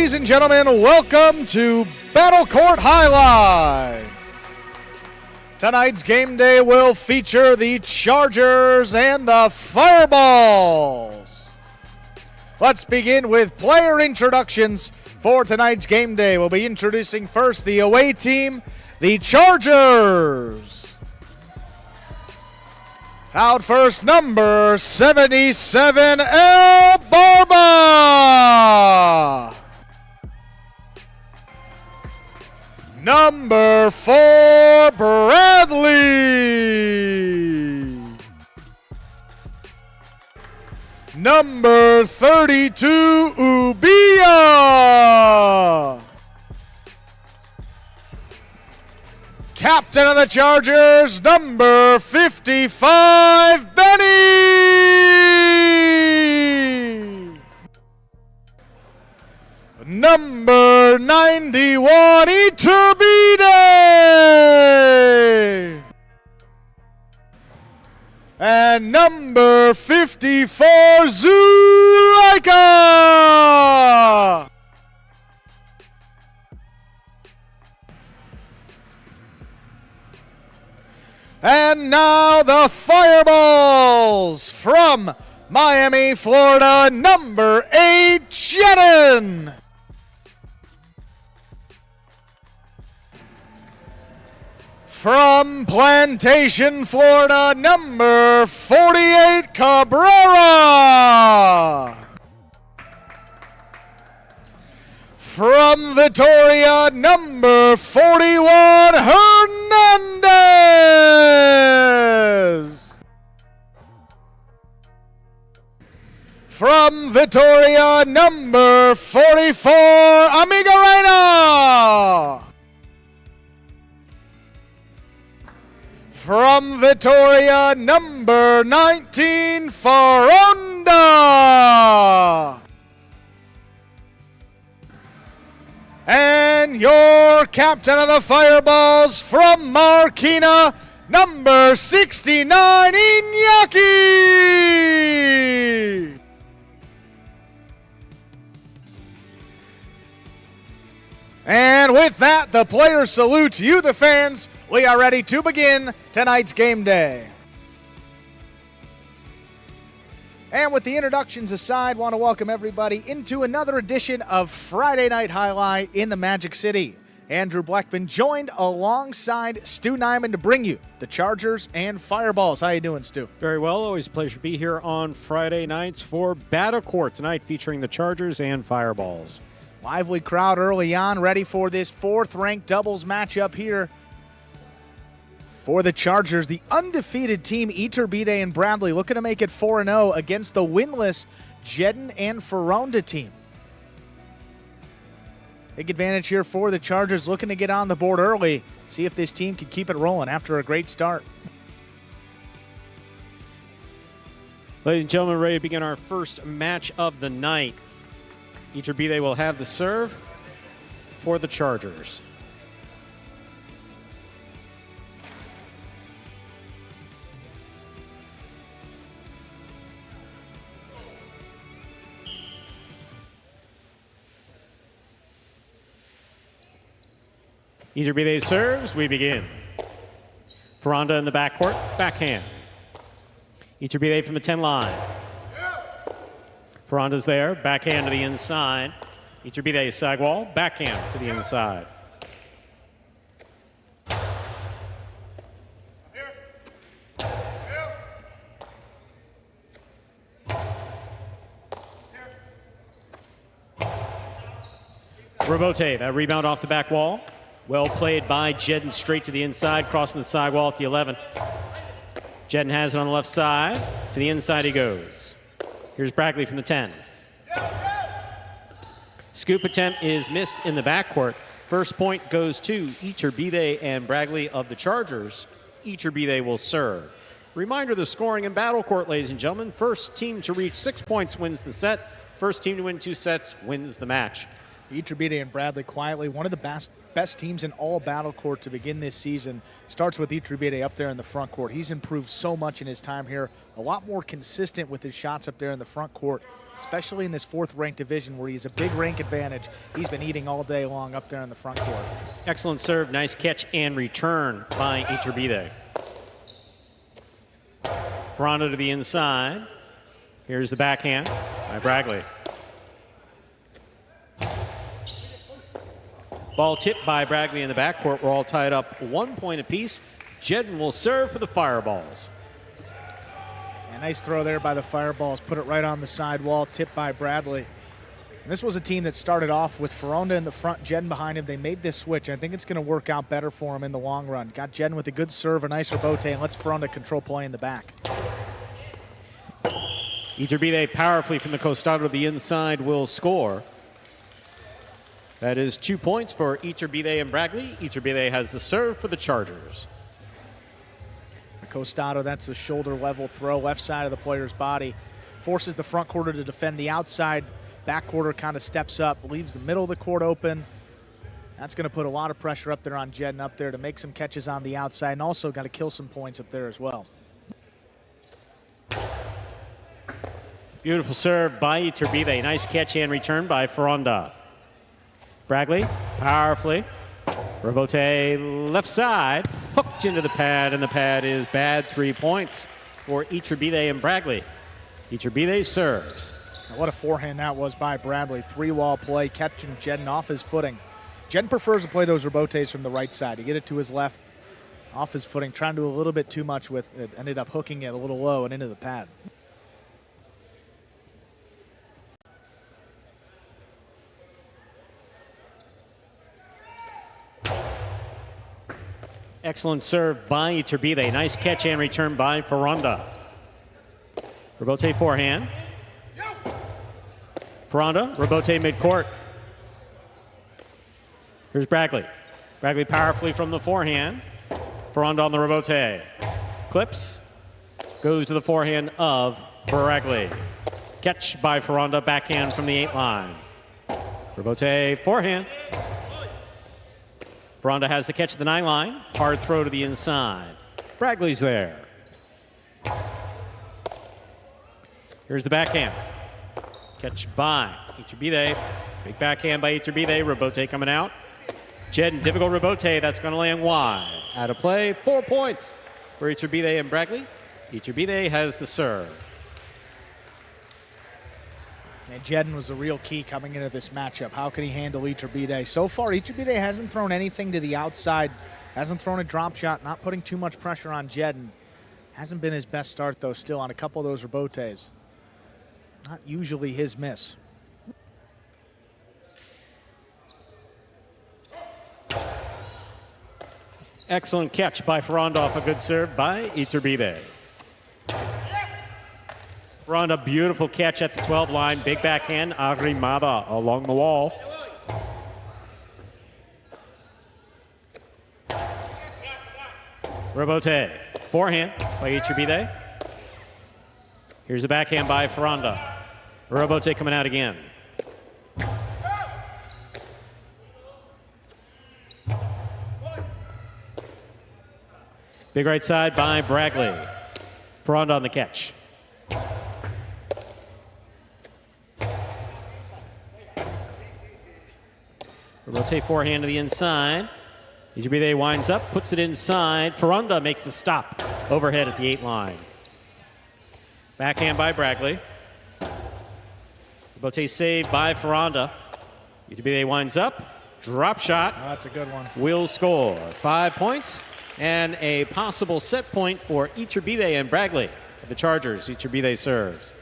Ladies and gentlemen, welcome to Court Jai-Alai. Tonight's game day will feature the Chargers and the Fireballs. Let's begin with player introductions for tonight's game day. We'll be introducing first the away team, the Chargers. Out first, number 77, El Barba. Number 4, Bradley. Number 32, Ubia. Captain of the Chargers, number 55, Benny. Number 91, Iturbide. And number 54, Zuleika. And now the Fireballs from Miami, Florida, number 8, Jedden. From Plantation, Florida, number 48, Cabrera. From Victoria, number 41, Hernandez. From Victoria, number 44, Amigorena. From Victoria, number 19, Faronda. And your captain of the Fireballs from Marquina, number 69, Iñaki. And with that, the players salute you, the fans. We are ready to begin tonight's game day. And with the introductions aside, want to welcome everybody into another edition of Friday Night Jai-Alai in the Magic City. Andrew Blackman joined alongside Stu Nyman to bring you the Chargers and Fireballs. How you doing, Stu? Very well. Always a pleasure to be here on Friday nights for Battle Court tonight, featuring the Chargers and Fireballs. Lively crowd early on, ready for this fourth-ranked doubles matchup here. For the Chargers, the undefeated team, Iturbide and Bradley, looking to make it 4-0 against the winless Jedden and Faronda team. Big advantage here for the Chargers, looking to get on the board early, see if this team can keep it rolling after a great start. Ladies and gentlemen, ready to begin our first match of the night. Iturbide will have the serve for the Chargers. Iturbide serves, we begin. Faronda in the backcourt, backhand. Iturbide from the 10 line. Faronda's there, backhand to the inside. Iturbide side wall, backhand to the inside. Robote, that rebound off the back wall. Well played by Jedden, straight to the inside, crossing the sidewall at the 11. Jedden has it on the left side. To the inside he goes. Here's Bradley from the 10. Scoop attempt is missed in the backcourt. First point goes to Iturbide and Bradley of the Chargers. Iturbide will serve. Reminder, the scoring in Battle Court, ladies and gentlemen. First team to reach 6 points wins the set. First team to win 2 sets wins the match. Iturbide and Bradley quietly one of the best best teams in all Battle Court to begin this season. Starts with Iturbide up there in the front court. He's improved so much in his time here. A lot more consistent with his shots up there in the front court, especially in this 4th ranked division where he's a big rank advantage. He's been eating all day long up there in the front court. Excellent serve, nice catch and return by Iturbide. Fronton to the inside. Here's the backhand by Bragley. Ball tipped by Bragley in the backcourt. We're all tied up 1 point apiece. Jedden will serve for the Fireballs. A nice throw there by the Fireballs. Put it right on the side wall, tipped by Bradley. And this was a team that started off with Fronton in the front, Jedden behind him. They made this switch. I think it's going to work out better for him in the long run. Got Jedden with a good serve, a nice rebote, and lets Fronton control play in the back. Iturbide powerfully from the costado to the inside will score. That is 2 points for Iturbide and Bragley. Iturbide has the serve for the Chargers. The costado, that's a shoulder level throw, left side of the player's body. Forces the front quarter to defend the outside. Back quarter kind of steps up, leaves the middle of the court open. That's going to put a lot of pressure up there on Jedden up there to make some catches on the outside, and also got to kill some points up there as well. Beautiful serve by Iturbide. Nice catch and return by Fronton. Bragley, powerfully. Rebote left side, hooked into the pad, and the pad is bad. 3 points for Iturbide and Bragley. Iturbide serves. Now what a forehand that was by Bradley. 3-wall play, catching Jedden off his footing. Jedden prefers to play those rebotes from the right side. He get it to his left, off his footing, trying to do a little bit too much with it. Ended up hooking it a little low and into the pad. Excellent serve by Iturbide. Nice catch and return by Fronton. Rebote forehand. Fronton, rebote midcourt. Here's Bragley. Bragley powerfully from the forehand. Fronton on the rebote. Clips. Goes to the forehand of Bragley. Catch by Fronton, backhand from the 8 line. Rebote forehand. Fronton has the catch at the 9 line. Hard throw to the inside. Bragley's there. Here's the backhand. Catch by Iturbide. Big backhand by Iturbide. Rebote coming out. Jedden, difficult rebote. That's going to land wide. Out of play. 4 points for Iturbide and Bragley. Iturbide has the serve. And Jedden was the real key coming into this matchup. How can he handle Iturbide? So far, Iturbide hasn't thrown anything to the outside, hasn't thrown a drop shot, not putting too much pressure on Jedden. Hasn't been his best start, though, still on a couple of those rebotes. Not usually his miss. Excellent catch by Fronton off a good serve by Iturbide. Fronton, beautiful catch at the 12 line. Big backhand, Agrimada along the wall. Rebote, forehand by Iturbide. Here's a backhand by Fronton. Rebote coming out again. Big right side by Bragley. Fronton on the catch. Rotate forehand to the inside. Iturbide winds up, puts it inside. Fronton makes the stop overhead at the 8 line. Backhand by Bragley. Rotate saved by Fronton. Iturbide winds up, drop shot. Oh, that's a good one. Will score 5 points and a possible set point for Iturbide and Bragley of the Chargers. Iturbide serves.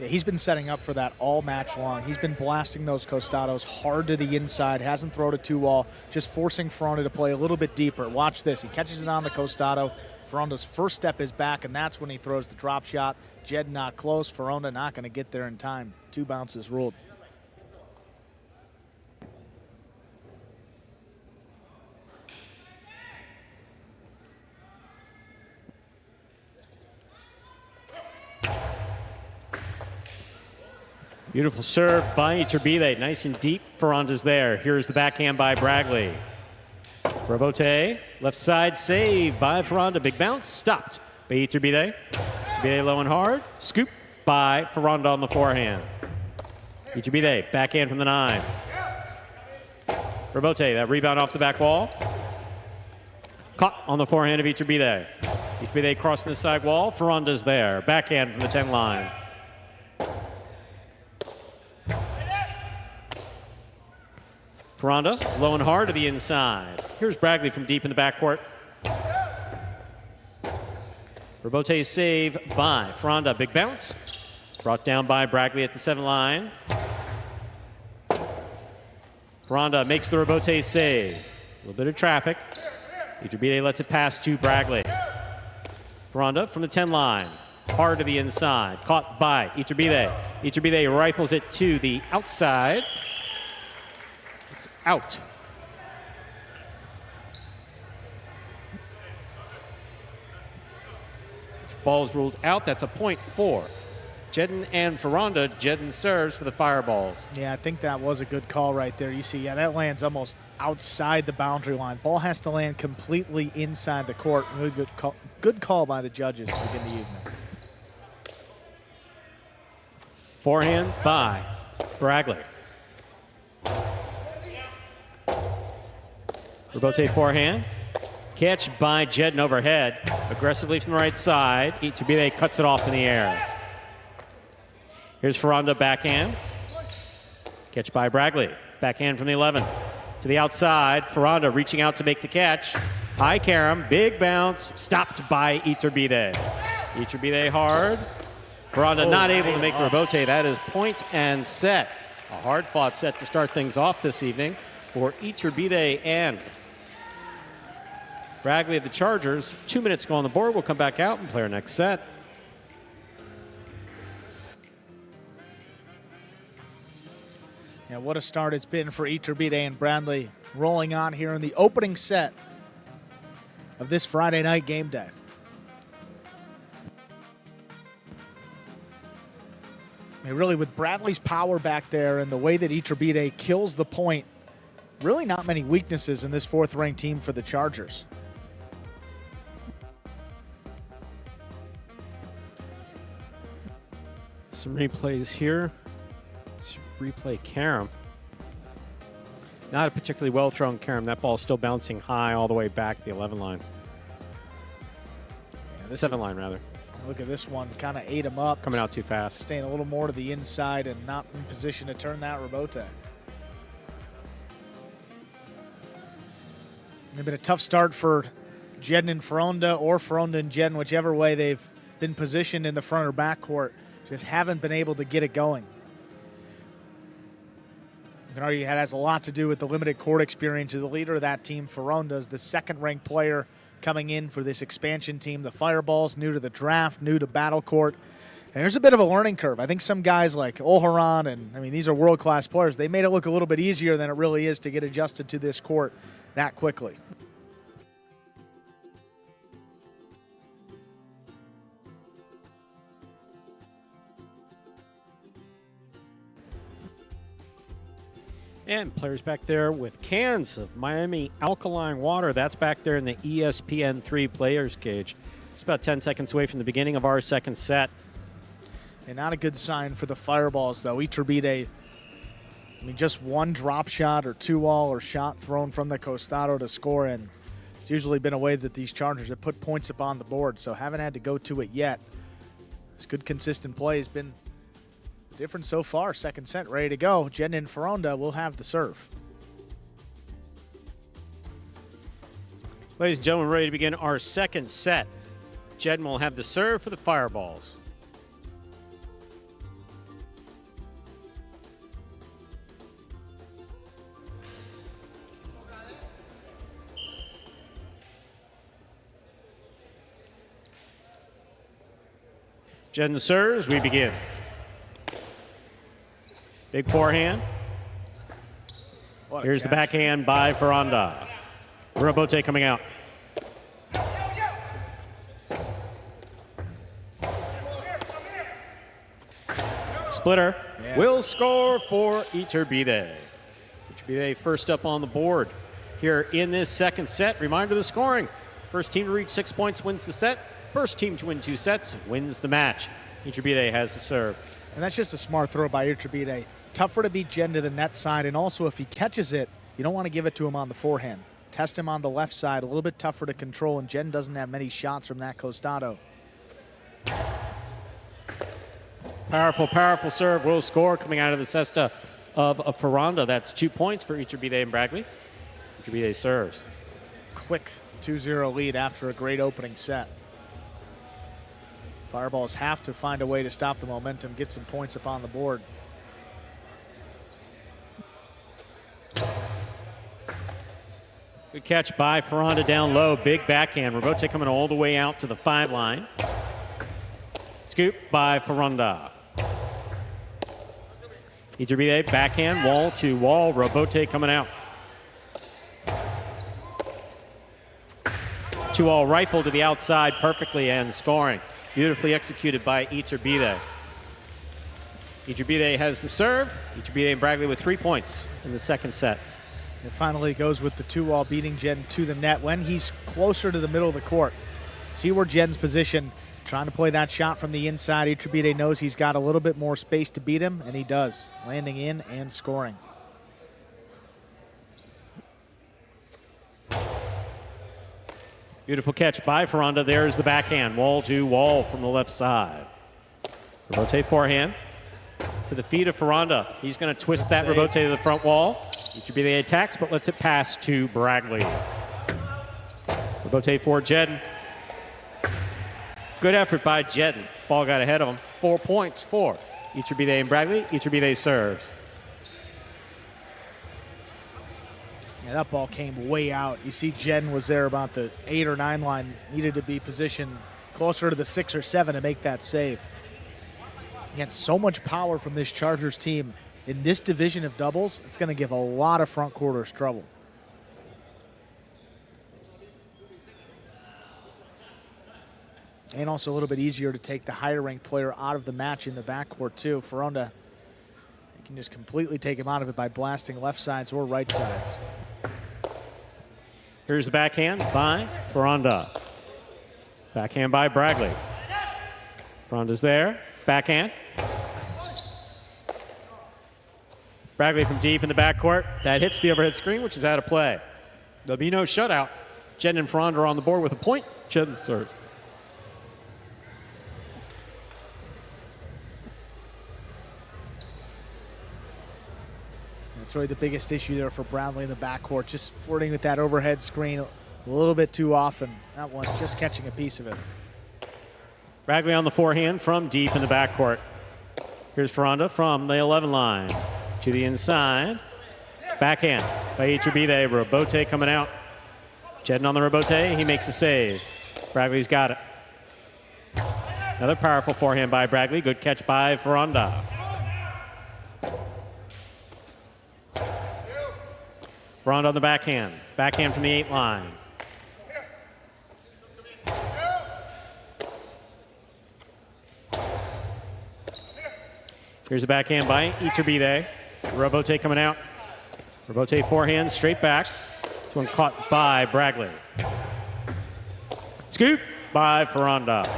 Yeah, he's been setting up for that all match long. He's been blasting those costados hard to the inside, hasn't thrown a 2-wall, just forcing Fronton to play a little bit deeper. Watch this. He catches it on the costado. Fronton's first step is back, and that's when he throws the drop shot. Jedden not close. Fronton not going to get there in time. 2 bounces ruled. Beautiful serve by Iturbide. Nice and deep. Ferranda's there. Here's the backhand by Bragley. Robote, left side save by Ferranda. Big bounce, stopped by Iturbide. Iturbide low and hard. Scoop by Ferranda on the forehand. Iturbide, backhand from the 9. Robote, that rebound off the back wall. Caught on the forehand of Iturbide. Iturbide crossing the side wall. Ferranda's there. Backhand from the 10 line. Ferranda, low and hard to the inside. Here's Bragley from deep in the backcourt. Robote's save by Ferranda. Big bounce. Brought down by Bragley at the 7 line. Ferranda makes the Robote save. A little bit of traffic. Iturbide lets it pass to Bragley. Ferranda from the 10 line. Hard to the inside. Caught by Iturbide. Iturbide rifles it to the outside. It's out. Ball's ruled out. That's a point for Jedden and Ferranda. Jedden serves for the Fireballs. Yeah, I think that was a good call right there. You see, yeah, that lands almost outside the boundary line. Ball has to land completely inside the court. Really good call by the judges to begin the evening. Forehand by Bragley. Robote forehand. Catch by Jedden overhead. Aggressively from the right side. Iturbide cuts it off in the air. Here's Ferranda backhand. Catch by Bragley. Backhand from the 11. To the outside. Ferranda reaching out to make the catch. High carom. Big bounce. Stopped by Iturbide. Iturbide hard. Ferranda not able to make the Robote. That is point and set. A hard-fought set to start things off this evening for Iturbide and Bragley of the Chargers. 2 minutes go on the board. We'll come back out and play our next set. Yeah, what a start it's been for Iturbide and Bragley, rolling on here in the opening set of this Friday night game day. I mean, really, with Bragley's power back there and the way that Iturbide kills the point, really not many weaknesses in this fourth-ranked team for the Chargers. Some replays here. Let's replay carom. Not a particularly well-thrown carom. That ball is still bouncing high all the way back to the 11 line. Yeah, the 7 line, rather. Look at this one, kind of ate him up. Coming out too fast. Staying a little more to the inside and not in position to turn that Robote. It's been a tough start for Jedden and Ferranda, or Ferranda and Jedden, whichever way they've been positioned in the front or back court. Just haven't been able to get it going. You can argue it has a lot to do with the limited court experience of the leader of that team. Ferranda is the second-ranked player coming in for this expansion team. The Fireballs, new to the draft, new to Battle Court. And there's a bit of a learning curve. I think some guys like Oharon, and I mean, these are world-class players, they made it look a little bit easier than it really is to get adjusted to this court that quickly. And players back there with cans of Miami alkaline water. That's back there in the ESPN3 players cage. It's about 10 seconds away from the beginning of our second set. And not a good sign for the Fireballs, though. Iturbide, I mean, just one drop shot or 2-all or shot thrown from the costado to score, and it's usually been a way that these Chargers have put points up on the board, so haven't had to go to it yet. This good, consistent play has been different so far. Second set ready to go. Jedden and Ferranda will have the serve. Ladies and gentlemen, ready to begin our second set. Jedden will have the serve for the Fireballs. Jedden serves, we begin. Big forehand. Here's the backhand by Ferranda. Robote coming out. Splitter will score for Iturbide. Iturbide first up on the board here in this second set. Reminder of the scoring. First team to reach 6 points wins the set. First team to win 2 sets wins the match. Iturbide has the serve. And that's just a smart throw by Iturbide. Tougher to beat Jen to the net side, and also if he catches it, you don't want to give it to him on the forehand. Test him on the left side, a little bit tougher to control, and Jen doesn't have many shots from that costado. Powerful, powerful serve will score coming out of the cesta of a Ferranda. That's 2 points for Iturbide and Bragli. Iturbide serves. Quick 2-0 lead after a great opening set. Fireballs have to find a way to stop the momentum, get some points up on the board. Good catch by Ferranda down low. Big backhand. Robote coming all the way out to the 5 line. Scoop by Ferranda. Iturbide backhand, wall to wall. Robote coming out. 2-all rifle to the outside perfectly and scoring. Beautifully executed by Iturbide. Iturbide has the serve. Iturbide and Bragli with 3 points in the second set. It finally goes with the 2-wall, beating Jen to the net when he's closer to the middle of the court. See where Jen's position, trying to play that shot from the inside. Iturbide knows he's got a little bit more space to beat him, and he does, landing in and scoring. Beautiful catch by Ferranda. There's the backhand, wall to wall from the left side. Robote forehand to the feet of Ferranda. He's going to twist that Robote to the front wall. Iturbide attacks, but lets it pass to Bragli. Robote for Jedden. Good effort by Jedden. Ball got ahead of him. 4 points for Iturbide and Bragli. Iturbide serves. Yeah, that ball came way out. You see Jen was there about the 8 or 9 line, needed to be positioned closer to the 6 or 7 to make that save. Again, so much power from this Chargers team. In this division of doubles, it's going to give a lot of front quarters trouble. And also a little bit easier to take the higher ranked player out of the match in the backcourt too. Ferranda can just completely take him out of it by blasting left sides or right sides. Here's the backhand by Ferranda. Backhand by Bragli. Ferranda's there. Backhand. Bragli from deep in the backcourt. That hits the overhead screen, which is out of play. There'll be no shutout. Jen and Ferranda are on the board with a point. Jen serves. That's really the biggest issue there for Brownlee in the backcourt, just flirting with that overhead screen a little bit too often. That one just catching a piece of it. Bragli on the forehand from deep in the backcourt. Here's Ferranda from the 11 line to the inside. Backhand by Iturbide. Robote coming out. Jedden on the Robote. He makes a save. Bragli's got it. Another powerful forehand by Bragli. Good catch by Ferranda. Ferranda on the backhand. Backhand from the 8 line. Here's a backhand by Iturbide. Robote coming out. Robote forehand, straight back. This one caught by Bragli. Scoop by Ferranda.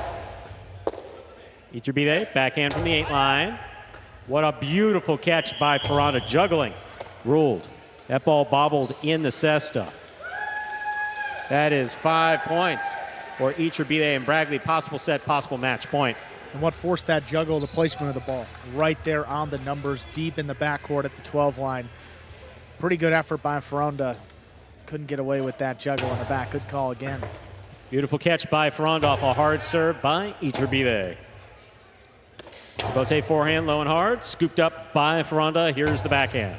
Iturbide, backhand from the 8 line. What a beautiful catch by Ferranda, juggling. Ruled. That ball bobbled in the cesta. That is 5 points for Iturbide and Bragli. Possible set, possible match point. And what forced that juggle? The placement of the ball. Right there on the numbers, deep in the backcourt at the 12 line. Pretty good effort by Ferranda. Couldn't get away with that juggle in the back. Good call again. Beautiful catch by Ferranda off a hard serve by Iturbide. Robote forehand, low and hard. Scooped up by Ferranda. Here's the backhand.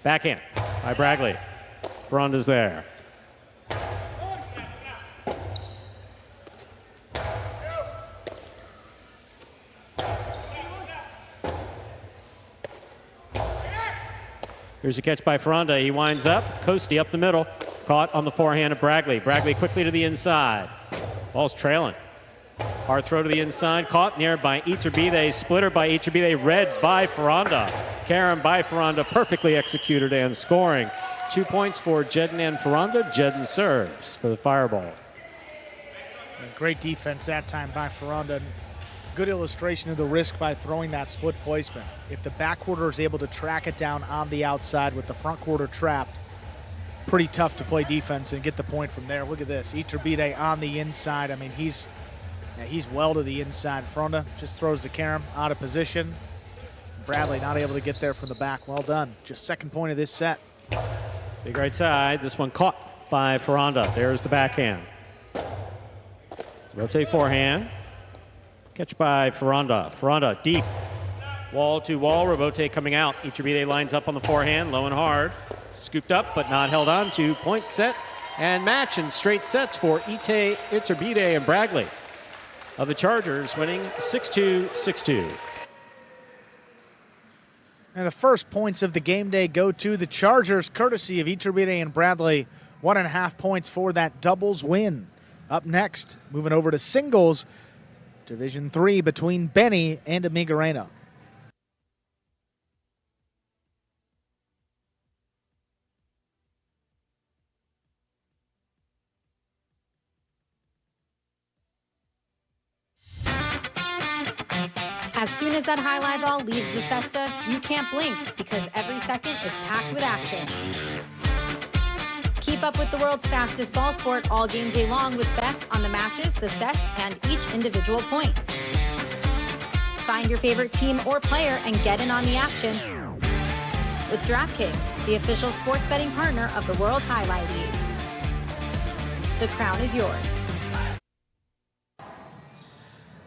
Backhand by Bragli. Ferranda's there. Here's a catch by Ferranda. He winds up. Coasty up the middle. Caught on the forehand of Bragli. Bragli quickly to the inside. Ball's trailing. Hard throw to the inside, caught near by Iturbide, splitter by Iturbide, read by Ferranda. Karen by Ferranda, perfectly executed and scoring. 2 points for Jedden and Ferranda. Jedden serves for the fireball. And great defense that time by Ferranda. Good illustration of the risk by throwing that split placement. If the back quarter is able to track it down on the outside with the front quarter trapped, pretty tough to play defense and get the point from there. Look at this, Iturbide on the inside. I mean, he's well to the inside. Ferranda just throws the carom out of position. Bradley not able to get there from the back. Well done. Just second point of this set. Big right side. This one caught by Ferranda. There's the backhand. Rotate forehand. Catch by Ferranda. Ferranda deep. Wall to wall. Robote coming out. Iturbide lines up on the forehand. Low and hard. Scooped up but not held on to. Point set and match in straight sets for Iturbide and Bradley of the Chargers, winning 6-2, 6-2. And the first points of the game day go to the Chargers, courtesy of Iturbide and Bradley. 1.5 points for that doubles win. Up next, moving over to singles, Division 3 between Benny and Amigorena. As soon as that highlight ball leaves the cesta, you can't blink because every second is packed with action. Keep up with the world's fastest ball sport all game day long with bets on the matches, the sets, and each individual point. Find your favorite team or player and get in on the action with DraftKings, the official sports betting partner of the World Jai-Alai League. The crown is yours.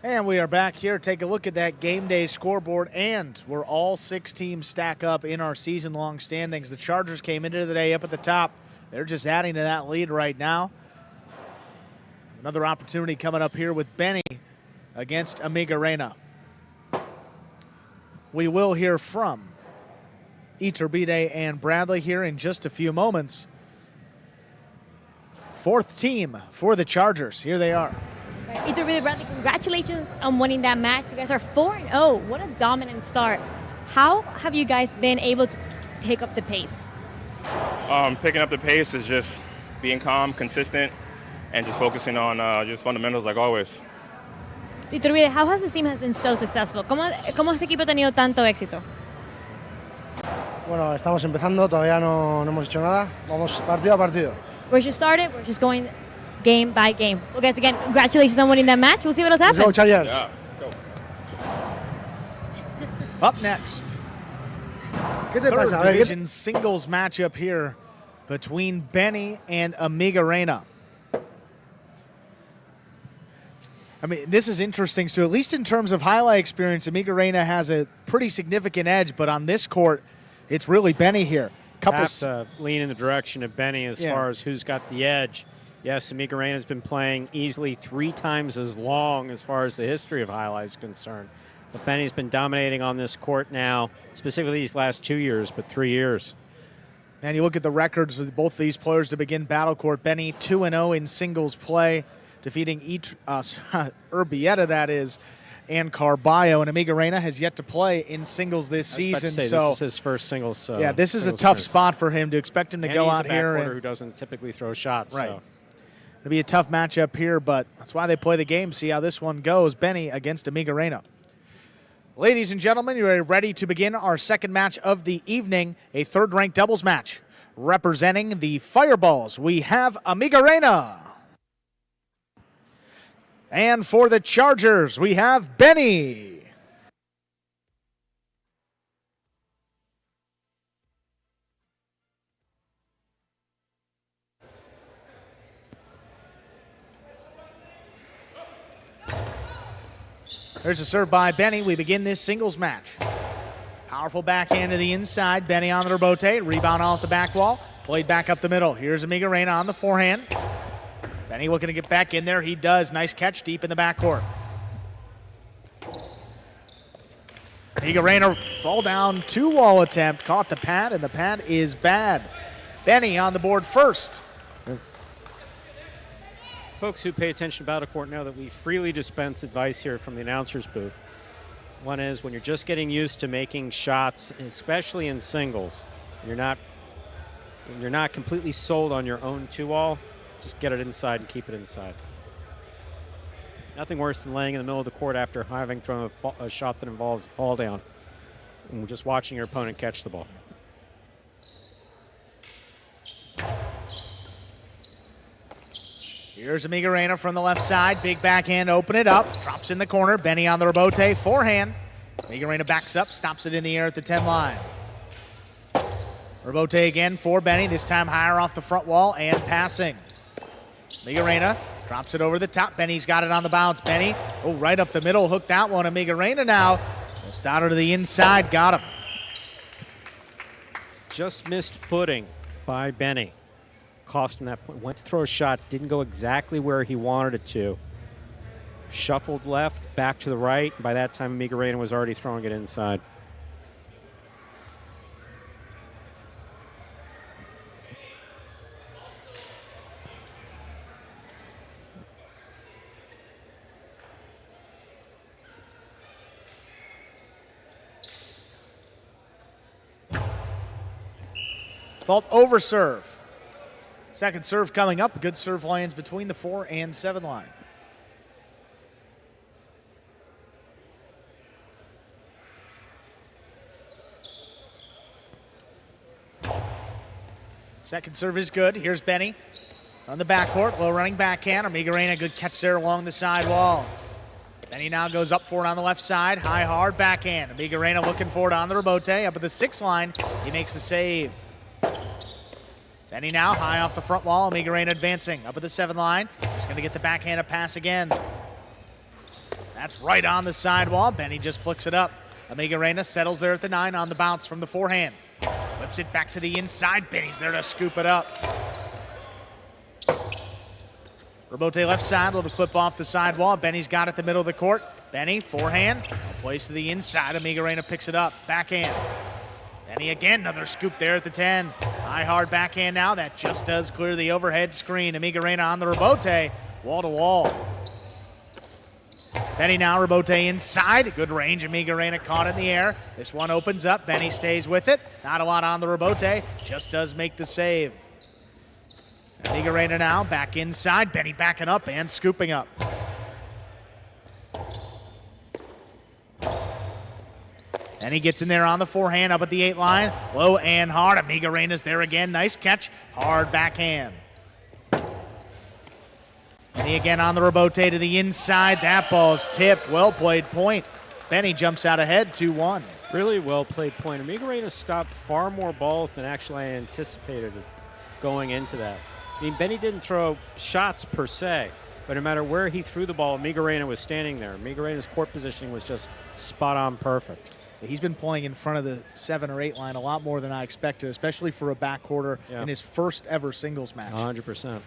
And we are back here. Take a look at that game day scoreboard, and where all 6 teams stack up in our season-long standings. The Chargers came into the day up at the top. They're just adding to that lead right now. Another opportunity coming up here with Benny against Amigorena. We will hear from Iturbide and Bradley here in just a few moments. 4th team for the Chargers. Here they are. Iturbide, Bradley, congratulations on winning that match. You guys are 4-0. What a dominant start. How have you guys been able to pick up the pace? Picking up the pace is just being calm, consistent, and just focusing on just fundamentals like always. Iturbide, how has this team been so successful? ¿Cómo este equipo ha tenido tanto éxito? Bueno, estamos empezando, todavía no hemos hecho nada. Vamos partido a partido. We're just started. We're just going game by game. Well, guys, again, congratulations on winning that match. We'll see what else happens. Let's go, Chargers. Yeah, let's go. Up next, ¿Qué te third pasa? A ver, division singles matchup here between Benny and Amigorena. I mean, this is interesting. So at least in terms of highlight experience, Amigorena has a pretty significant edge, but on this court, it's really Benny here. Have to lean in the direction of Benny as far as who's got the edge. Yes, Amigorena has been playing easily 3 times as long as far as the history of highlights is concerned. But Benny's been dominating on this court now, specifically these last 2 years, but 3 years. And you look at the records with both these players to begin battle court. Benny 2-0 in singles play, defeating Urbieta, that is, and Carballo. And Amigorena has yet to play in singles this season. So this is his first singles. Yeah, this is a tough spot for him to expect him to go out here. And he's a backcourter who doesn't typically throw shots. Right. So. It'll be a tough matchup here, but that's why they play the game. See how this one goes. Benny against Amigorena. Ladies and gentlemen, you are ready to begin our second match of the evening, a third-ranked doubles match. Representing the Fireballs, we have Amigorena. And for the Chargers, we have Benny. There's a serve by Benny. We begin this singles match. Powerful backhand to the inside. Benny on the rebote. Rebound off the back wall. Played back up the middle. Here's Amigorena on the forehand. Benny looking to get back in there. He does. Nice catch deep in the backcourt. Amigorena fall down 2-wall attempt. Caught the pad, and the pad is bad. Benny on the board first. Folks who pay attention to Battle Court know that we freely dispense advice here from the announcer's booth. One is when you're just getting used to making shots, especially in singles, you're not completely sold on your own 2-all, just get it inside and keep it inside. Nothing worse than laying in the middle of the court after having thrown a shot that involves a fall down and just watching your opponent catch the ball. Here's Amigorena from the left side. Big backhand, open it up. Drops in the corner. Benny on the rebote. Forehand. Amigorena backs up, stops it in the air at the 10 line. Rebote again for Benny, this time higher off the front wall and passing. Amigorena drops it over the top. Benny's got it on the bounce. Benny, right up the middle, hooked that one. Amigorena now. Started to the inside, got him. Just missed footing by Benny. Cost him that point. Went to throw a shot, didn't go exactly where he wanted it to. Shuffled left, back to the right. By that time, Amigorena was already throwing it inside. Fault over serve. Second serve coming up. Good serve lands between the 4 and 7 line. Second serve is good. Here's Benny on the backcourt. Low running backhand. Amigorena, good catch there along the side wall. Benny now goes up for it on the left side. High, hard backhand. Amigorena looking for it on the rebote. Up at the 6 line. He makes the save. Benny now high off the front wall. Amigorena advancing up at the 7 line. Just going to get the backhanded pass again. That's right on the sidewall. Benny just flicks it up. Amigorena settles there at the 9 on the bounce from the forehand. Whips it back to the inside. Benny's there to scoop it up. Rebote left side, little clip off the sidewall. Benny's got it the middle of the court. Benny, forehand, plays to the inside. Amigorena picks it up. Backhand. Benny again, another scoop there at the 10. High, hard backhand now. That just does clear the overhead screen. Amigorena on the rebote, wall to wall. Benny now, rebote inside. Good range. Amigorena caught in the air. This one opens up. Benny stays with it. Not a lot on the rebote. Just does make the save. Amigorena now back inside. Benny backing up and scooping up. And he gets in there on the forehand up at the 8 line. Low and hard. Amigorena's there again. Nice catch. Hard backhand. Benny again on the rebote to the inside. That ball's tipped. Well played point. Benny jumps out ahead 2-1. Really well played point. Amigorena stopped far more balls than actually I anticipated going into that. I mean, Benny didn't throw shots per se, but no matter where he threw the ball, Amigorena was standing there. Amigorena's court positioning was just spot on perfect. He's been playing in front of the 7 or 8 line a lot more than I expected, especially for a backcourter in his first ever singles match. 100%.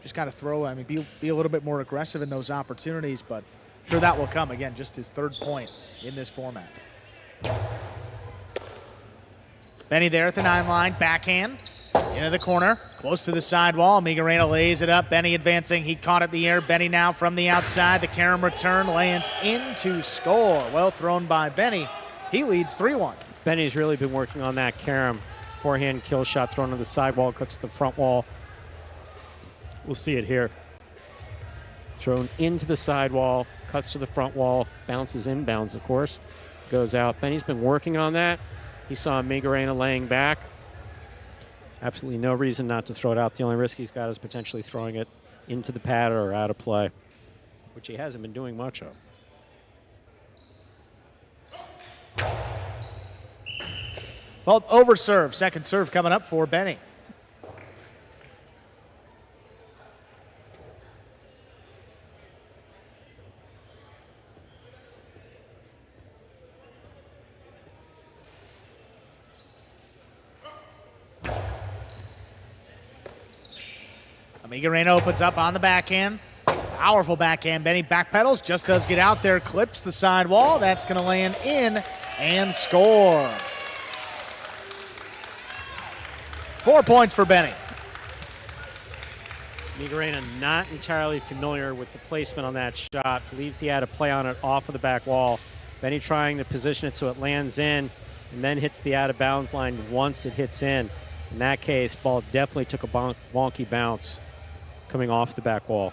Just got to throw, I mean, be a little bit more aggressive in those opportunities, but I'm sure that will come. Again, just his 3rd point in this format. Benny there at the 9 line, backhand. Into the corner, close to the sidewall. Amigorena lays it up. Benny advancing. He caught it in the air. Benny now from the outside. The carom return lands in to score. Well thrown by Benny. He leads 3-1. Benny's really been working on that carom. Forehand kill shot thrown to the sidewall, cuts to the front wall. We'll see it here. Thrown into the sidewall, cuts to the front wall, bounces inbounds, of course. Goes out. Benny's been working on that. He saw Amigorena laying back. Absolutely no reason not to throw it out. The only risk he's got is potentially throwing it into the pad or out of play, which he hasn't been doing much of. Fault over serve. Second serve coming up for Benny. Amigorena opens up on the backhand. Powerful backhand. Benny backpedals, just does get out there, clips the sidewall. That's going to land in and score. 4 points for Benny. Amigorena not entirely familiar with the placement on that shot. Believes he had a play on it off of the back wall. Benny trying to position it so it lands in and then hits the out of bounds line once it hits in. In that case, ball definitely took a wonky bounce coming off the back wall.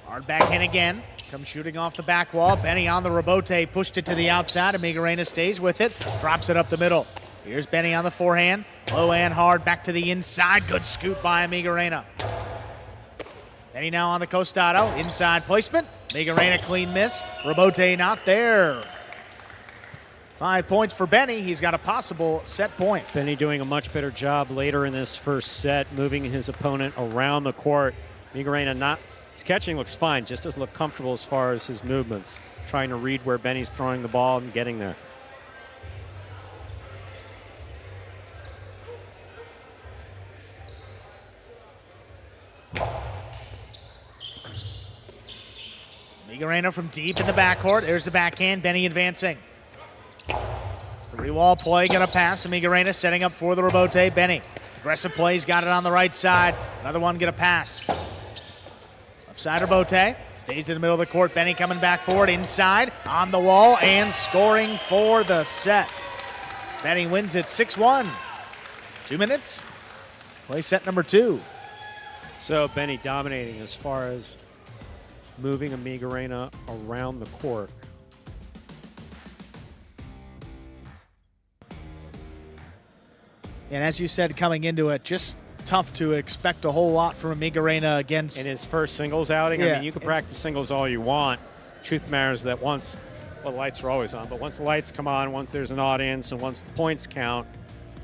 Hard backhand again. Comes shooting off the back wall. Benny on the rebote, pushed it to the outside. Amigorena stays with it, drops it up the middle. Here's Benny on the forehand. Low and hard, back to the inside. Good scoop by Amigorena. Benny now on the costado. Inside placement. Amigorena clean miss. Rebote not there. 5 points for Benny. He's got a possible set point. Benny doing a much better job later in this first set, moving his opponent around the court. Amigorena not. His catching looks fine, just doesn't look comfortable as far as his movements. Trying to read where Benny's throwing the ball and getting there. Amigorena from deep in the backcourt. There's the backhand. Benny advancing. Three-wall play, gonna pass. Amigorena setting up for the rebote. Benny. Aggressive plays, got it on the right side. Another one, gonna pass. Left side rebote. Stays in the middle of the court. Benny coming back forward. Inside, on the wall, and scoring for the set. Benny wins it 6-1. 2 minutes. Play set number 2. So Benny dominating as far as moving Amigorena around the court. And as you said, coming into it, just tough to expect a whole lot from Amigorena against. In his first singles outing, Yeah. I mean, you can practice singles all you want. Truth of the matter is that once, well, the lights are always on, but once the lights come on, once there's an audience, and once the points count,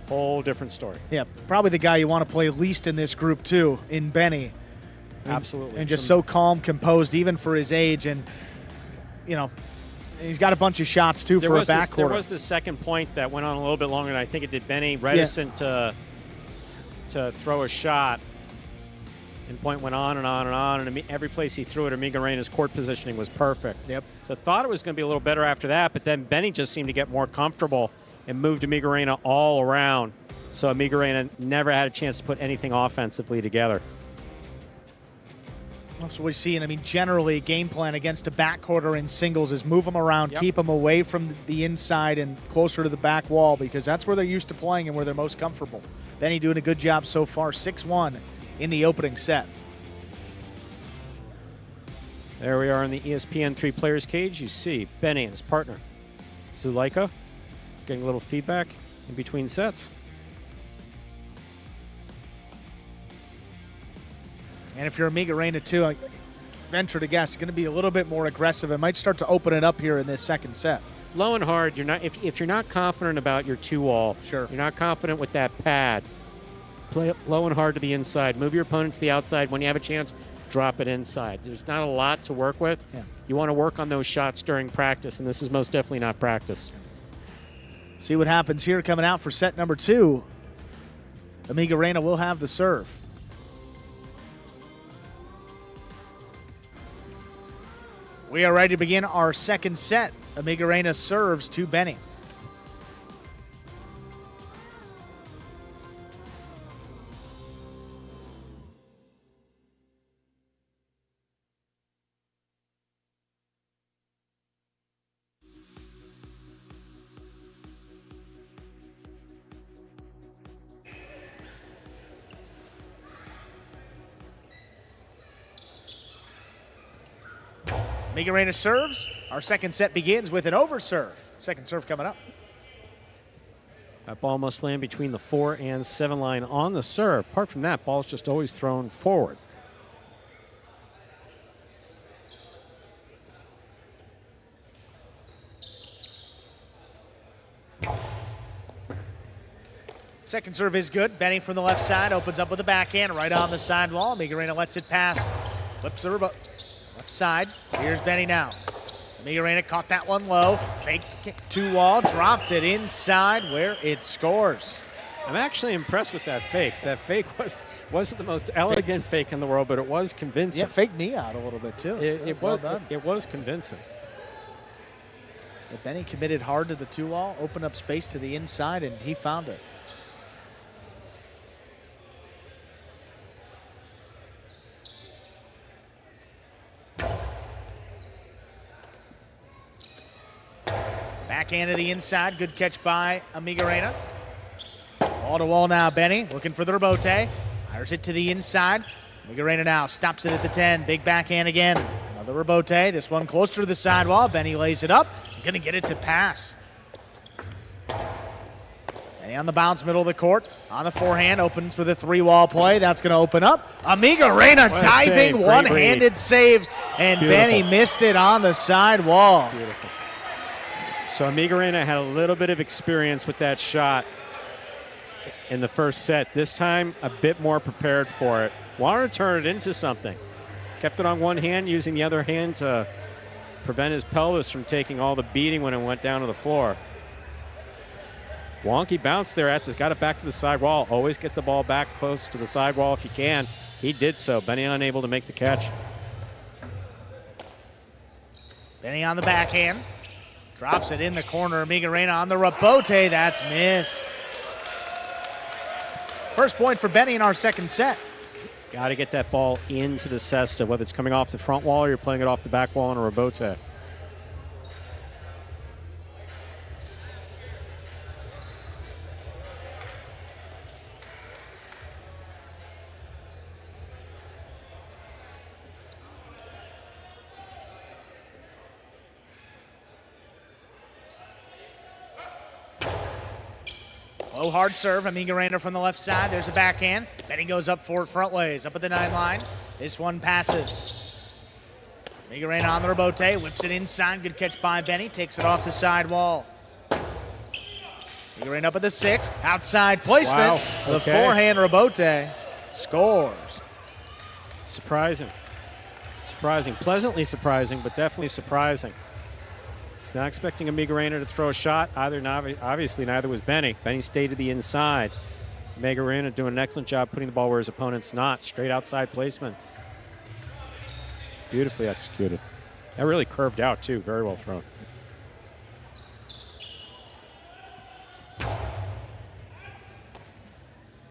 whole different story. Yeah, probably the guy you want to play least in this group, too, in Benny. Absolutely. And just so calm, composed, even for his age. And, you know, he's got a bunch of shots, too, for a backcourt. There was the second point that went on a little bit longer than I think it did Benny. Reticent to throw a shot. And point went on and on and on. And every place he threw it, Amigorena's court positioning was perfect. Yep. So thought it was going to be a little better after that, but then Benny just seemed to get more comfortable and moved Amigorena all around. So Amigorena never had a chance to put anything offensively together. That's what we see. And I mean, generally, a game plan against a backcourt or in singles is move them around, keep them away from the inside and closer to the back wall, because that's where they're used to playing and where they're most comfortable. Benny doing a good job so far, 6-1 in the opening set. There we are in the ESPN 3 Players Cage. You see Benny and his partner, Zuleika, getting a little feedback in between sets. And if you're Amigorena, too, I venture to guess, it's going to be a little bit more aggressive. It might start to open it up here in this second set. Low and hard, you're not. If you're not confident about your 2-wall, Sure. You're not confident with that pad, play it low and hard to the inside. Move your opponent to the outside. When you have a chance, drop it inside. There's not a lot to work with. Yeah. You want to work on those shots during practice, and this is most definitely not practice. See what happens here coming out for set number 2. Amigorena will have the serve. We are ready to begin our second set. Amigorena serves to Benny. Amigorena serves. Our second set begins with an overserve. Second serve coming up. That ball must land between the 4 and 7 line on the serve. Apart from that, ball's just always thrown forward. Second serve is good. Benny from the left side opens up with a backhand right on the side wall. Amigorena lets it pass. Flips the left side. Here's Benny now. Amigorena caught that one low. Fake 2-wall. Dropped it inside where it scores. I'm actually impressed with that fake. That fake wasn't the most elegant fake in the world, but it was convincing. Yeah, faked me out a little bit too. It well was done. it was convincing. But Benny committed hard to the 2-wall, opened up space to the inside, and he found it. Backhand to the inside, good catch by Amigorena. Wall to wall now, Benny looking for the rebote. Fires it to the inside. Amigorena now stops it at the 10. Big backhand again. Another rebote. This one closer to the sidewall. Benny lays it up. Gonna get it to pass. Benny on the bounce, middle of the court. On the forehand, opens for the 3-wall play. That's gonna open up. Amigorena diving, one-handed save, and beautiful. Benny missed it on the sidewall. Beautiful. So Amigorena had a little bit of experience with that shot in the first set. This time, a bit more prepared for it. Wanted to turn it into something. Kept it on one hand, using the other hand to prevent his pelvis from taking all the beating when it went down to the floor. Wonky bounce there got it back to the sidewall. Always get the ball back close to the sidewall if you can. He did so. Benny unable to make the catch. Benny on the backhand. Drops it in the corner. Amigorena on the rebote. That's missed. First point for Benny in our second set. Got to get that ball into the cesta, whether it's coming off the front wall or you're playing it off the back wall on a rebote. Low hard serve, Amigorena from the left side. There's a backhand. Benny goes up for it front ways, up at the 9 line. This one passes. Amigorena on the rebote, whips it inside. Good catch by Benny, takes it off the side wall. Amigorena up at the 6, outside placement. Wow. The Okay. forehand rebote scores. Surprising. Surprising. Pleasantly surprising, but definitely surprising. He's not expecting Amigorena to throw a shot. Obviously, neither was Benny. Benny stayed to the inside. Amigorena doing an excellent job putting the ball where his opponent's not. Straight outside placement. Beautifully executed. That really curved out, too. Very well thrown.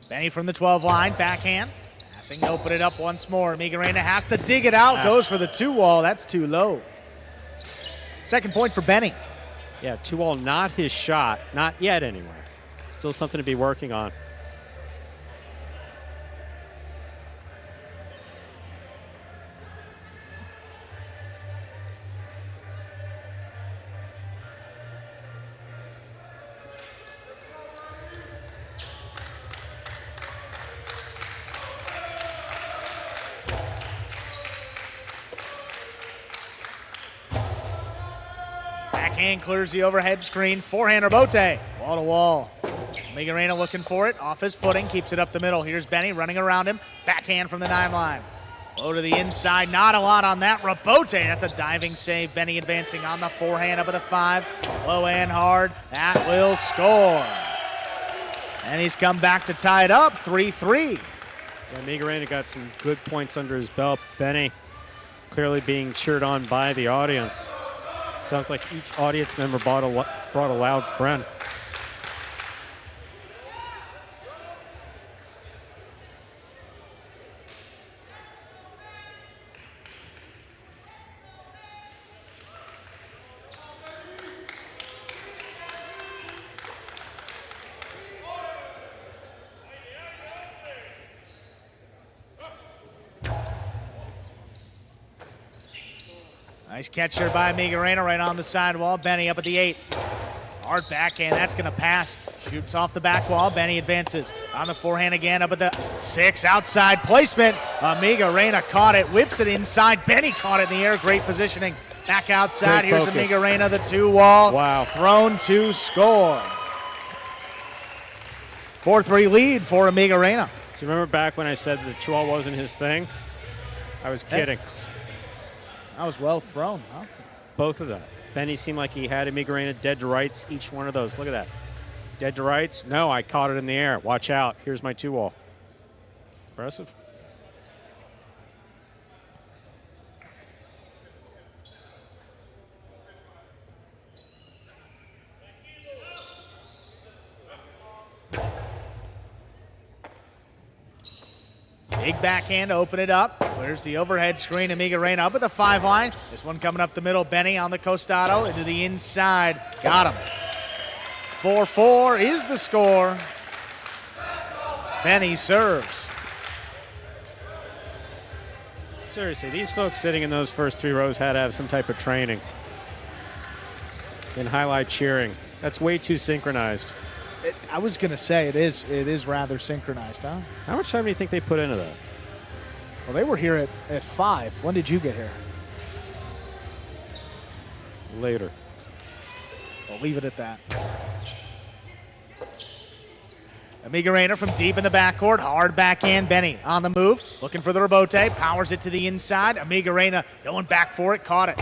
Benny from the 12 line, backhand. Passing to open it up once more. Amigorena has to dig it out, goes for the 2-wall. That's too low. Second point for Benny. Yeah, 2-wall, not his shot. Not yet, anyway. Still something to be working on. Backhand clears the overhead screen. Forehand rebote. Wall to wall. Amigorena looking for it. Off his footing. Keeps it up the middle. Here's Benny running around him. Backhand from the 9 line. Low to the inside. Not a lot on that. Rebote. That's a diving save. Benny advancing on the forehand up at the 5. Low and hard. That will score. And he's come back to tie it up. 3-3. Yeah, Amigorena got some good points under his belt. Benny clearly being cheered on by the audience. Sounds like each audience member brought a loud friend. Nice catch here by Amigorena right on the sidewall. Benny up at the 8. Hard backhand, that's gonna pass. Shoots off the back wall, Benny advances. On the forehand again, up at the 6, outside placement. Amigorena caught it, whips it inside. Benny caught it in the air, great positioning. Back outside, Great here's focus. Amigorena, the 2-wall. Wow. Thrown to score. 4-3 lead for Amigorena. So remember back when I said the 2-wall wasn't his thing? I was kidding. That was well thrown, huh? Both of them. Benny seemed like he had Amigorena dead to rights, each one of those. Look at that. Dead to rights. No, I caught it in the air. Watch out. Here's my 2-wall. Impressive. Big backhand to open it up. Clears the overhead screen. Amigorena up at the 5 line. This one coming up the middle. Benny on the costado into the inside. Got him. 4-4 is the score. Benny serves. Seriously, these folks sitting in those first 3 rows had to have some type of training in highlight cheering. That's way too synchronized. I was going to say it is rather synchronized, huh? How much time do you think they put into that? Well, they were here at 5. When did you get here? Later. We'll leave it at that. Amigorena from deep in the backcourt. Hard backhand. Benny on the move. Looking for the rebote. Powers it to the inside. Amigorena going back for it. Caught it.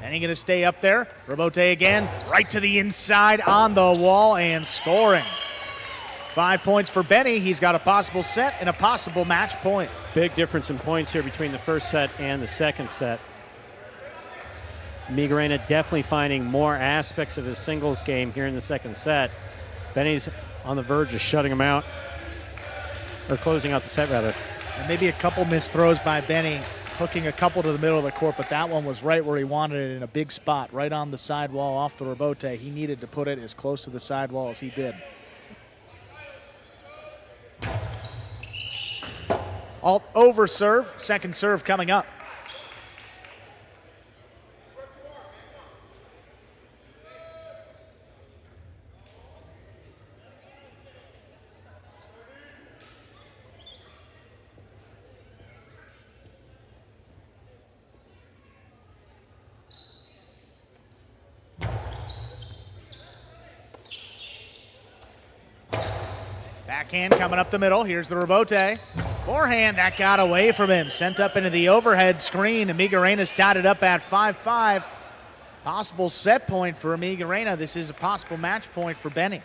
Benny going to stay up there. Rebote again. Right to the inside on the wall and scoring. 5 points for Benny. He's got a possible set and a possible match point. Big difference in points here between the first set and the second set. Amigorena definitely finding more aspects of his singles game here in the second set. Benny's on the verge of shutting him out, or closing out the set, rather. And maybe a couple missed throws by Benny, hooking a couple to the middle of the court, but that one was right where he wanted it in a big spot, right on the sidewall off the rebote. He needed to put it as close to the sidewall as he did. Alt over serve, second serve coming up. Backhand coming up the middle. Here's the rebote. Forehand, that got away from him. Sent up into the overhead screen. Amigorena's tied it up at 5-5. Possible set point for Amigorena. This is a possible match point for Benny.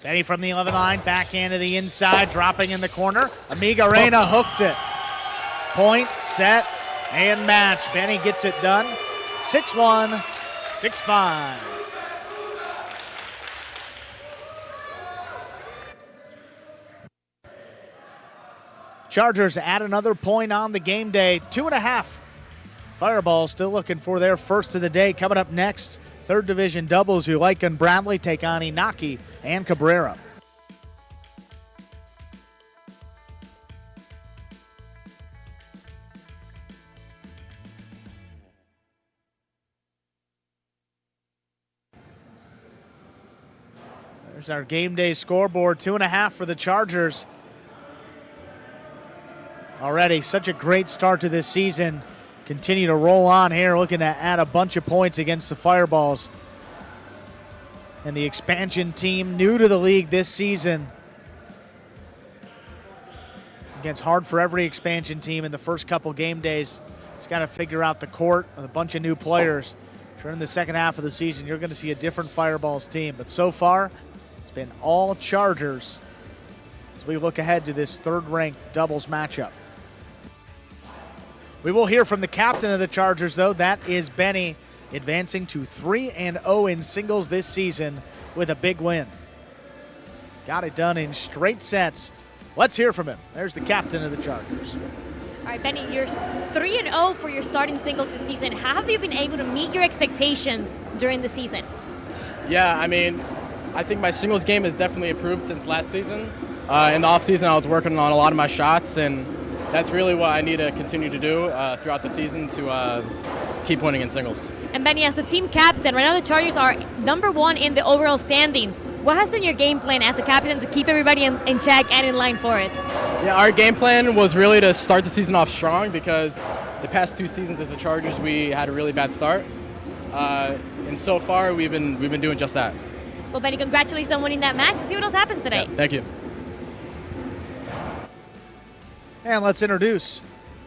Benny from the 11 line, backhand to the inside, dropping in the corner. Amigorena hooked it. Point, set, and match. Benny gets it done. 6-1, 6-5. Chargers add another point on the game day. 2.5. Fireball still looking for their first of the day. Coming up next, third division doubles. Ulike and Bradley take on Inaki and Cabrera. There's our game day scoreboard. 2.5 for the Chargers. Already such a great start to this season. Continue to roll on here, looking to add a bunch of points against the Fireballs. And the expansion team, new to the league this season. Against hard for every expansion team in the first couple game days. It's got to figure out the court with a bunch of new players. Sure, in the second half of the season, you're going to see a different Fireballs team. But so far, it's been all Chargers as we look ahead to this third-ranked doubles matchup. We will hear from the captain of the Chargers, though. That is Benny, advancing to 3-0 in singles this season with a big win. Got it done in straight sets. Let's hear from him. There's the captain of the Chargers. All right, Benny, you're 3-0 for your starting singles this season. How have you been able to meet your expectations during the season? Yeah, I mean, I think my singles game has definitely improved since last season. In the offseason, I was working on a lot of my shots, and that's really what I need to continue to do throughout the season to keep winning in singles. And Benny, as the team captain, right now the Chargers are #1 in the overall standings. What has been your game plan as a captain to keep everybody in check and in line for it? Yeah, our game plan was really to start the season off strong because the past 2 seasons as the Chargers, we had a really bad start. And so far, we've been doing just that. Well, Benny, congratulations on winning that match. Let's see what else happens today. Yeah, thank you. And let's introduce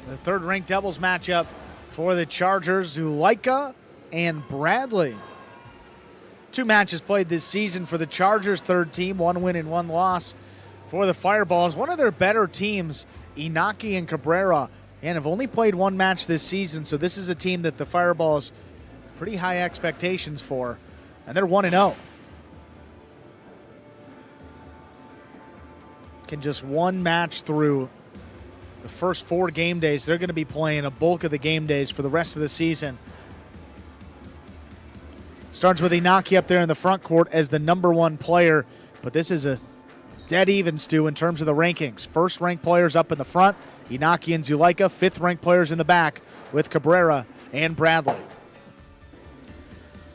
the third-ranked doubles matchup for the Chargers, Zuleika and Bradley. 2 matches played this season for the Chargers, 3rd team, 1 win and 1 loss for the Fireballs. One of their better teams, Inaki and Cabrera, and have only played 1 match this season, so this is a team that the Fireballs pretty high expectations for, and they're 1-0. Can just 1 match through the first 4 game days. They're going to be playing a bulk of the game days for the rest of the season. Starts with Inaki up there in the front court as the #1 player, but this is a dead even, Stu, in terms of the rankings. First-ranked players up in the front, Inaki and Zuleika. 5th-ranked players in the back with Cabrera and Bradley.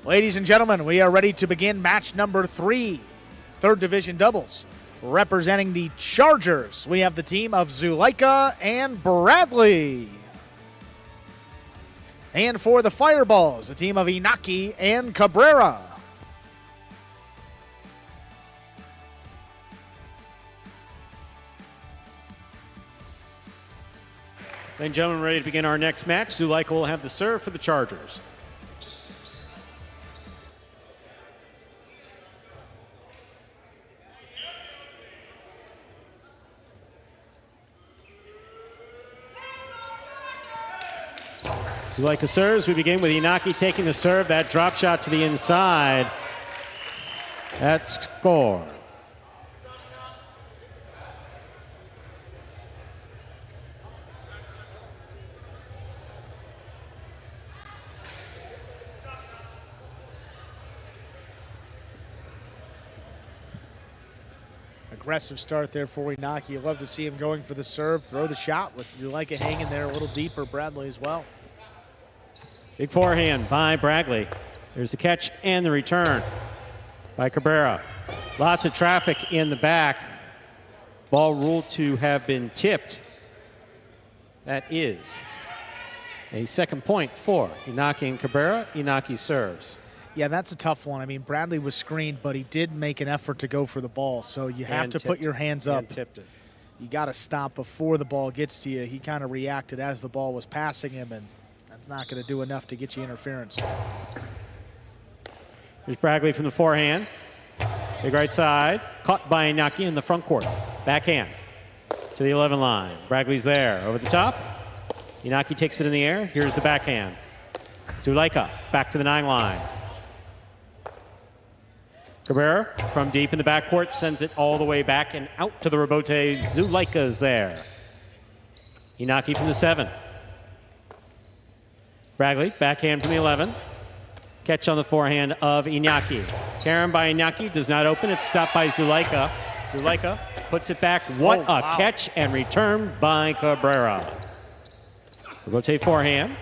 Ladies and gentlemen, we are ready to begin match number 3, 3rd division doubles. Representing the Chargers, we have the team of Zuleika and Bradley. And for the Fireballs, the team of Inaki and Cabrera. Ladies and gentlemen, ready to begin our next match. Zuleika will have the serve for the Chargers. Zuleika serves. We begin with Inaki taking the serve. That drop shot to the inside. That score. Aggressive start there for Inaki. You love to see him going for the serve, throw the shot with Zuleika hanging there a little deeper. Bradley as well. Big forehand by Bradley. There's the catch and the return by Cabrera. Lots of traffic in the back. Ball ruled to have been tipped. That is a 2nd point for Inaki and Cabrera. Inaki serves. Yeah, that's a tough one. I mean, Bradley was screened, but he did make an effort to go for the ball. So you have to put your hands up. And tipped it. You got to stop before the ball gets to you. He kind of reacted as the ball was passing him, and that's not going to do enough to get you interference. Here's Bradley from the forehand. Big right side. Caught by Inaki in the front court. Backhand to the 11 line. Bradley's there. Over the top. Inaki takes it in the air. Here's the backhand. Zuleika back to the 9 line. Cabrera from deep in the backcourt sends it all the way back and out to the rebote. Zuleika's there. Inaki from the 7. Bradley, backhand from the 11. Catch on the forehand of Inaki. Karen by Inaki does not open. It's stopped by Zuleika. Zuleika puts it back. What a catch and return by Cabrera. Rebote forehand.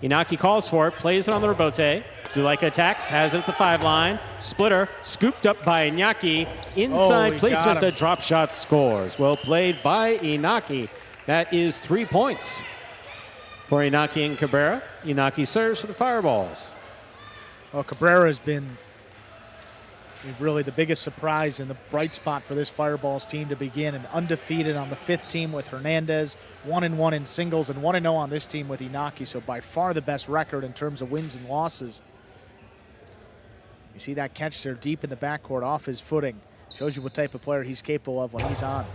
Inaki calls for it, plays it on the rebote. Zuleika attacks, has it at the 5 line. Splitter, scooped up by Inaki. Inside placement, the drop shot scores. Well played by Inaki. That is 3 points for Inaki and Cabrera. Inaki serves for the Fireballs. Well, Cabrera has been really the biggest surprise and the bright spot for this Fireballs team to begin, and undefeated on the 5th team with Hernandez, 1-1 in singles, and 1-0 on this team with Inaki, so by far the best record in terms of wins and losses. You see that catch there deep in the backcourt off his footing. Shows you what type of player he's capable of when he's on.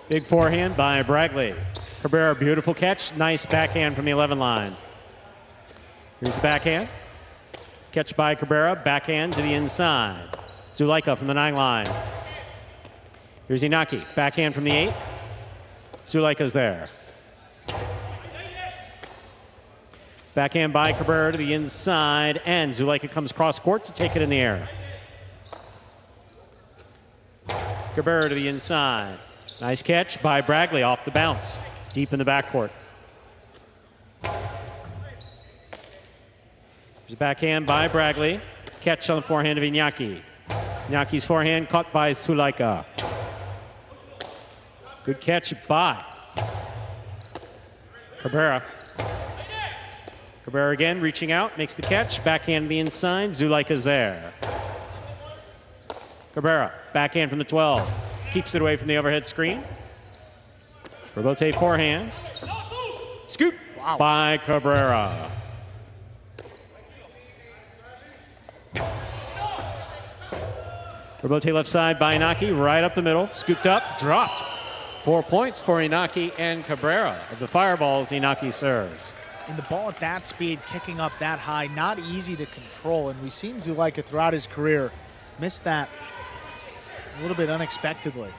Big forehand by Bradley. Cabrera, beautiful catch. Nice backhand from the 11 line. Here's the backhand. Catch by Cabrera, backhand to the inside. Zuleika from the 9 line. Here's Inaki, backhand from the 8. Zuleika's there. Backhand by Cabrera to the inside, and Zuleika comes cross court to take it in the air. Cabrera to the inside. Nice catch by Bradley off the bounce, deep in the backcourt. There's a backhand by Bradley. Catch on the forehand of Inaki. Inaki's forehand caught by Zuleika. Good catch by Cabrera. Cabrera again reaching out, makes the catch. Backhand to the inside. Zuleika's there. Cabrera, backhand from the 12. Keeps it away from the overhead screen. Rebote forehand. Scoop by Cabrera. Robote left side by Inaki, right up the middle, scooped up, dropped. 4 points for Inaki and Cabrera. Of the fireballs, Inaki serves. And the ball at that speed, kicking up that high, not easy to control. And we've seen Zulaika throughout his career miss that a little bit unexpectedly.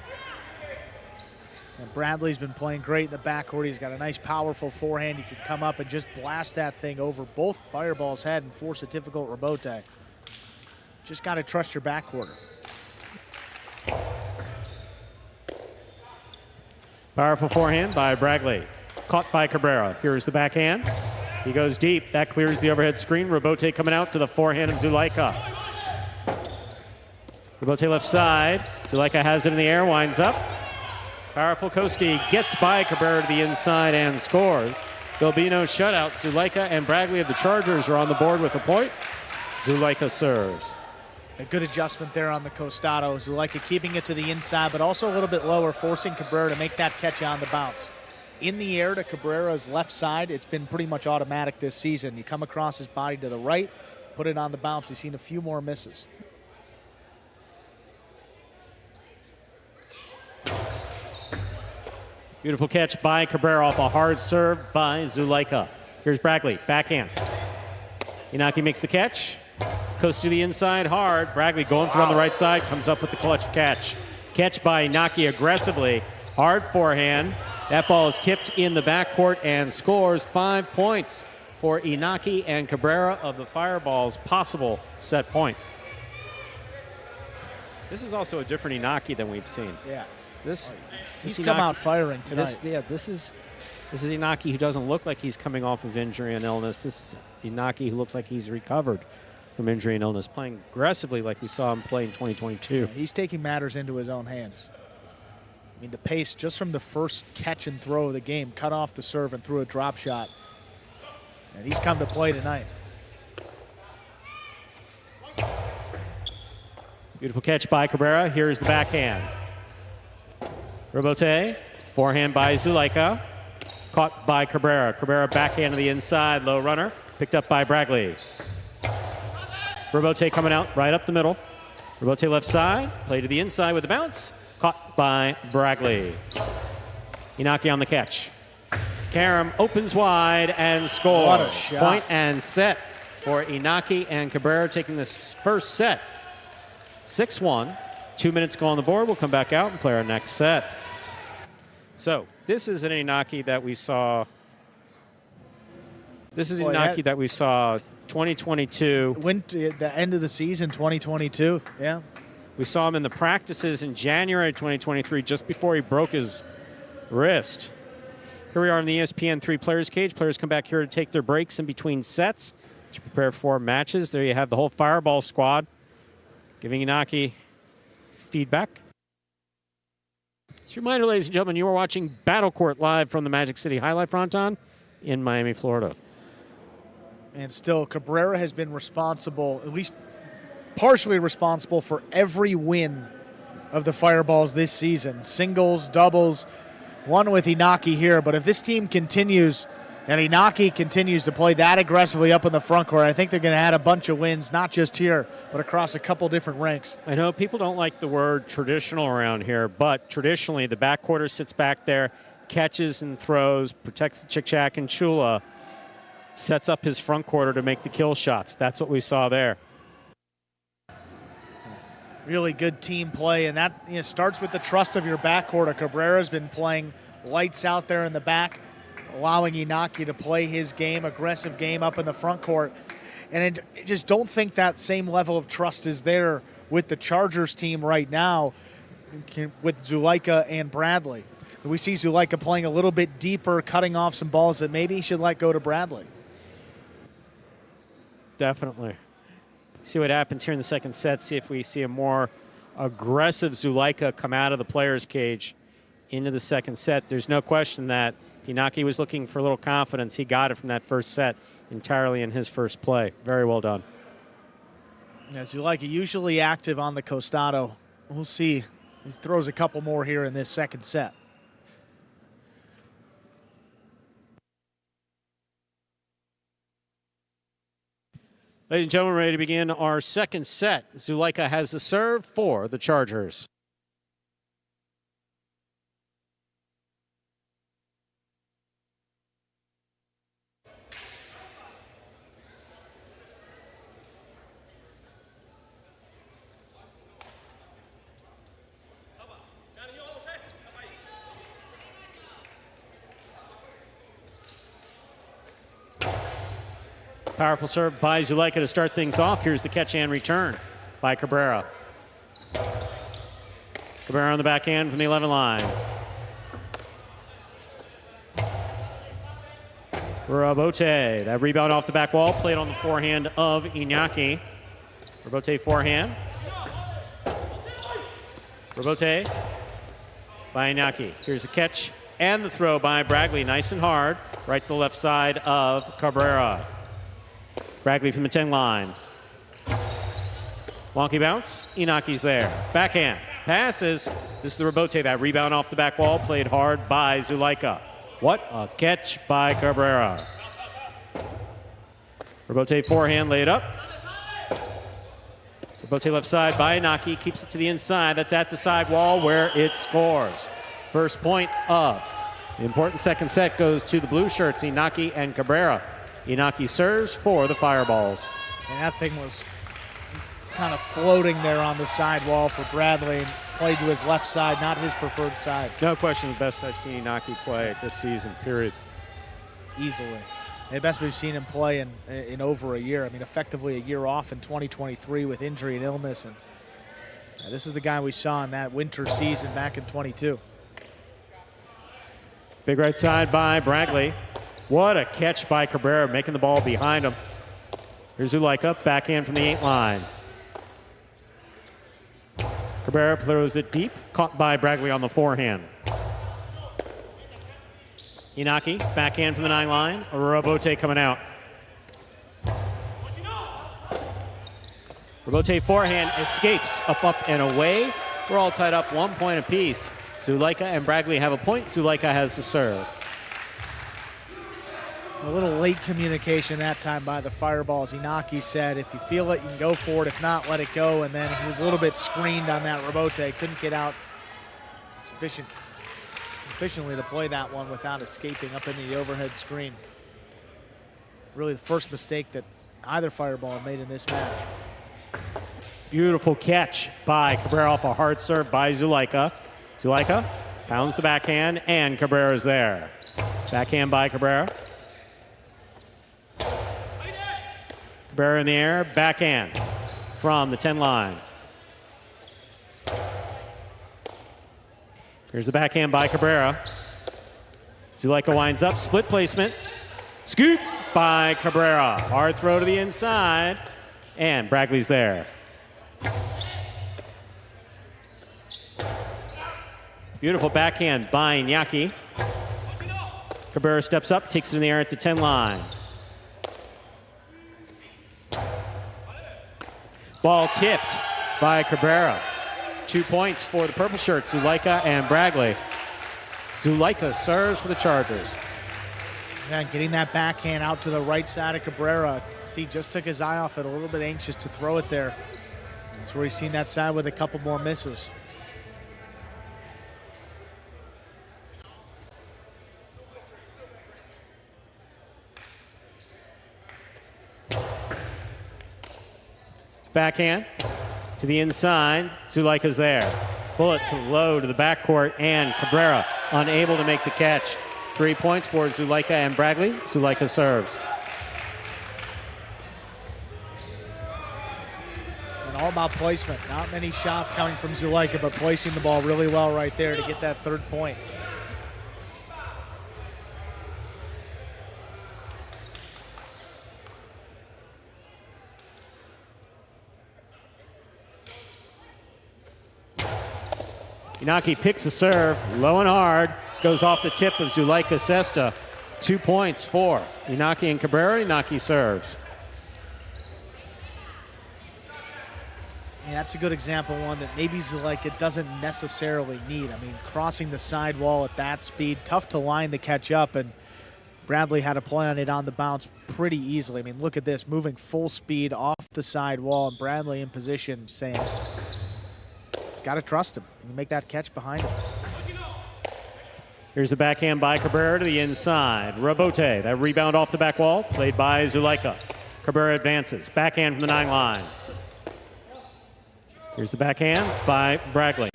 And Bradley's been playing great in the backcourt. He's got a nice, powerful forehand. He can come up and just blast that thing over both fireballs' head and force a difficult rebote. Just got to trust your backcourter. Powerful forehand by Bradley. Caught by Cabrera. Here's the backhand. He goes deep. That clears the overhead screen. Robote coming out to the forehand of Zulaika. Robote left side. Zulaika has it in the air, winds up. Powerful Koski gets by Cabrera to the inside and scores. There'll be no shutout. Zulaika and Bradley of the Chargers are on the board with a point. Zulaika serves. A good adjustment there on the Costado. Zulaika keeping it to the inside, but also a little bit lower, forcing Cabrera to make that catch on the bounce. In the air to Cabrera's left side, it's been pretty much automatic this season. You come across his body to the right, put it on the bounce. You've seen a few more misses. Beautiful catch by Cabrera off a hard serve by Zulaika. Here's Bradley, backhand. Inaki makes the catch. Goes to the inside hard. Bradley going for it on the right side, comes up with the clutch catch. Catch by Inaki aggressively. Hard forehand. That ball is tipped in the backcourt and scores. 5 points for Inaki and Cabrera of the Fireball's possible set point. This is also a different Inaki than we've seen. Yeah. He's come out firing tonight. This is Inaki who doesn't look like he's coming off of injury and illness. This is Inaki who looks like he's recovered from injury and illness, playing aggressively like we saw him play in 2022. Yeah, he's taking matters into his own hands. I mean, the pace just from the first catch and throw of the game, cut off the serve and threw a drop shot. And he's come to play tonight. Beautiful catch by Cabrera. Here's the backhand. Robote, forehand by Zulaika. Caught by Cabrera. Cabrera backhand to the inside, low runner. Picked up by Bradley. Robote coming out right up the middle. Robote left side, play to the inside with the bounce. Caught by Bradley. Inaki on the catch. Karam opens wide and scores. What a shot. Point and set for Inaki and Cabrera taking this first set. 6-1. 2 minutes go on the board. We'll come back out and play our next set. So this is an Inaki that we saw. This is Inaki that we saw 2022. Went to the end of the season, 2022. Yeah. We saw him in the practices in January 2023, just before he broke his wrist. Here we are in the ESPN 3 Players Cage. Players come back here to take their breaks in between sets to prepare for matches. There you have the whole Fireball squad giving Inaki feedback. Just a reminder, ladies and gentlemen, you are watching Battle Court live from the Magic City Highlight Fronton in Miami, Florida. And still, Cabrera has been responsible, at least partially responsible, for every win of the Fireballs this season. Singles, doubles, one with Inaki here. But if this team continues and Inaki continues to play that aggressively up in the front court, I think they're going to add a bunch of wins, not just here, but across a couple different ranks. I know people don't like the word traditional around here, but traditionally the backcourter sits back there, catches and throws, protects the Chick-Chack and Chula, sets up his front quarter to make the kill shots. That's what we saw there. Really good team play, and that starts with the trust of your backcourt. Cabrera's been playing lights out there in the back, allowing Inaki to play his game, aggressive game up in the front court. And I just don't think that same level of trust is there with the Chargers team right now with Zulaika and Bradley. We see Zulaika playing a little bit deeper, cutting off some balls that maybe he should let go to Bradley. Definitely. See what happens here in the second set. See if we see a more aggressive Zulaika come out of the player's cage into the second set. There's no question that Inaki was looking for a little confidence. He got it from that first set entirely in his first play. Very well done. Yeah, Zulaika usually active on the Costado. We'll see. He throws a couple more here in this second set. Ladies and gentlemen, ready to begin our second set. Zuleika has the serve for the Chargers. Powerful serve by Zuleika to start things off. Here's the catch and return by Cabrera. Cabrera on the backhand from the 11 line. Rabote, that rebound off the back wall, played on the forehand of Iñaki. Rabote forehand. Rabote by Iñaki. Here's the catch and the throw by Bragley, nice and hard, right to the left side of Cabrera. Bragley from the 10 line. Wonky bounce. Inaki's there. Backhand. Passes. This is the Rabote. That rebound off the back wall. Played hard by Zuleika. What a catch by Cabrera. Rabote forehand laid up. Rabote left side by Inaki. Keeps it to the inside. That's at the side wall where it scores. First point up. The important second set goes to the blue shirts, Inaki and Cabrera. Inaki serves for the Fireballs. And that thing was kind of floating there on the sidewall for Bradley and played to his left side, not his preferred side. No question the best I've seen Inaki play this season, period. Easily. And the best we've seen him play in over a year. I mean, effectively a year off in 2023 with injury and illness. And this is the guy we saw in that winter season back in 22. Big right side by Bragley. What a catch by Cabrera, making the ball behind him. Here's Zuleika, backhand from the 8 line. Cabrera throws it deep, caught by Bragley on the forehand. Inaki, backhand from the 9 line. Rabote coming out. Rabote forehand escapes, up, and away. We're all tied up 1 point apiece. Zuleika and Bragley have a point. Zuleika has the serve. A little late communication that time by the Fireballs. Inaki said, if you feel it, you can go for it. If not, let it go. And then he was a little bit screened on that Rabote. Couldn't get out efficiently to play that one without escaping up into the overhead screen. Really the first mistake that either Fireball made in this match. Beautiful catch by Cabrera off a hard serve by Zuleika. Zuleika pounds the backhand, and Cabrera's there. Backhand by Cabrera. Cabrera in the air, backhand from the 10 line. Here's the backhand by Cabrera. Zuleika winds up, split placement. Scoop by Cabrera. Hard throw to the inside, and Bragley's there. Beautiful backhand by Iñaki. Cabrera steps up, takes it in the air at the 10 line. Ball tipped by Cabrera. 2 points for the purple shirts, Zuleika and Bragley. Zuleika serves for the Chargers. Yeah, getting that backhand out to the right side of Cabrera. See, just took his eye off it, a little bit anxious to throw it there. That's where he's seen that side with a couple more misses. Backhand to the inside. Zuleika's there. Bullet to low to the backcourt, and Cabrera unable to make the catch. 3 points for Zuleika and Bragley. Zuleika serves. And all about placement. Not many shots coming from Zuleika, but placing the ball really well right there to get that third point. Inaki picks the serve, low and hard, goes off the tip of Zuleika Sesta. 2 points for Inaki and Cabrera. Inaki serves. Yeah, that's a good example, one that maybe Zuleika doesn't necessarily need. I mean, crossing the sidewall at that speed, tough to line to catch up, and Bradley had a play on it on the bounce pretty easily. I mean, look at this, moving full speed off the side wall, and Bradley in position saying, got to trust him. And you make that catch behind him. Here's the backhand by Cabrera to the inside. Robote, that rebound off the back wall, played by Zulaika. Cabrera advances, backhand from the 9 line. Here's the backhand by Bradley.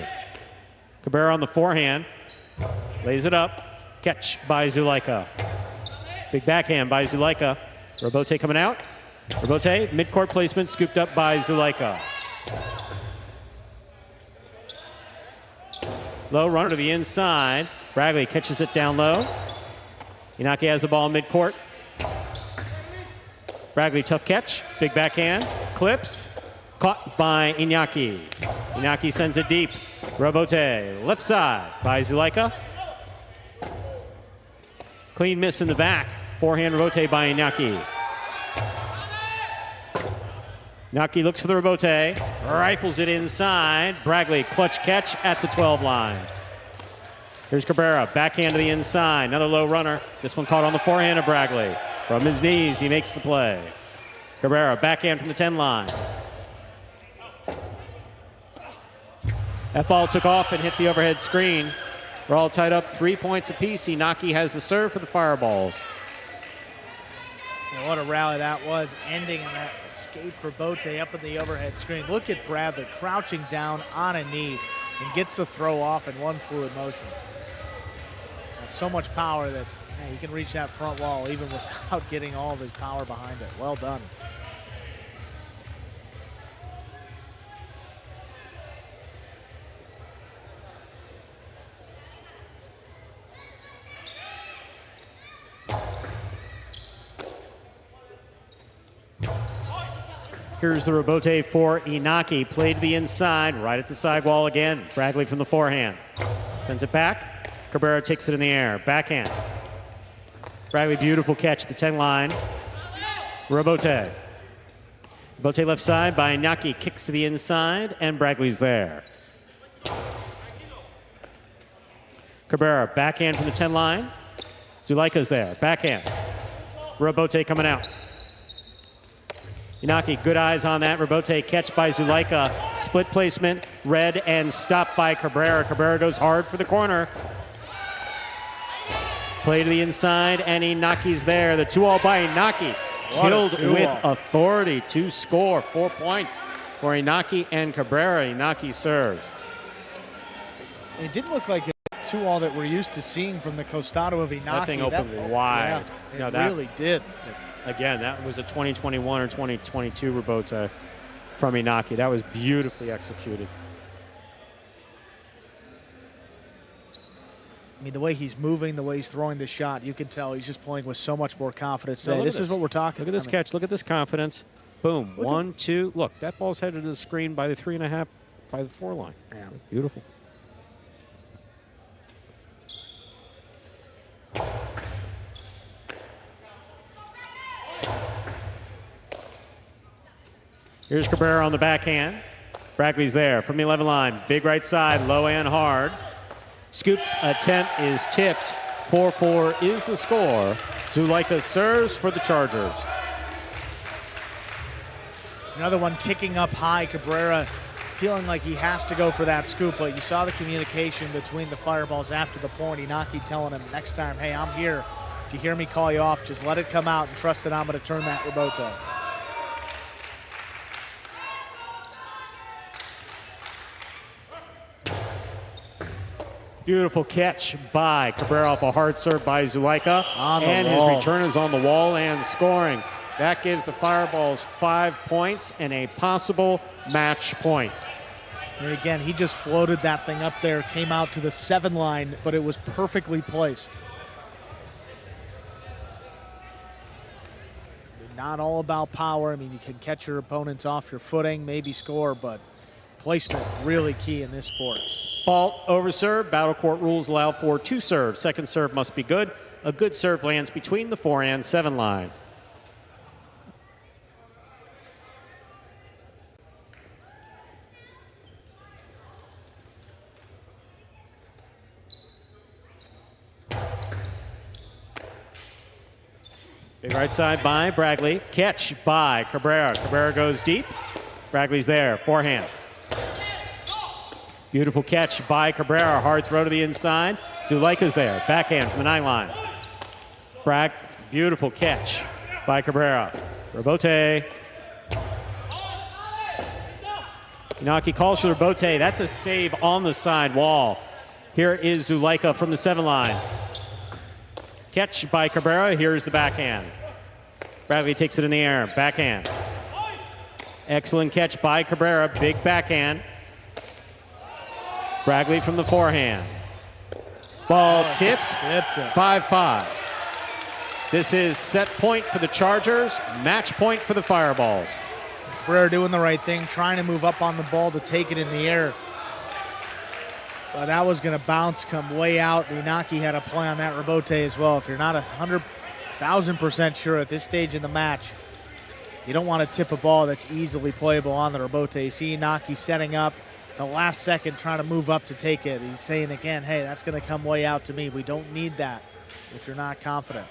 Cabrera on the forehand, lays it up, catch by Zulaika. Big backhand by Zulaika. Robote coming out. Robote, midcourt placement, scooped up by Zulaika. Low runner to the inside. Bradley catches it down low. Inaki has the ball midcourt. Bradley, tough catch. Big backhand. Clips. Caught by Inaki. Inaki sends it deep. Robote, left side by Zulaika. Clean miss in the back. Forehand Robote by Inaki. Inaki looks for the Robote. Rifles it inside. Bradley, clutch catch at the 12 line. Here's Cabrera, backhand to the inside. Another low runner. This one caught on the forehand of Bradley. From his knees, he makes the play. Cabrera, backhand from the 10 line. That ball took off and hit the overhead screen. We're all tied up 3 points apiece. Inaki has the serve for the Fireballs. And what a rally that was, ending in that escape for Bote up in the overhead screen. Look at Bradley crouching down on a knee and gets a throw off in one fluid motion. That's so much power that he can reach that front wall even without getting all of his power behind it. Well done. Here's the Robote for Inaki. Played to the inside, right at the sidewall again. Bradley from the forehand. Sends it back. Cabrera takes it in the air. Backhand. Bradley, beautiful catch at the 10 line. Robote. Robote left side by Inaki. Kicks to the inside, and Bradley's there. Cabrera, backhand from the 10 line. Zulaika's there. Backhand. Robote coming out. Inaki, good eyes on that. Robote catch by Zulaika. Split placement, red, and stopped by Cabrera. Cabrera goes hard for the corner. Play to the inside, and Inaki's there. The 2-all by Inaki. Killed with authority to score. 4 points for Inaki and Cabrera. Inaki serves. It didn't look like a 2-all that we're used to seeing from the costado of Inaki. That thing opened wide. Yeah, it really did. Again, that was a 2021 or 2022 Robote from Inaki. That was beautifully executed. I mean, the way he's moving, the way he's throwing the shot, you can tell he's just playing with so much more confidence. This is what we're talking about. Look at this catch. Look at this confidence. Boom. 1, 2. Look, that ball's headed to the screen by the 3.5, by the 4 line. Yeah. Beautiful. Here's Cabrera on the backhand. Bradley's there from the 11 line. Big right side, low and hard. Scoop attempt is tipped. 4-4 is the score. Zulaika serves for the Chargers. Another one kicking up high. Cabrera feeling like he has to go for that scoop, but you saw the communication between the Fireballs after the point. Inaki telling him next time, hey, I'm here. If you hear me call you off, just let it come out and trust that I'm going to turn that Robote. Beautiful catch by Cabrera off a hard serve by Zulaika. And his return is on the wall and scoring. That gives the Fireballs 5 points and a possible match point. And again, he just floated that thing up there, came out to the 7 line, but it was perfectly placed. Not all about power. I mean, you can catch your opponents off your footing, maybe score, but placement really key in this sport. Fault over serve. Battle court rules allow for 2 serves. Second serve must be good. A good serve lands between the 4 and 7 line. Big right side by Bragley. Catch by Cabrera. Cabrera goes deep. Bragley's there. Forehand. Beautiful catch by Cabrera. Hard throw to the inside. Zuleika's there. Backhand from the 9 line. Beautiful catch by Cabrera. Rebote. Inaki calls for the rebote. That's a save on the side wall. Here is Zuleika from the 7 line. Catch by Cabrera. Here's the backhand. Bradley takes it in the air. Backhand. Excellent catch by Cabrera. Big backhand. Bradley from the forehand. Ball tipped. 5-5. This is set point for the Chargers. Match point for the Fireballs. Cabrera doing the right thing, trying to move up on the ball to take it in the air. But that was going to bounce, come way out. Inaki had a play on that rebote as well. If you're not 100,000% sure at this stage in the match, you don't want to tip a ball that's easily playable on the rebote. You see Inaki setting up the last second, trying to move up to take it. He's saying again, hey, that's going to come way out to me. We don't need that if you're not confident.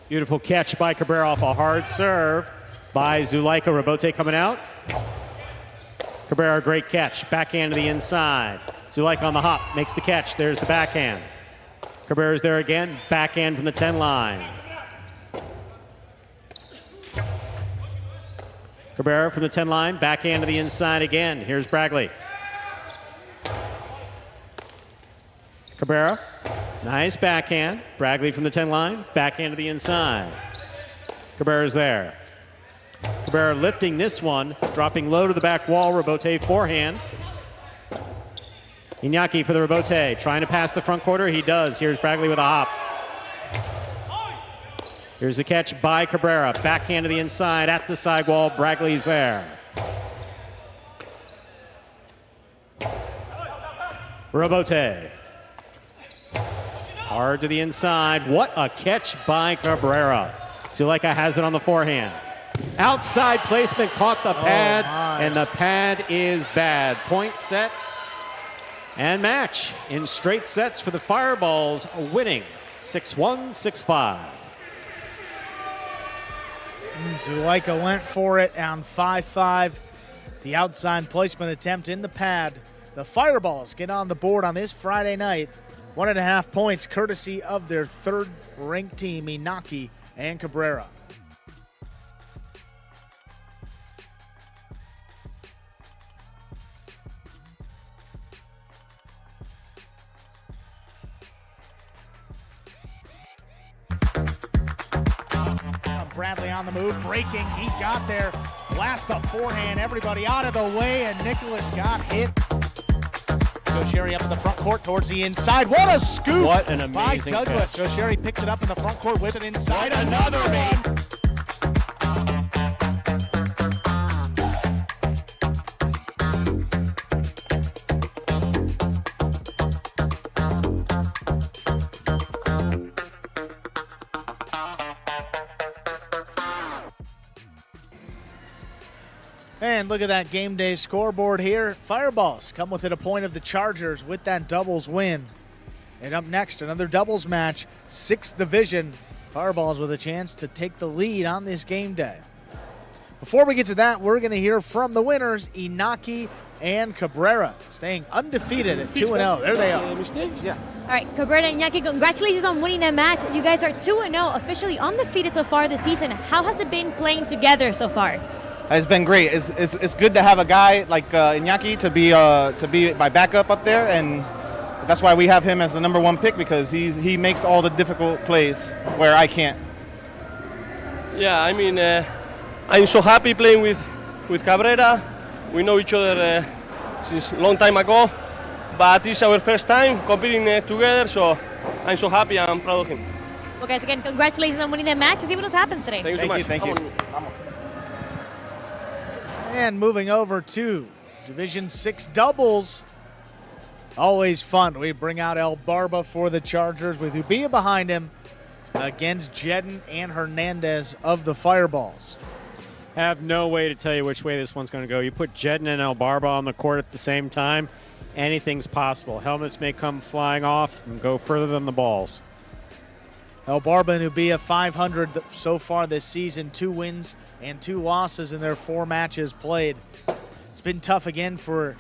Beautiful catch by Cabrera off a hard serve by Zuleika. Rebote coming out. Cabrera, great catch. Backhand to the inside. Zuleika on the hop, makes the catch. There's the backhand. Cabrera's there again. Backhand from the 10 line. Cabrera from the 10 line. Backhand to the inside again. Here's Bragley. Cabrera, nice backhand. Bragley from the 10 line. Backhand to the inside. Cabrera's there. Cabrera lifting this one, dropping low to the back wall. Rebote forehand. Inaki for the rebote, trying to pass the front quarter. He does. Here's Bragley with a hop. Here's the catch by Cabrera. Backhand to the inside at the side wall. Bragley's there. Rebote. Hard to the inside. What a catch by Cabrera. Zuleika has it on the forehand. Outside placement, caught the pad, and the pad is bad. Point set and match in straight sets for the Fireballs, winning 6-1, 6-5. Zuleika went for it on 5-5. The outside placement attempt in the pad. The Fireballs get on the board on this Friday night. 1.5 points courtesy of their third-ranked team, Inaki and Cabrera. Bradley on the move, breaking, he got there, blast the forehand, everybody out of the way, and Nicholas got hit. Joe Sherry up in the front court towards the inside. What a scoop! What an amazing by Douglas. catch. Joe Sherry picks it up in the front court, whips it inside. Another one. And look at that game day scoreboard here. Fireballs come within a point of the Chargers with that doubles win. And up next, another doubles match, 6th division. Fireballs with a chance to take the lead on this game day. Before we get to that, we're going to hear from the winners, Inaki and Cabrera, staying undefeated at 2-0. There they are. Yeah. All right, Cabrera and Inaki, congratulations on winning that match. You guys are 2-0, officially undefeated so far this season. How has it been playing together so far? It's been great. It's good to have a guy like Inaki to be my backup up there, and that's why we have him as the #1 pick, because he makes all the difficult plays where I can't. Yeah, I mean, I'm so happy playing with Cabrera. We know each other since a long time ago, but it's our first time competing together, so I'm so happy and I'm proud of him. Well, guys, again, congratulations on winning that match. Let's see what else happens today. Thank you so much. Thank you. And moving over to Division 6 doubles. Always fun. We bring out El Barba for the Chargers with Ubia behind him against Jedden and Hernandez of the Fireballs. Have no way to tell you which way this one's going to go. You put Jedden and El Barba on the court at the same time, anything's possible. Helmets may come flying off and go further than the balls. El Barba and Ubia 500 so far this season, 2 wins and 2 losses in their 4 matches played. It's been tough again for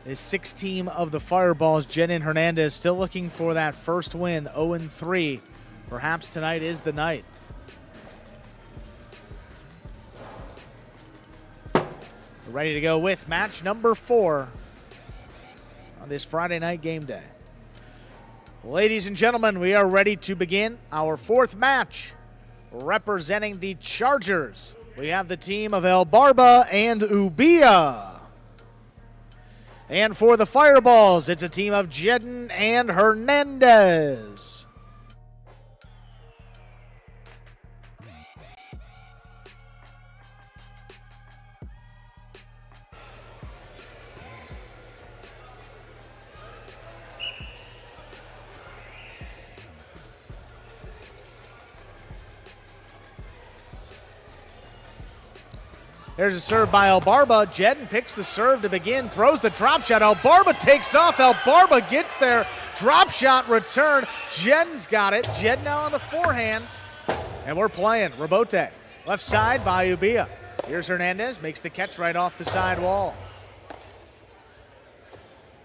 the 6th team of the Fireballs. Jedin Hernandez still looking for that first win, 0-3. Perhaps tonight is the night. We're ready to go with match number 4 on this Friday night game day. Ladies and gentlemen, we are ready to begin our 4th match. Representing the Chargers, we have the team of El Barba and Ubia. And for the Fireballs, it's a team of Jedin and Hernandez. There's a serve by El Barba. Jedin picks the serve to begin, throws the drop shot. El Barba takes off. El Barba gets there. Drop shot return. Jedin's got it. Jedin now on the forehand. And we're playing. Rebote. Left side by Ubia. Here's Hernandez. Makes the catch right off the side wall.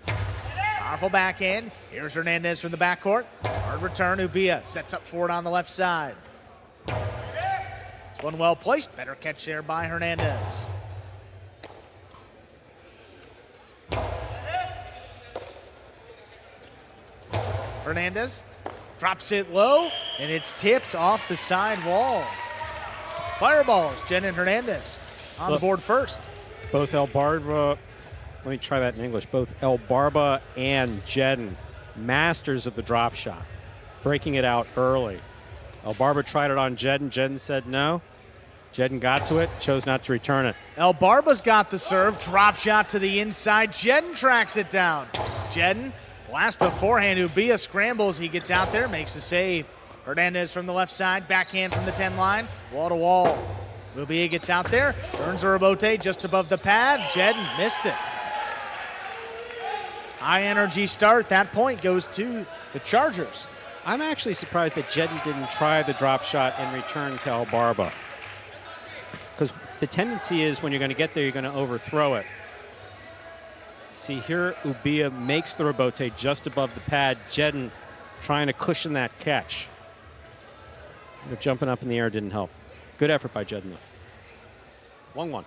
Powerful backhand. Here's Hernandez from the backcourt. Hard return. Ubia sets up for it on the left side. One well placed, better catch there by Hernandez. Hernandez drops it low, and it's tipped off the side wall. Fireballs, Jedin Hernandez on the board first. Both El Barba, let me try that in English, both El Barba and Jedin, masters of the drop shot, breaking it out early. El Barba tried it on Jedin. Jedin said no. Jedin got to it, chose not to return it. El Barba's got the serve, drop shot to the inside. Jedin tracks it down. Jedin blasts the forehand. Ubia scrambles, he gets out there, makes the save. Hernandez from the left side, backhand from the 10 line, wall to wall. Ubia gets out there, turns a rebote just above the pad. Jedin missed it. High energy start, that point goes to the Chargers. I'm actually surprised that Jedin didn't try the drop shot and return to El Barba. Because the tendency is when you're going to get there, you're going to overthrow it. See here, Ubia makes the rebote just above the pad. Jedin trying to cushion that catch. The jumping up in the air didn't help. Good effort by Jedin, though. 1-1.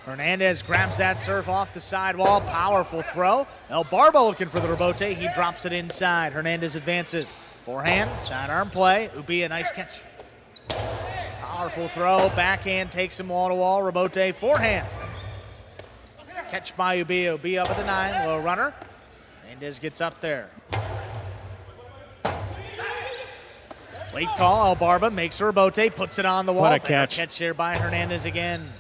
Hernandez grabs that serve off the sidewall. Powerful throw. El Barba looking for the rebote. He drops it inside. Hernandez advances. Forehand, sidearm play. Ubia, nice catch. Powerful throw. Backhand takes him wall to wall. Rebote, forehand. Catch by Ubia. Ubia up at the 9. Low runner. Hernandez gets up there. Late call. El Barba makes a rebote. Puts it on the wall. What a catch. Catch there by Hernandez again.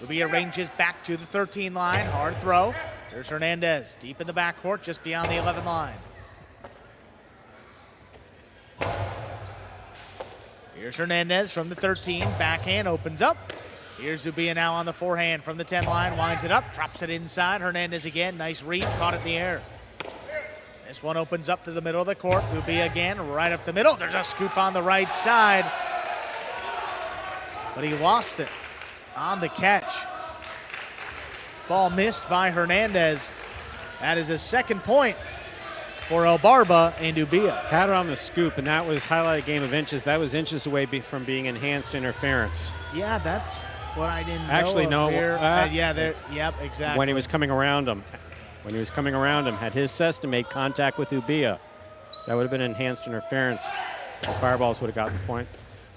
Ubia ranges back to the 13 line. Hard throw. There's Hernandez. Deep in the backcourt, just beyond the 11 line. Here's Hernandez from the 13. Backhand opens up. Here's Ubia now on the forehand from the 10 line. Winds it up. Drops it inside. Hernandez again. Nice read. Caught it in the air. This one opens up to the middle of the court. Ubia again. Right up the middle. There's a scoop on the right side. But he lost it on the catch. Ball missed by Hernandez. That is a second point for El Barba and Ubia. Had it on the scoop, and that was highlighted game of inches. That was inches away from being enhanced interference. Yeah, that's what I didn't Actually, know. no. Yep, exactly. When he was coming around him. When he was coming around him, had his Cesta made contact with Ubia, that would have been enhanced interference. The Fireballs would have gotten the point.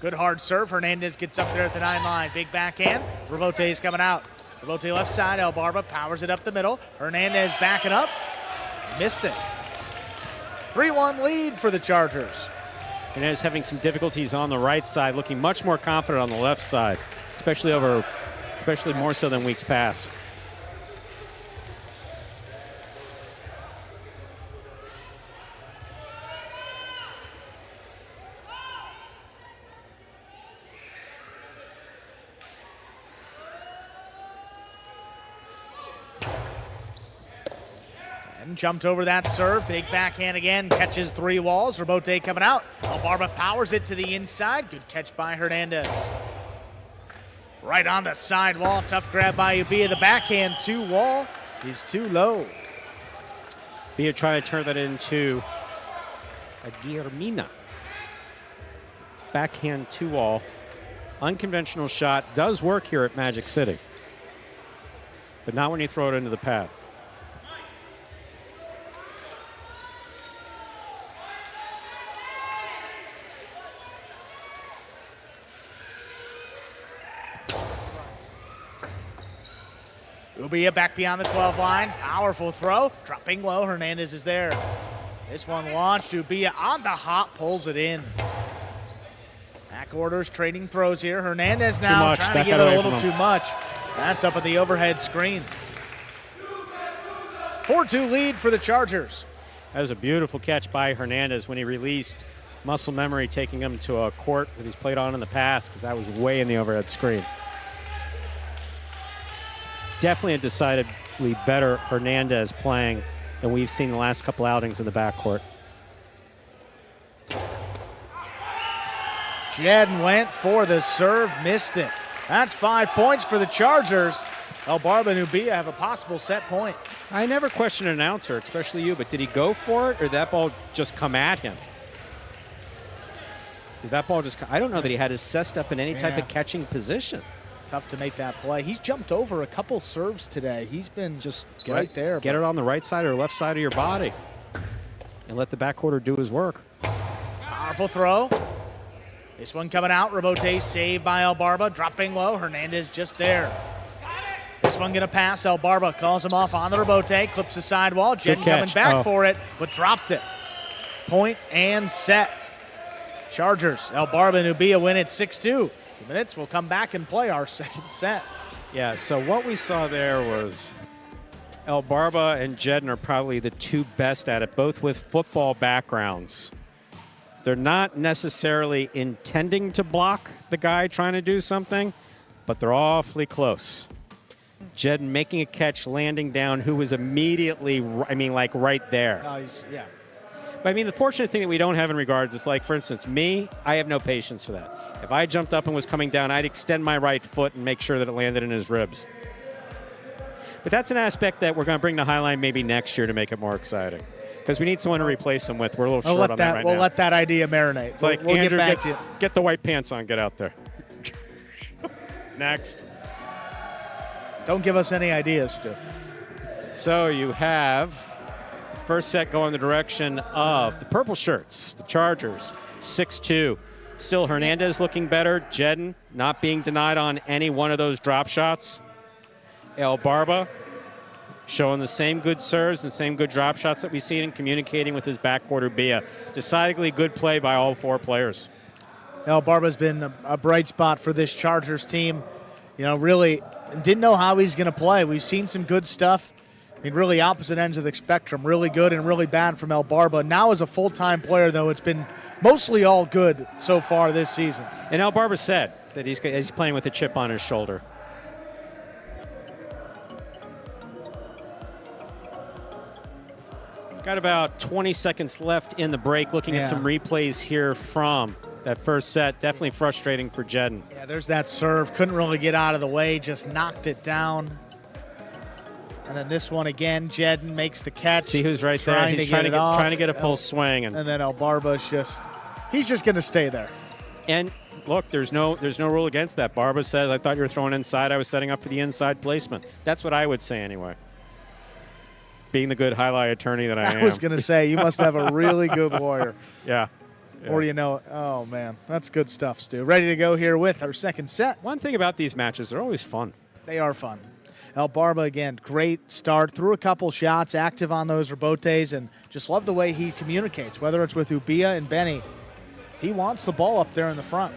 Good hard serve. Hernandez gets up there at the 9 line. Big backhand. Rebote is coming out. Rebote left side. El Barba powers it up the middle. Hernandez backing up. Missed it. 3-1 lead for the Chargers. Hernandez having some difficulties on the right side, looking much more confident on the left side, especially more so than weeks past. Jedden jumped over that serve. Big backhand again. Catches 3 walls. Rebote coming out. Albarba powers it to the inside. Good catch by Hernandez. Right on the side wall. Tough grab by Ubia. The backhand 2 wall is too low. Ubia trying to turn that into a Guillermina. Backhand 2 wall. Unconventional shot. Does work here at Magic City. But not when you throw it into the pad. Ubia back beyond the 12 line. Powerful throw. Dropping low. Hernandez is there. This one launched. Ubia on the hop. Pulls it in. Back orders. Trading throws here. Hernandez now trying to give it a little too much. That's up at the overhead screen. 4-2 lead for the Chargers. That was a beautiful catch by Hernandez when he released. Muscle memory taking him to a court that he's played on in the past because that was way in the overhead screen. Definitely a decidedly better Hernandez playing than we've seen the last couple outings in the backcourt. Jedden went for the serve, missed it. That's 5 points for the Chargers. Albarba and Ubia have a possible set point. I never question an announcer, especially you, but did he go for it or did that ball just come at him? Did that ball just come? I don't know that he had his chest up in any type of catching position. Tough to make that play. He's jumped over a couple serves today. He's been just right there. Get it on the right side or left side of your body and let the backcourter do his work. Powerful throw. This one coming out. Rebote saved by Albarba. Dropping low. Hernandez just there. This one gonna pass. Albarba calls him off on the Rebote. Clips the sidewall. Jedden coming back for it, but dropped it. Point and set. Chargers. Albarba and Ubia win it 6-2. 2 minutes. We'll come back and play our second set. Yeah, so what we saw there was Albarba and Jedden are probably the 2 best at it, both with football backgrounds. They're not necessarily intending to block the guy trying to do something, but they're awfully close. Jedden making a catch, landing down, who was immediately, like right there. Yeah. But the fortunate thing that we don't have in regards is, like, for instance, me, I have no patience for that. If I jumped up and was coming down, I'd extend my right foot and make sure that it landed in his ribs. But that's an aspect that we're going to bring to Highline maybe next year to make it more exciting. Because we need someone to replace him with. We're a little short on that right now. We'll let that idea marinate. It's like, we'll Andrew, get back to you. Get the white pants on. Get out there. Next. Don't give us any ideas, Stu. So you have the first set going the direction of the purple shirts, the Chargers, 6-2. Still Hernandez looking better. Jedden not being denied on any one of those drop shots. Albarba showing the same good serves and same good drop shots that we've seen and communicating with his backcourt Ubia. Decidedly good play by all 4 players. Albarba's been a bright spot for this Chargers team. Really didn't know how he's going to play. We've seen some good stuff. Really opposite ends of the spectrum. Really good and really bad from Albarba. Now as a full-time player, though, it's been mostly all good so far this season. And Albarba said that he's playing with a chip on his shoulder. Got about 20 seconds left in the break. Looking at some replays here from that first set. Definitely frustrating for Jedden. Yeah, there's that serve. Couldn't really get out of the way. Just knocked it down. And then this one again. Jedden makes the catch. See who's right there. He's trying to get a full swing. And then Albarba's he's just going to stay there. And look, there's no rule against that. Barba said, I thought you were throwing inside. I was setting up for the inside placement. That's what I would say anyway. Being the good highlight attorney that I am. I was going to say, you must have a really good lawyer. Yeah. Or oh, man. That's good stuff, Stu. Ready to go here with our second set. One thing about these matches, they're always fun. They are fun. Albarba, again, great start. Threw a couple shots, active on those rebotes, and just love the way he communicates, whether it's with Ubia and Benny. He wants the ball up there in the front.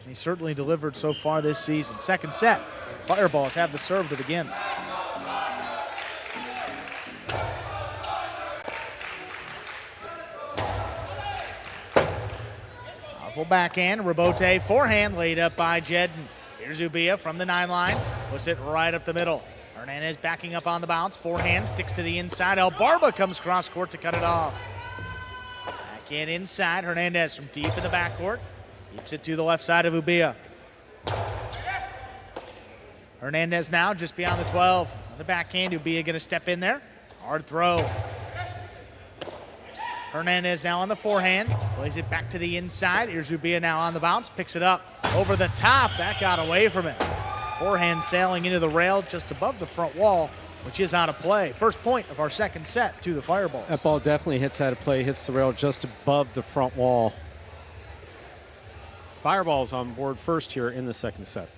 And he certainly delivered so far this season. Second set. Fireballs have the serve to begin. Full backhand, Rebote, forehand laid up by Jedden. Here's Ubia from the 9 line, puts it right up the middle. Hernandez backing up on the bounce. Forehand sticks to the inside. El Barba comes cross court to cut it off. Backhand inside. Hernandez from deep in the backcourt. Keeps it to the left side of Ubia. Hernandez now just beyond the 12. On the backhand, Ubia gonna step in there. Hard throw. Hernandez now on the forehand. Plays it back to the inside. Here's Ubia now on the bounce. Picks it up over the top. That got away from it. Forehand sailing into the rail just above the front wall, which is out of play. First point of our second set to the Fireballs. That ball definitely hits out of play, hits the rail just above the front wall. Fireballs on board first here in the second set.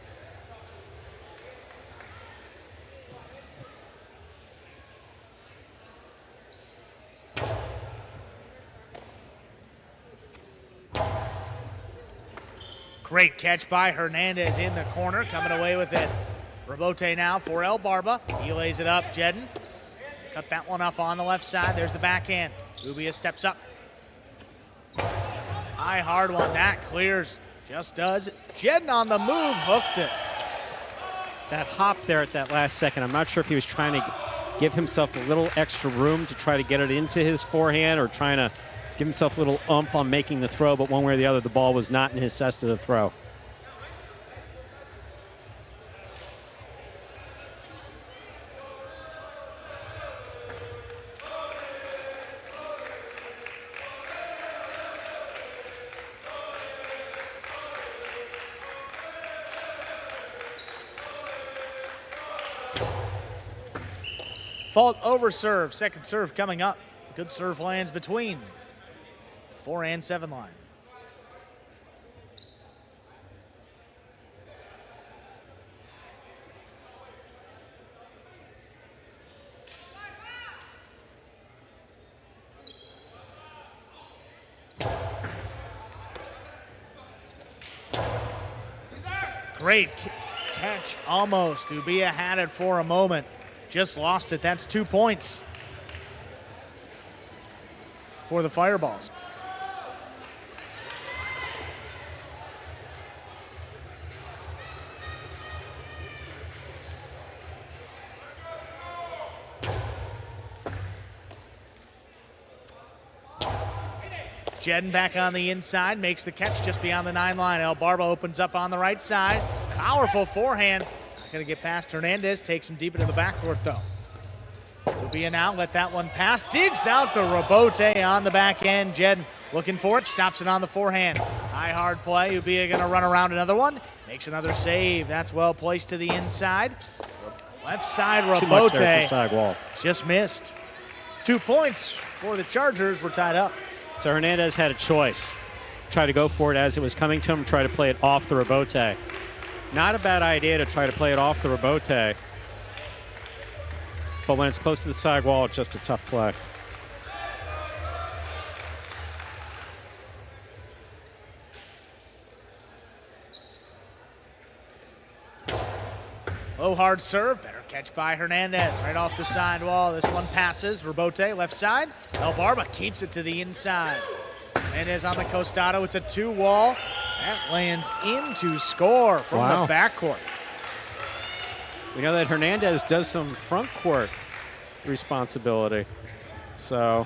Great catch by Hernandez in the corner, coming away with it. Rebote now for El Barba. He lays it up. Jedden cut that one off on the left side. There's the backhand. Ubia steps up. High hard one. That clears. Just does. Jedden on the move. Hooked it. That hop there at that last second, I'm not sure if he was trying to give himself a little extra room to try to get it into his forehand or trying to give himself a little oomph on making the throw, but one way or the other, the ball was not in his cesta to throw. Fault over serve. Second serve coming up. Good serve lands between 4 and 7 line. Great catch, almost. Ubia had it for a moment. Just lost it. That's 2 points for the Fireballs. Jedden back on the inside, makes the catch just beyond the 9 line. El Barba opens up on the right side. Powerful forehand. Not going to get past Hernandez. Takes him deep into the backcourt, though. Ubia now let that one pass. Digs out the rebote on the back end. Jedden looking for it. Stops it on the forehand. High hard play. Ubia going to run around another one. Makes another save. That's well placed to the inside. Left side rebote. Too much there at the side wall. Just missed. 2 points for the Chargers. We're tied up. So Hernandez had a choice. Try to go for it as it was coming to him, try to play it off the rebote. Not a bad idea to try to play it off the rebote. But when it's close to the side wall, it's just a tough play. Low hard serve. Better catch by Hernandez. Right off the side wall. This one passes. Rebote left side. El Barba keeps it to the inside. Hernandez on the costado. It's a 2-wall. That lands into score from the backcourt. We know that Hernandez does some front court responsibility. So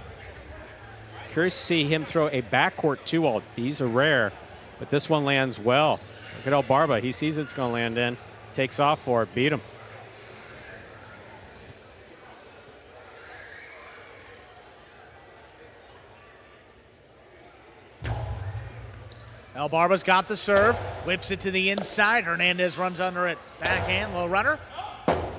curious to see him throw a backcourt 2-wall. These are rare, but this one lands well. Look at El Barba. He sees it's going to land in. Takes off for it. Beat him. El Barba's got the serve. Whips it to the inside. Hernandez runs under it. Backhand, low runner.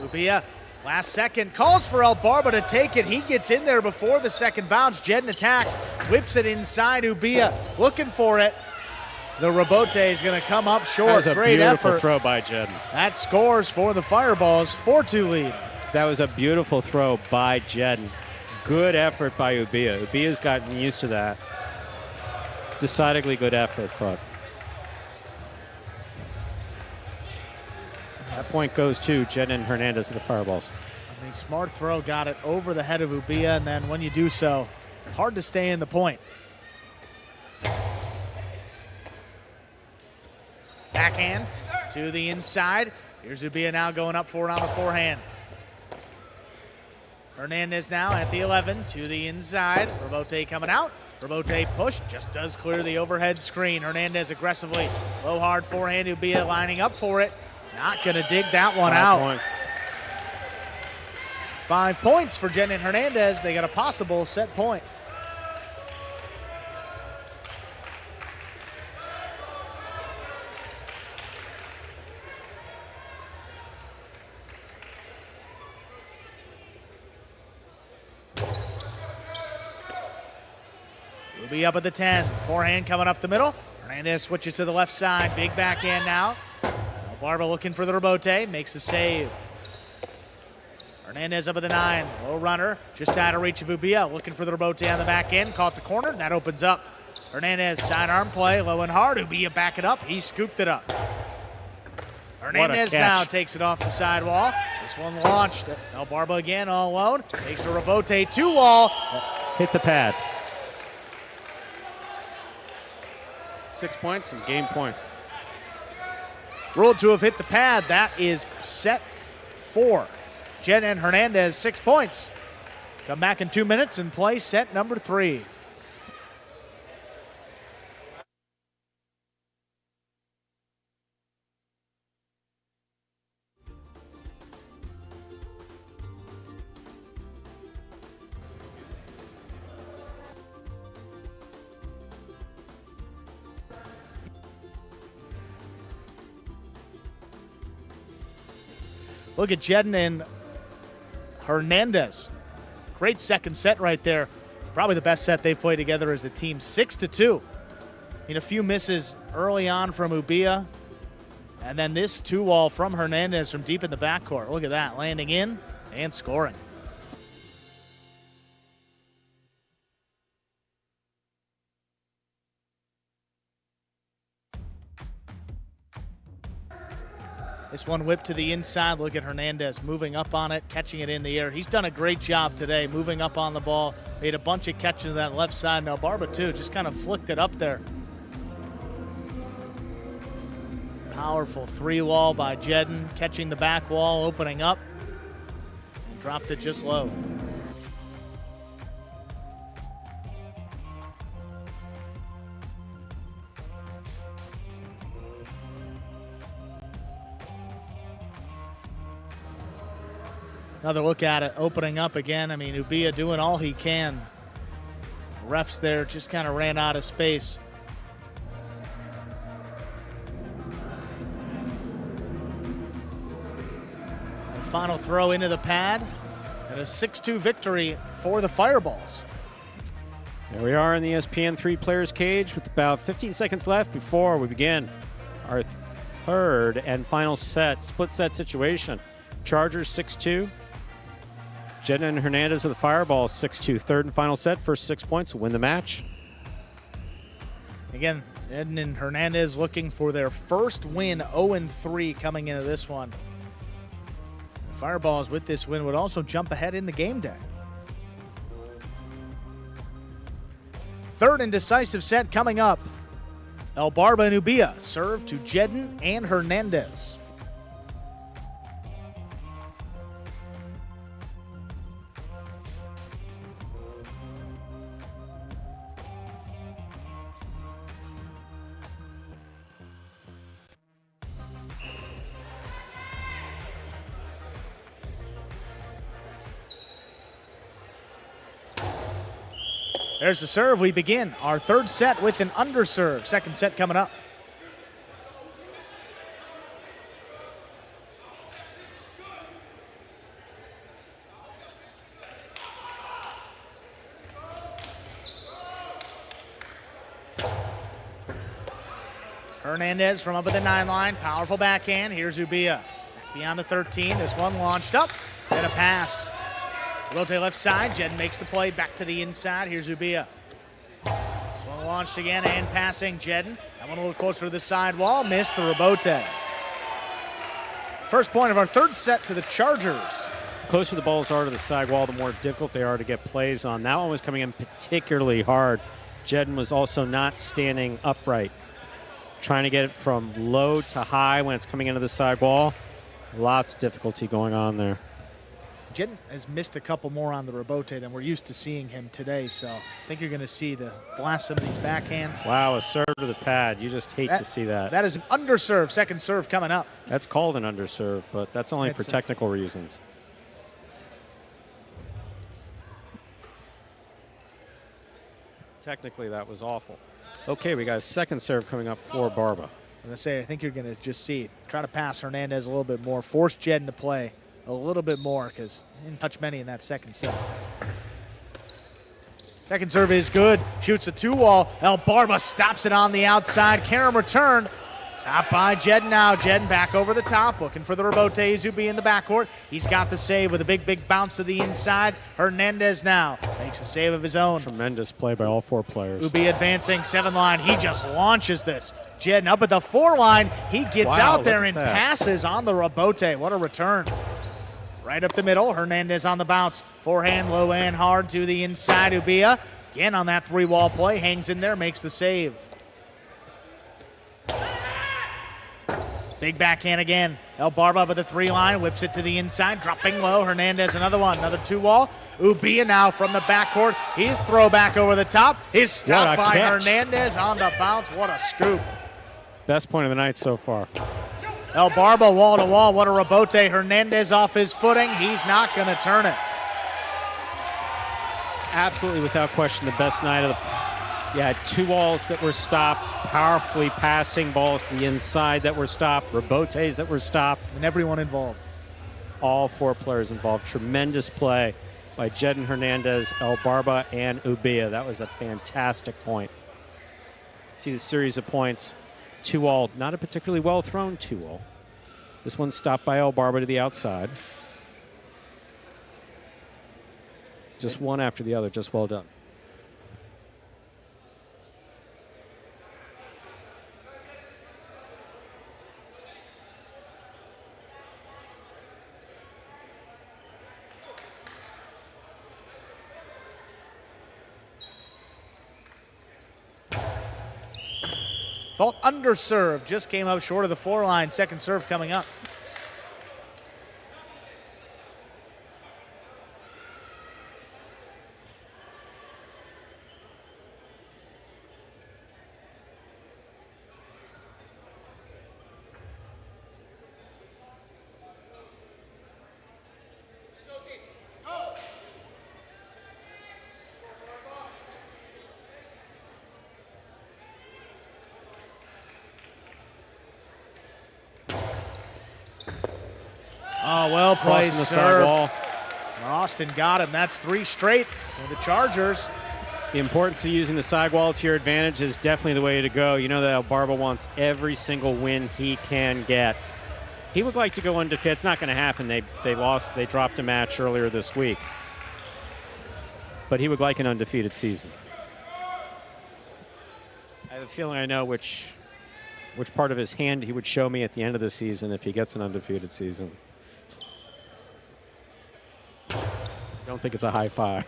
Ubia, last second, calls for El Barba to take it. He gets in there before the second bounce. Jedden attacks. Whips it inside. Ubia looking for it. The rebote is going to come up short. That was a Great beautiful effort. throw by Jedden. That scores for the Fireballs. 4-2 lead. That was a beautiful throw by Jedden. Good effort by Ubia. Ubia's gotten used to that. Decidedly good effort, but that point goes to Jedden and Hernandez of the Fireballs. I mean, smart throw, got it over the head of Ubia, and then when you do so, hard to stay in the point. Backhand to the inside. Here's Ubia now going up for it on the forehand. Hernandez now at the 11 to the inside. Rebote coming out. Rebote push, just does clear the overhead screen. Hernandez aggressively, low hard forehand. Ubia lining up for it. Not gonna dig that one out. 5 points. 5 points for Jedden and Hernandez. They got a possible set point. We'll be up at the 10. Forehand coming up the middle. Hernandez switches to the left side. Big backhand now. Barba looking for the rebote. Makes the save. Hernandez up at the 9. Low runner. Just out of reach of Ubia. Looking for the rebote on the back end. Caught the corner. That opens up. Hernandez sidearm play. Low and hard. Ubia back it up. He scooped it up. Hernandez now takes it off the sidewall. This one launched. El Barba again all alone. Takes the rebote 2-wall. Hit the pad. 6 points and game point. Ruled to have hit the pad. That is set 4. Jedden and Hernandez 6 points. Come back in 2 minutes and play set number 3. Look at Jedden and Hernandez. Great second set right there. Probably the best set they've played together as a team. 6-2. A few misses early on from Ubia. And then this 2-wall from Hernandez from deep in the backcourt. Look at that, landing in and scoring. This one whipped to the inside. Look at Hernandez moving up on it, catching it in the air. He's done a great job today moving up on the ball. Made a bunch of catches to that left side. Now Barba too, just kind of flicked it up there. Powerful 3-wall by Jedden, catching the back wall, opening up, and dropped it just low. Another look at it, opening up again. I mean, Ubia doing all he can. Refs there just kind of ran out of space. And final throw into the pad, and a 6-2 victory for the Fireballs. There we are in the ESPN 3 Players Cage with about 15 seconds left before we begin our third and final set, split set situation. Chargers 6-2. Jedden and Hernandez of the Fireballs 6-2. Third and final set, first 6 points will win the match. Again, Jedden and Hernandez looking for their first win, 0-3 coming into this one. The Fireballs with this win would also jump ahead in the game day. Third and decisive set coming up. El Barba and Ubia serve to Jedden and Hernandez. There's the serve. We begin our third set with an underserve. Second set coming up. Hernandez from up at the 9 line. Powerful backhand. Here's Ubia. Back beyond the 13. This one launched up. Then a pass. Rotate left side. Jedden makes the play back to the inside. Here's Ubia. This one launched again and passing Jedden. That one a little closer to the sidewall. Missed the rebote. First point of our third set to the Chargers. The closer the balls are to the sidewall, the more difficult they are to get plays on. That one was coming in particularly hard. Jedden was also not standing upright. Trying to get it from low to high when it's coming into the sidewall. Lots of difficulty going on there. Jedden has missed a couple more on the rebote than we're used to seeing him today, so I think you're going to see the last some of these backhands. Wow, a serve to the pad. You just hate to see that. That is an underserve, second serve coming up. That's called an underserve, but that's only for technical reasons. Technically, that was awful. Okay, we got a second serve coming up for Barba. As I say, I think you're going to just see, try to pass Hernandez a little bit more, force Jedden to play a little bit more because he didn't touch many in that second set. Second serve is good. Shoots a 2-wall. El Barba stops it on the outside. Karam return. Stopped by Jedden now. Jedden back over the top, looking for the rebote. Zubi in the backcourt. He's got the save with a big bounce to the inside. Hernandez now makes a save of his own. Tremendous play by all 4 players. Ubi advancing, 7 line. He just launches this. Jedden up at the 4 line. He gets out there and passes on the rebote. What a return. Right up the middle. Hernandez on the bounce. Forehand, low and hard to the inside. Ubia again on that 3-wall play. Hangs in there, makes the save. Big backhand again. El Barba up at the 3 line, whips it to the inside, dropping low. Hernandez, another one, another 2-wall. Ubia now from the backcourt. His throw back over the top. His stop by Hernandez on the bounce. What a scoop. Best point of the night so far. El Barba wall to wall. What a rebote. Hernandez off his footing. He's not going to turn it. Absolutely, without question, the best night of the. Yeah, 2 walls that were stopped, powerfully passing balls to the inside that were stopped, rebotes that were stopped. And everyone involved. All 4 players involved. Tremendous play by Jedden Hernandez, El Barba, and Ubia. That was a fantastic point. See the series of points. 2-all, not a particularly well thrown 2-all. This one stopped by El Barba to the outside. Just one after the other, just well done. Fault under serve, just came up short of the 4 line. Second serve coming up. Oh, well played serve. Austin got him. That's 3 straight for the Chargers. The importance of using the sidewall to your advantage is definitely the way to go. You know that El Barba wants every single win he can get. He would like to go undefeated. It's not going to happen. They lost. They dropped a match earlier this week. But he would like an undefeated season. I have a feeling I know which part of his hand he would show me at the end of the season if he gets an undefeated season. I don't think it's a high five.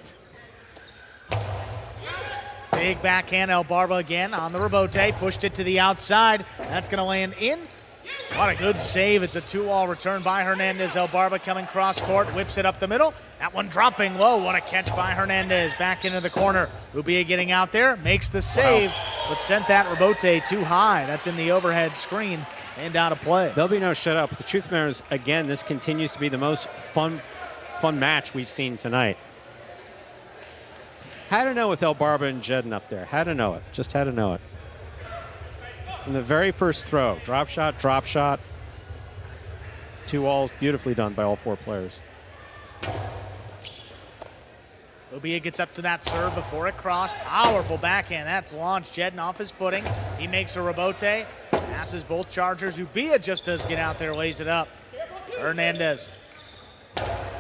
Big backhand, El Barba again on the rebote. Pushed it to the outside. That's going to land in. What a good save. It's a 2-wall return by Hernandez. El Barba coming cross court, whips it up the middle. That one dropping low. What a catch by Hernandez. Back into the corner. Ubia getting out there, makes the save, but sent that rebote too high. That's in the overhead screen and out of play. There'll be no shutout, but the truth matters, again, this continues to be the most fun match we've seen tonight. Had to know with El Barba and Jedden up there. Had to know it. Just had to know it. From the very first throw, drop shot. 2 walls, beautifully done by all 4 players. Ubia gets up to that serve before it crossed. Powerful backhand. That's launched. Jedden off his footing. He makes a rebote. Passes both Chargers. Ubia just does get out there, lays it up. Hernandez.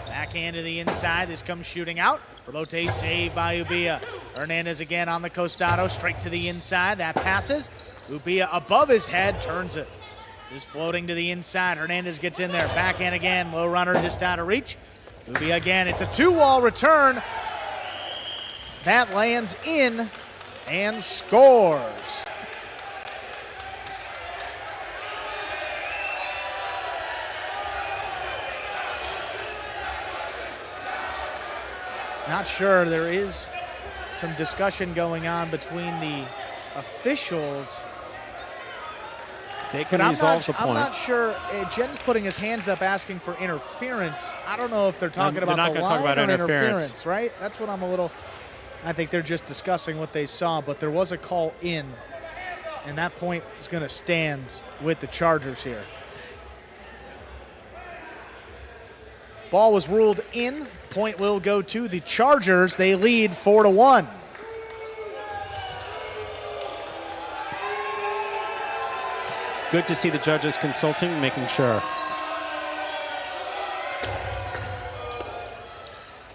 Backhand to the inside. This comes shooting out. Rebote saved by Ubia. Hernandez again on the costado. Straight to the inside. That passes. Ubia above his head. Turns it. This is floating to the inside. Hernandez gets in there. Backhand again. Low runner just out of reach. Ubia again. It's a 2-wall return. That lands in and scores. Not sure. There is some discussion going on between the officials. They can resolve the point. I'm not sure. Jen's putting his hands up asking for interference. I don't know if they're talking about not the gonna line talk about or interference, right? That's what I'm a little. I think they're just discussing what they saw, but there was a call in, and that point is going to stand with the Chargers here. Ball was ruled in. Point will go to the Chargers. They lead 4-1. Good to see the judges consulting, making sure.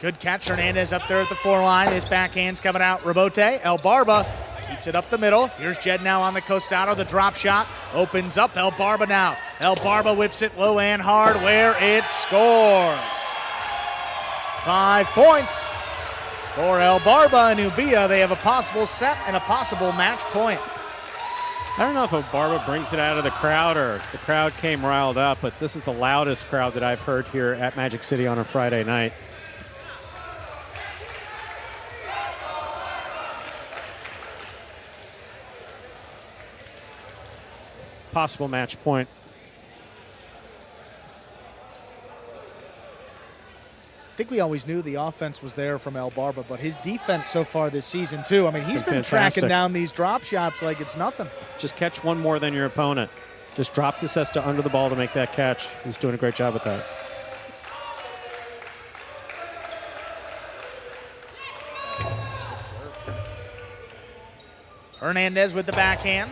Good catch. Hernandez up there at the 4 line. His backhand's coming out. Rebote. El Barba keeps it up the middle. Here's Jed now on the Costado. The drop shot opens up. El Barba now. El Barba whips it low and hard where it scores. 5 points for El Barba and Ubia. They have a possible set and a possible match point. I don't know if Barba brings it out of the crowd or the crowd came riled up, but this is the loudest crowd that I've heard here at Magic City on a Friday night. Possible match point. I think we always knew the offense was there from El Barba, but his defense so far this season too. I mean, he's been tracking down these drop shots like it's nothing. Just catch one more than your opponent. Just drop the cesta under the ball to make that catch. He's doing a great job with that. Hernandez with the backhand.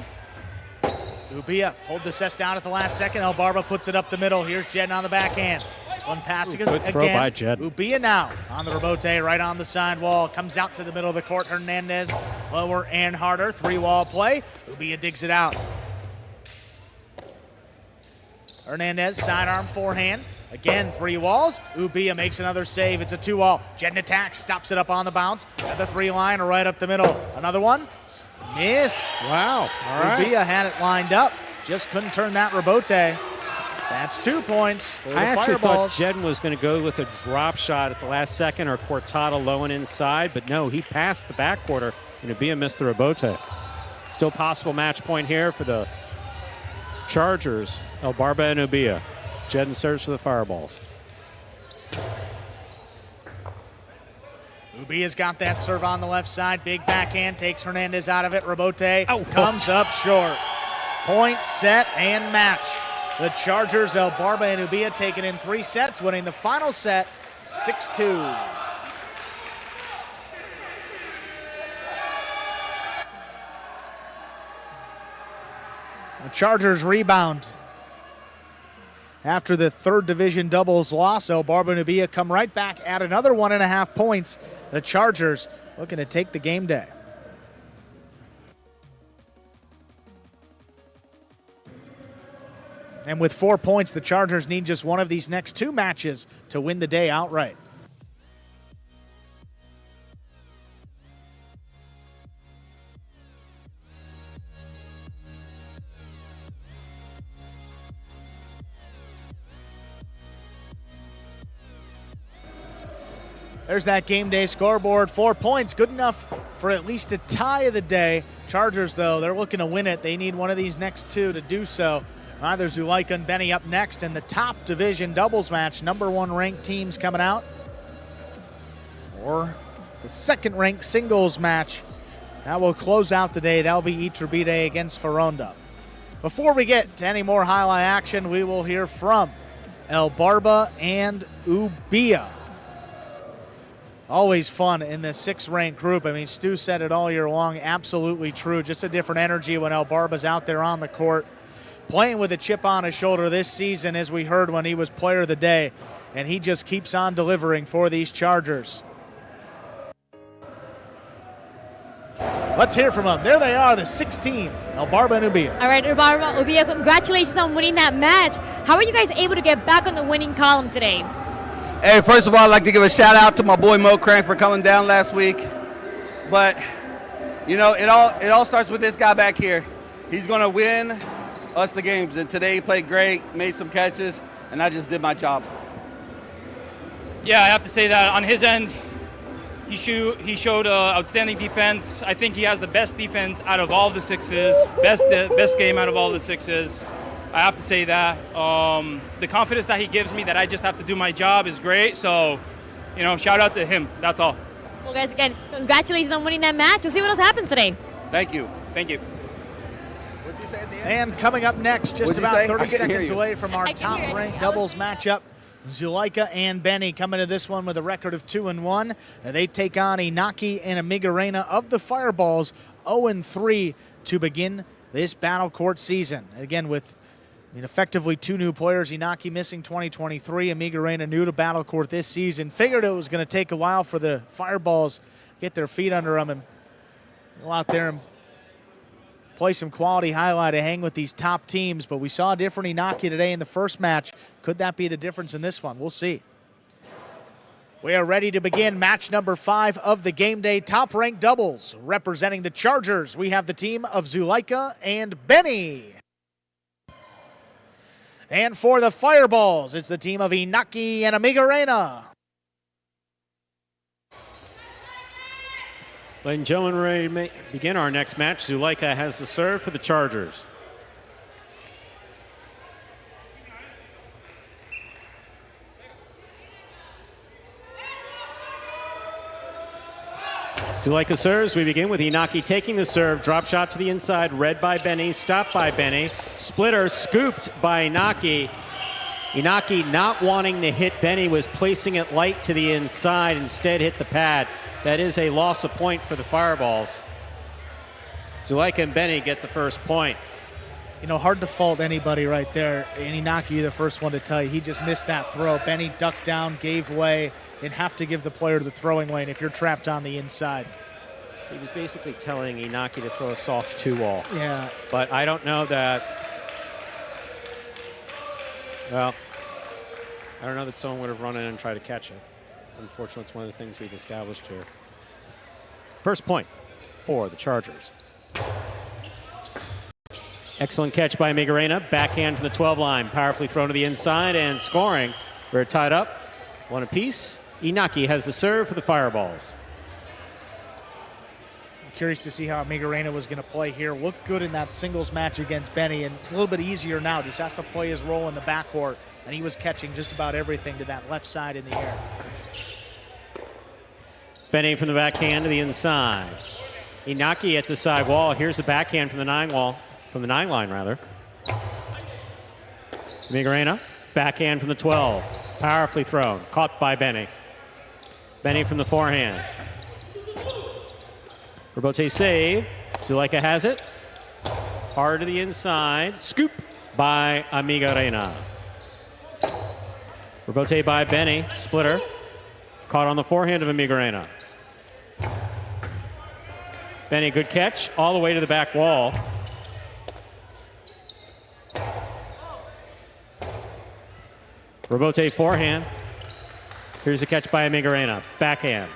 Ubia pulled the cesta down at the last second. El Barba puts it up the middle. Here's Jed on the backhand. One pass good throw again. by Jed. Ubia now on the rebote, right on the sidewall. Comes out to the middle of the court. Hernandez lower and harder. 3-wall play. Ubia digs it out. Hernandez sidearm forehand. Again, 3 walls. Ubia makes another save. It's a 2-wall. Jed attacks, stops it up on the bounce. At the 3 line, right up the middle. Another one. Missed. Wow. All right. Ubia had it lined up. Just couldn't turn that rebote. That's 2 points for the I actually Fireballs. thought Jed was going to go with a drop shot at the last second or Cortado low and inside, but no, he passed the back quarter and Ubia missed the rebote. Still possible match point here for the Chargers. El Barba and Ubia. Jed serves for the Fireballs. Ubia's got that serve on the left side. Big backhand takes Hernandez out of it. Rebote comes up short. Point, set, and match. The Chargers, El Barba and Ubia taking in 3 sets, winning the final set 6-2. The Chargers rebound. After the 3rd division doubles loss, El Barba and Ubia come right back at another 1.5 points. The Chargers looking to take the game day. And with 4 points, the Chargers need just one of these next 2 matches to win the day outright. There's that game day scoreboard. 4 points, good enough for at least a tie of the day. Chargers, though, they're looking to win it. They need one of these next 2 to do so. Either Zuleika and Benny up next in the top division doubles match. Number 1 ranked teams coming out. Or the 2nd ranked singles match. That will close out the day. That'll be Iturbide against Foronda. Before we get to any more highlight action, we will hear from El Barba and Ubia. Always fun in the 6th ranked group. I mean, Stu said it all year long. Absolutely true. Just a different energy when El Barba's out there on the court. Playing with a chip on his shoulder this season, as we heard when he was player of the day. And he just keeps on delivering for these Chargers. Let's hear from them. There they are, the 6th team, El Barba and Ubia. All right, El Barba, Ubia, congratulations on winning that match. How are you guys able to get back on the winning column today? Hey, first of all, I'd like to give a shout out to my boy Mo Crank for coming down last week. But, you know, it all starts with this guy back here. He's going to win us the games. And today he played great, made some catches, and I just did my job. Yeah, I have to say that on his end, He showed outstanding defense. I think he has the best defense out of all the sixes, best game out of all the sixes. I have to say that. The confidence that he gives me that I just have to do my job is great. So, shout out to him. That's all. Well, guys, again, congratulations on winning that match. We'll see what else happens today. Thank you. Thank you. What did you say at the end? And coming up next, just What'd you about say? 30 seconds away from our I can hear it. top-ranked doubles matchup, Zuleika and Benny coming to this one with a record of 2-1. They take on Inaki and Amigorena of the Fireballs, 0-3 to begin this Battle Court season. Again, with effectively two new players, Inaki missing 2023, Amigorena new to Battle Court this season. Figured it was going to take a while for the Fireballs to get their feet under them and go out there and play some quality highlight to hang with these top teams, but we saw a different Inaki today in the first match. Could that be the difference in this one? We'll see. We are ready to begin match number 5 of the game day top-ranked doubles. Representing the Chargers, we have the team of Zuleika and Benny. And for the Fireballs, it's the team of Inaki and Amigorena. Ladies and gentlemen, we're ready to begin our next match. Zuleika has the serve for the Chargers. Zuleika serves. We begin with Inaki taking the serve. Drop shot to the inside. Read by Benny. Stopped by Benny. Splitter scooped by Inaki. Inaki, not wanting to hit Benny, was placing it light to the inside. Instead hit the pad. That is a loss of point for the Fireballs. Zuleika and Benny get the first point. Hard to fault anybody right there. And Inaki, the first one to tell you, he just missed that throw. Benny ducked down, gave way, and have to give the player to the throwing lane if you're trapped on the inside. He was basically telling Inaki to throw a soft 2-ball. Yeah. But I don't know that, well, I don't know that someone would have run in and tried to catch it. Unfortunately, it's one of the things we've established here. First point for the Chargers. Excellent catch by Amigorena. Backhand from the 12 line. Powerfully thrown to the inside and scoring. We're tied up. One apiece. Inaki has the serve for the Fireballs. I'm curious to see how Amigorena was going to play here. Looked good in that singles match against Benny, and it's a little bit easier now. Just has to play his role in the backcourt, and he was catching just about everything to that left side in the air. Benny from the backhand to the inside. Inaki at the side wall. Here's the backhand from the 9 wall, from the 9 line rather. Amigorena, backhand from the 12. Powerfully thrown, caught by Benny. Benny from the forehand. Rebote save. Zuleika has it. Hard to the inside. Scoop by Amigorena. Rebote by Benny. Splitter. Caught on the forehand of Amigorena. Benny, good catch. All the way to the back wall. Rebote forehand. Here's a catch by Amigorena. Backhand.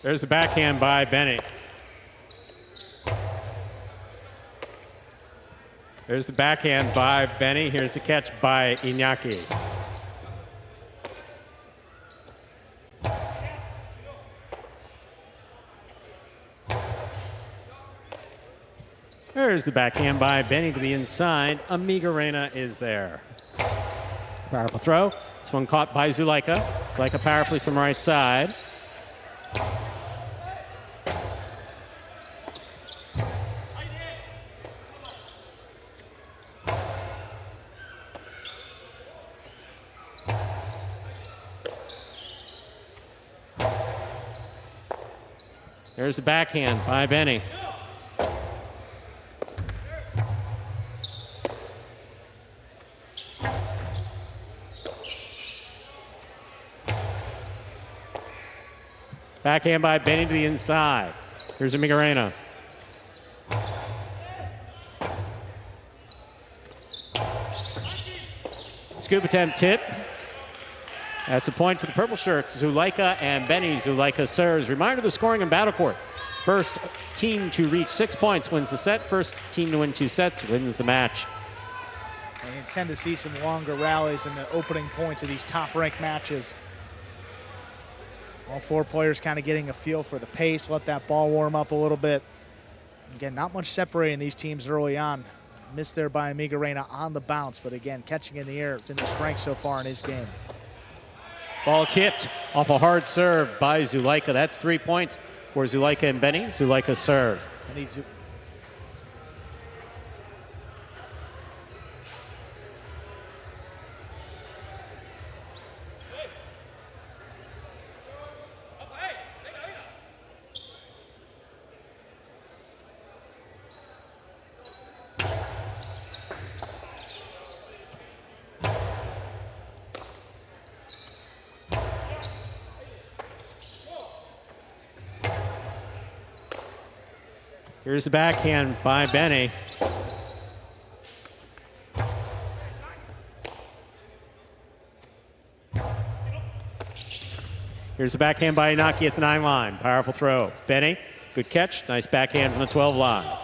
There's the backhand by Benny. There's the backhand by Benny. Here's the catch by Inaki. There's the backhand by Benny to the inside. Amigorena is there. Powerful throw. This one caught by Zuleika. Zuleika powerfully from right side. There's the backhand by Benny. Backhand by Benny to the inside. Here's Amigorena. Scoop attempt tip. That's a point for the purple shirts. Zuleika and Benny. Zuleika serves. Reminder of the scoring in Battle Court. First team to reach 6 points wins the set. First team to win 2 sets wins the match. And you tend to see some longer rallies in the opening points of these top-ranked matches. All 4 players kind of getting a feel for the pace, let that ball warm up a little bit. Again, not much separating these teams early on. Missed there by Amigorena on the bounce, but again, catching in the air been the strength so far in his game. Ball tipped off a hard serve by Zulaika. That's 3 points for Zulaika and Benny. Zulaika serves. And Here's the backhand by Benny. Here's the backhand by Inaki at the 9 line. Powerful throw. Benny, good catch. Nice backhand from the 12 line.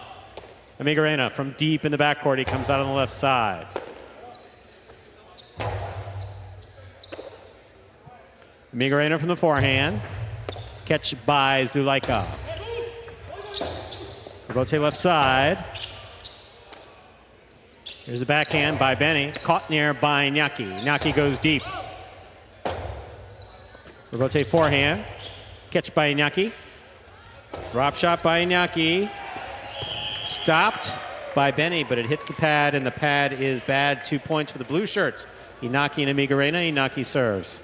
Amigorena from deep in the backcourt. He comes out on the left side. Amigorena from the forehand. Catch by Zulaika. Rotate left side. Here's a backhand by Benny. Caught near by Iñaki. Iñaki goes deep. Rotate forehand. Catch by Iñaki. Drop shot by Iñaki. Stopped by Benny, but it hits the pad, and the pad is bad. 2 points for the blue shirts. Inaki and Amigorena. Inaki serves.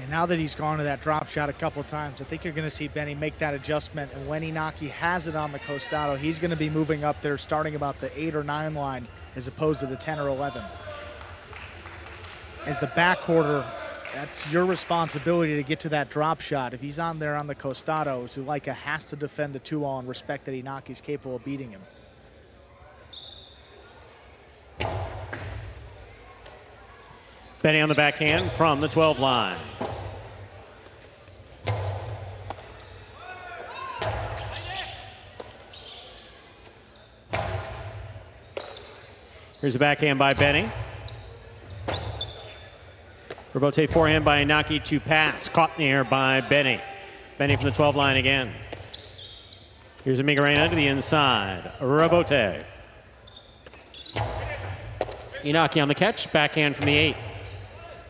And now that he's gone to that drop shot a couple times, I think you're going to see Benny make that adjustment. And when Inaki has it on the costado, he's going to be moving up there, starting about the 8 or 9 line as opposed to the 10 or 11. As the backcourter, that's your responsibility to get to that drop shot. If he's on there on the costado, Zulaika has to defend the 2-all and respect that Inaki's capable of beating him. Benny on the backhand from the 12 line. Here's a backhand by Benny. Robote forehand by Inaki to pass. Caught in the air by Benny. Benny from the 12 line again. Here's Amigorena to the inside. Robote. Inaki on the catch. Backhand from the 8.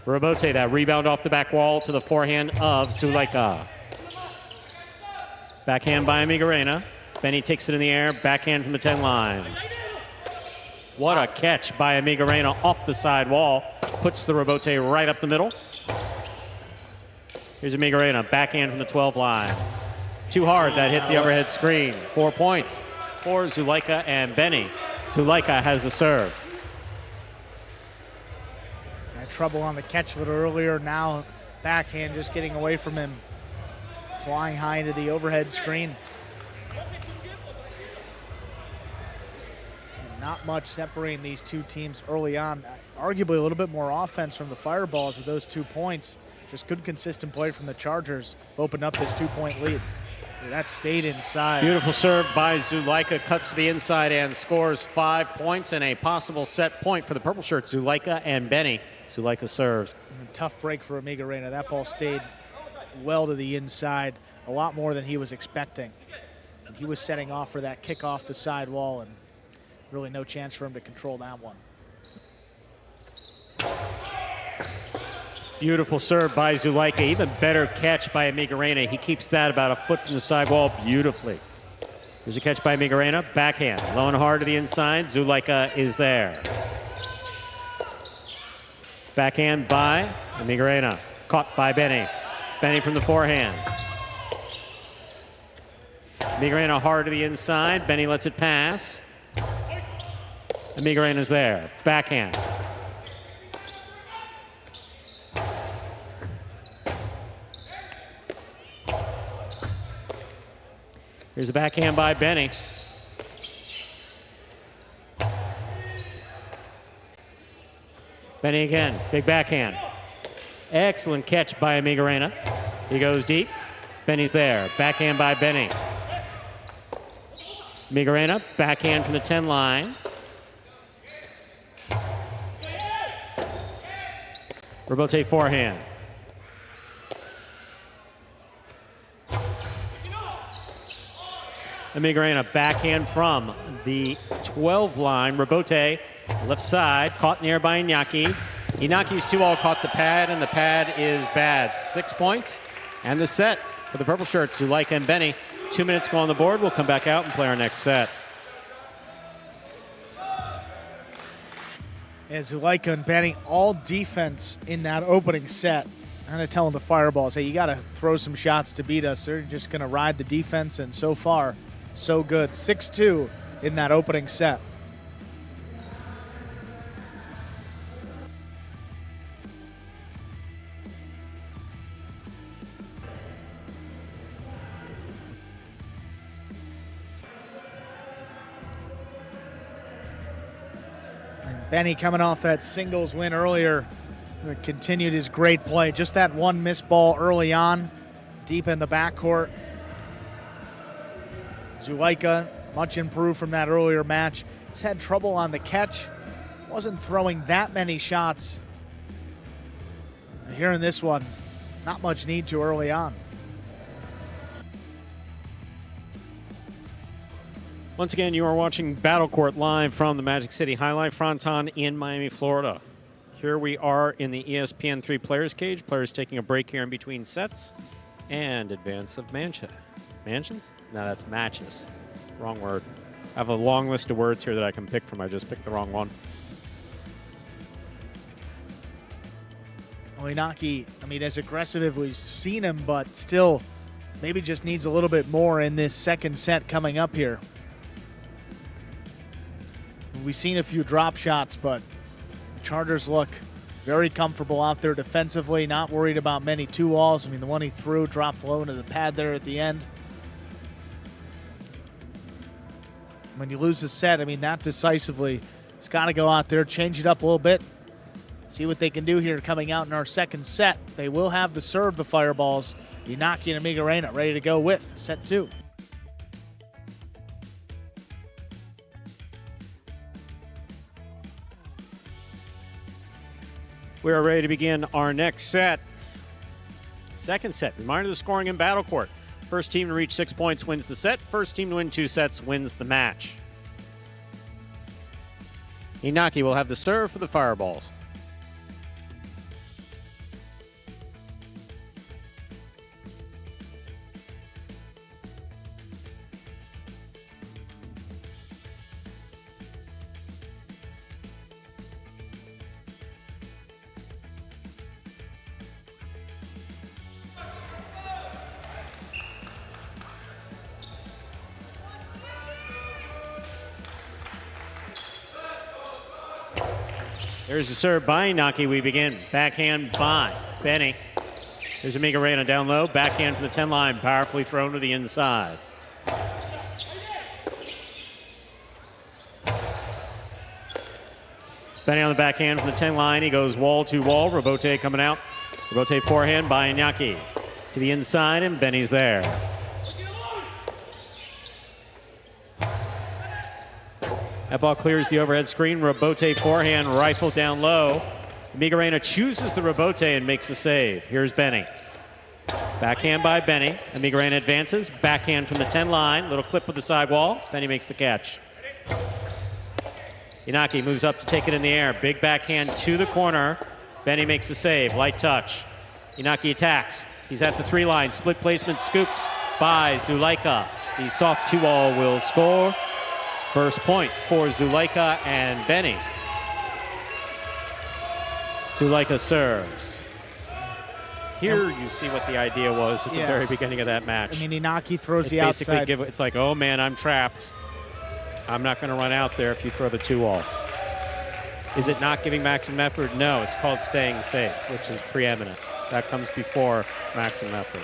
Robote, that rebound off the back wall to the forehand of Zulaika. Backhand by Amigorena. Benny takes it in the air. Backhand from the 10 line. What a catch by Amigorena off the side wall. Puts the Robote right up the middle. Here's Amigorena, backhand from the 12 line. Too hard, that hit the overhead screen. 4 points for Zulaika and Benny. Zulaika has the serve. Had trouble on the catch a little earlier. Now backhand just getting away from him. Flying high into the overhead screen. Not much separating these two teams early on. Arguably a little bit more offense from the Fireballs with those 2 points. Just good consistent play from the Chargers. Opened up this 2-point lead. That stayed inside. Beautiful serve by Zulaika. Cuts to the inside and scores 5 points and a possible set point for the purple shirts, Zulaika and Benny. Zulaika serves. Tough break for Amigorena. That ball stayed well to the inside. A lot more than he was expecting. And he was setting off for that kick off the side wall, and really no chance for him to control that one. Beautiful serve by Zulaika. Even better catch by Amigorena. He keeps that about a foot from the sidewall beautifully. Here's a catch by Amigorena. Backhand. Low and hard to the inside. Zulaika is there. Backhand by Amigorena. Caught by Benny. Benny from the forehand. Amigorena hard to the inside. Benny lets it pass. Amigorena's there. Backhand. Here's a backhand by Benny. Benny again. Big backhand. Excellent catch by Amigorena. He goes deep. Benny's there. Backhand by Benny. Amigorena, backhand from the 10 line. Robote forehand. Amigorena, backhand from the 12 line. Robote, left side, caught in the air by Iñaki. Inaki's 2-all caught the pad, and the pad is bad. 6 points, and the set for the purple shirts, Zuleika and Benny. 2 minutes go on the board. We'll come back out and play our next set. And Zuleika and Benny, all defense in that opening set. Kind of telling the Fireballs, hey, you got to throw some shots to beat us. They're just going to ride the defense, and so far, so good. 6-2 in that opening set. Benny coming off that singles win earlier, continued his great play. Just that one missed ball early on, deep in the backcourt. Zuleika, much improved from that earlier match. He's had trouble on the catch. Wasn't throwing that many shots. Here in this one, not much need to early on. Once again, you are watching Battle Court live from the Magic City Jai-Alai Fronton in Miami, Florida. Here we are in the ESPN3 Players Cage. Players taking a break here in between sets and advance of mansions? No, that's matches. Wrong word. I have a long list of words here that I can pick from. I just picked the wrong one. Inaki, I mean, as aggressive as we've seen him, but still maybe just needs a little bit more in this second set coming up here. We've seen a few drop shots, but the Chargers look very comfortable out there defensively, not worried about many 2-alls. I mean, the one he threw dropped low into the pad there at the end. When you lose a set, I mean, that decisively, it's got to go out there, change it up a little bit, see what they can do here coming out in our second set. They will have the serve, the Fireballs. Inaki and Amigorena ready to go with set 2. We are ready to begin our next set. Second set. Reminder of the scoring in Battle Court. First team to reach 6 points wins the set. First team to win 2 sets wins the match. Inaki will have the serve for the Fireballs. There's the serve by Inaki. We begin. Backhand by Benny. There's Amigorena down low. Backhand from the 10 line. Powerfully thrown to the inside. Benny on the backhand from the 10 line. He goes wall to wall. Robote coming out. Robote forehand by Inaki. To the inside, and Benny's there. That ball clears the overhead screen. Robote forehand, rifle down low. Amigorena chooses the Robote and makes the save. Here's Benny. Backhand by Benny. Amigorena advances. Backhand from the 10 line. Little clip with the sidewall. Benny makes the catch. Inaki moves up to take it in the air. Big backhand to the corner. Benny makes the save. Light touch. Inaki attacks. He's at the 3 line. Split placement scooped by Zuleika. The soft 2-all will score. First point for Zuleika and Benny. Zuleika serves. Here you see what the idea was at the very beginning of that match. I mean, Inaki throws It's the basically outside. it's like, oh man, I'm trapped. I'm not going to run out there if you throw the 2-all. Is it not giving maximum effort? No, it's called staying safe, which is preeminent. That comes before maximum effort.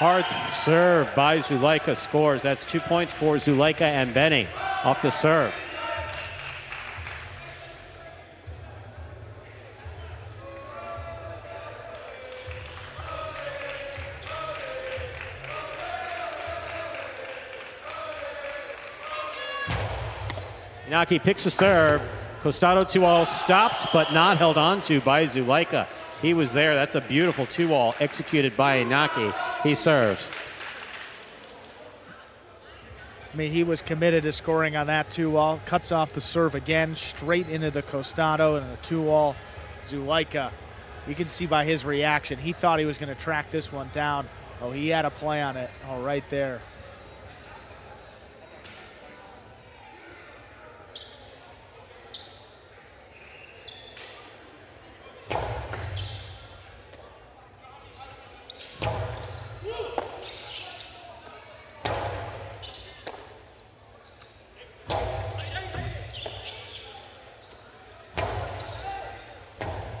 Hard serve by Zuleika scores. That's 2 points for Zuleika and Benny off the serve. Inaki picks a serve. Costado 2-all stopped, but not held on to by Zulaika. He was there. That's a beautiful 2-all executed by Inaki. He serves. I mean, he was committed to scoring on that 2-all. Cuts off the serve again, straight into the Costado and a 2-all. Zulaika, you can see by his reaction, he thought he was going to track this one down. Oh, he had a play on it. Oh, right there.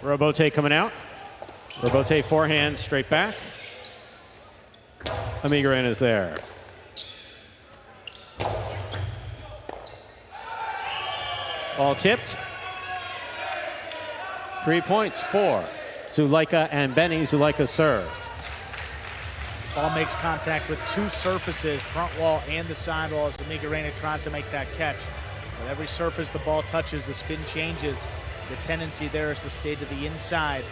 Robote coming out. Robote forehand, straight back. Amigorena's there. Ball tipped. 3 points for Zulaika and Benny. Zulaika serves. Ball makes contact with two surfaces, front wall and the side wall, as Amigorena tries to make that catch. With every surface the ball touches, the spin changes. The tendency there is to stay to the inside.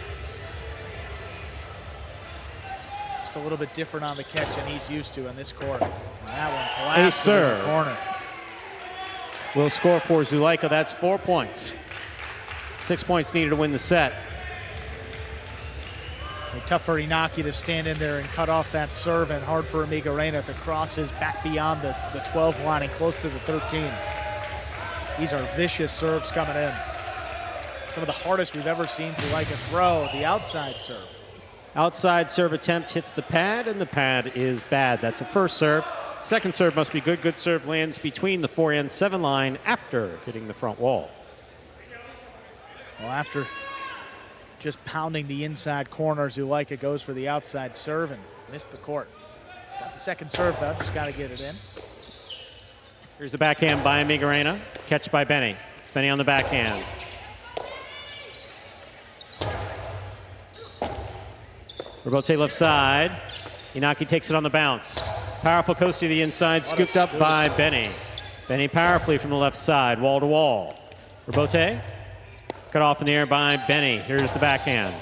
Just a little bit different on the catch than he's used to in this court. And that one blasted in the corner. Will score for Zulaika. That's 4 points. 6 points needed to win the set. Tough for Inaki to stand in there and cut off that serve, and hard for Amigorena if it crosses back beyond the 12 line and close to the 13. These are vicious serves coming in. Some of the hardest we've ever seen Zulaika throw, the outside serve. Outside serve attempt hits the pad, and the pad is bad. That's a first serve. Second serve must be good. Good serve lands between the 4 and 7 line after hitting the front wall. Well, after just pounding the inside corner, Zulaika goes for the outside serve and missed the court. Got the second serve, though. Just got to get it in. Here's the backhand by Amigorena. Catch by Benny. Benny on the backhand. Robote left side. Inaki takes it on the bounce. Powerful coast to the inside, scooped up by Benny. Benny powerfully from the left side, wall to wall. Robote, cut off in the air by Benny. Here's the backhand.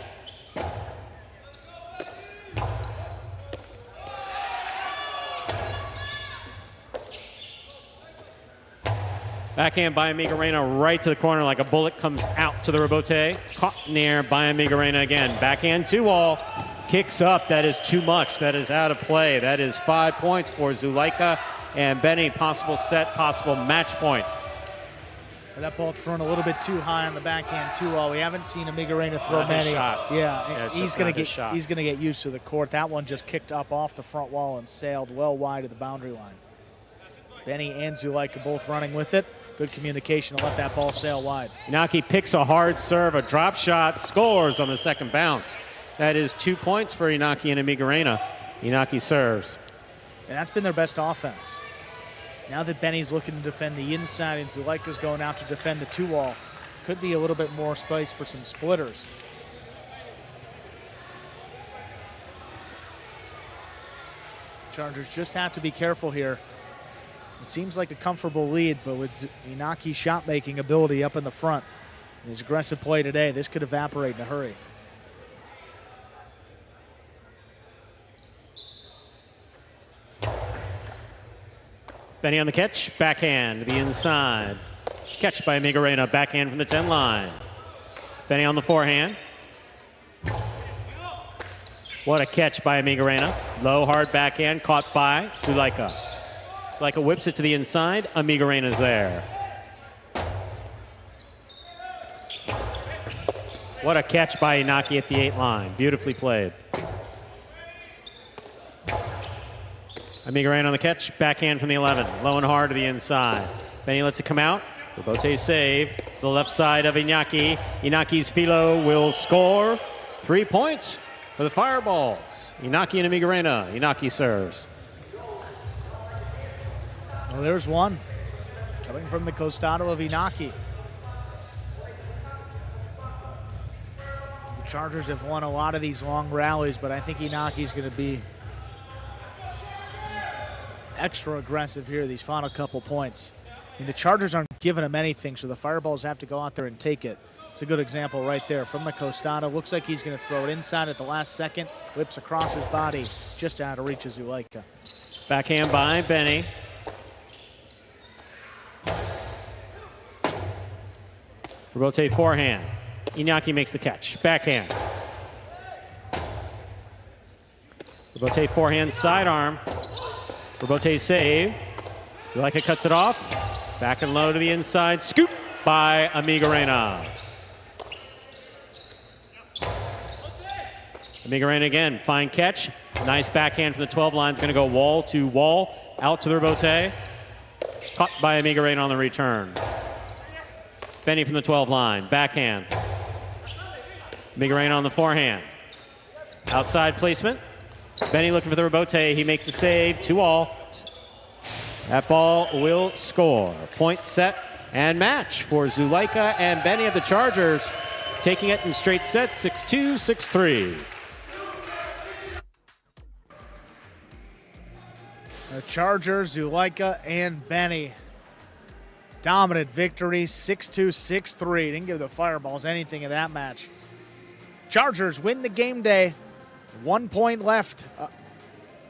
Backhand by Amigorena right to the corner like a bullet, comes out to the Robote. Caught in the air by Amigorena again. Backhand 2-all. Kicks up. That is too much. That is out of play. That is 5 points for Zulaika and Benny. Possible set, possible match point. And that ball thrown a little bit too high on the backhand 2-all. We haven't seen Amigorena throw many. Yeah, he's going to get used to the court. That one just kicked up off the front wall and sailed well wide of the boundary line. Benny and Zulaika both running with it. Good communication to let that ball sail wide. Inaki picks a hard serve, a drop shot, scores on the second bounce. That is 2 points for Inaki and Amigorena. Inaki serves. And that's been their best offense. Now that Benny's looking to defend the inside and Zulaika's going out to defend the 2-all, could be a little bit more space for some splitters. Chargers just have to be careful here. It seems like a comfortable lead, but with Inaki's shot-making ability up in the front and his aggressive play today, this could evaporate in a hurry. Benny on the catch, backhand to the inside. Catch by Amigorena, backhand from the 10 line. Benny on the forehand. What a catch by Amigorena. Low, hard backhand, caught by Zulaika. Zulaika whips it to the inside. Amigorena's there. What a catch by Inaki at the 8 line. Beautifully played. Amigorena on the catch, backhand from the 11. Low and hard to the inside. Benny lets it come out. Robote save to the left side of Inaki. Inaki's Philo will score. 3 points for the Fireballs. Inaki and Amigorena. Inaki serves. Well, there's one coming from the Costado of Inaki. The Chargers have won a lot of these long rallies, but I think Inaki's going to be extra aggressive here these final couple points. I mean, the Chargers aren't giving him anything, so the Fireballs have to go out there and take it. It's a good example right there from the Costado. Looks like he's going to throw it inside at the last second. Whips across his body just out of reach of Zulaika. Backhand by Benny. Rotate forehand. Iñaki makes the catch. Backhand. Rotate forehand sidearm. Robote save. Zulaika cuts it off. Back and low to the inside. Scoop by Amigorena. Amigorena again. Fine catch. Nice backhand from the 12 line. It's going to go wall to wall. Out to the Robote. Caught by Amigorena on the return. Benny from the 12 line. Backhand. Amigorena on the forehand. Outside placement. Benny looking for the Robote. He makes a save. 2-all. That ball will score. Point set and match for Zulaika and Benny of the Chargers, taking it in straight sets, 6-2, 6-3. The Chargers, Zulaika, and Benny. Dominant victory, 6-2, 6-3. Didn't give the Fireballs anything in that match. Chargers win the game day. 1 point left.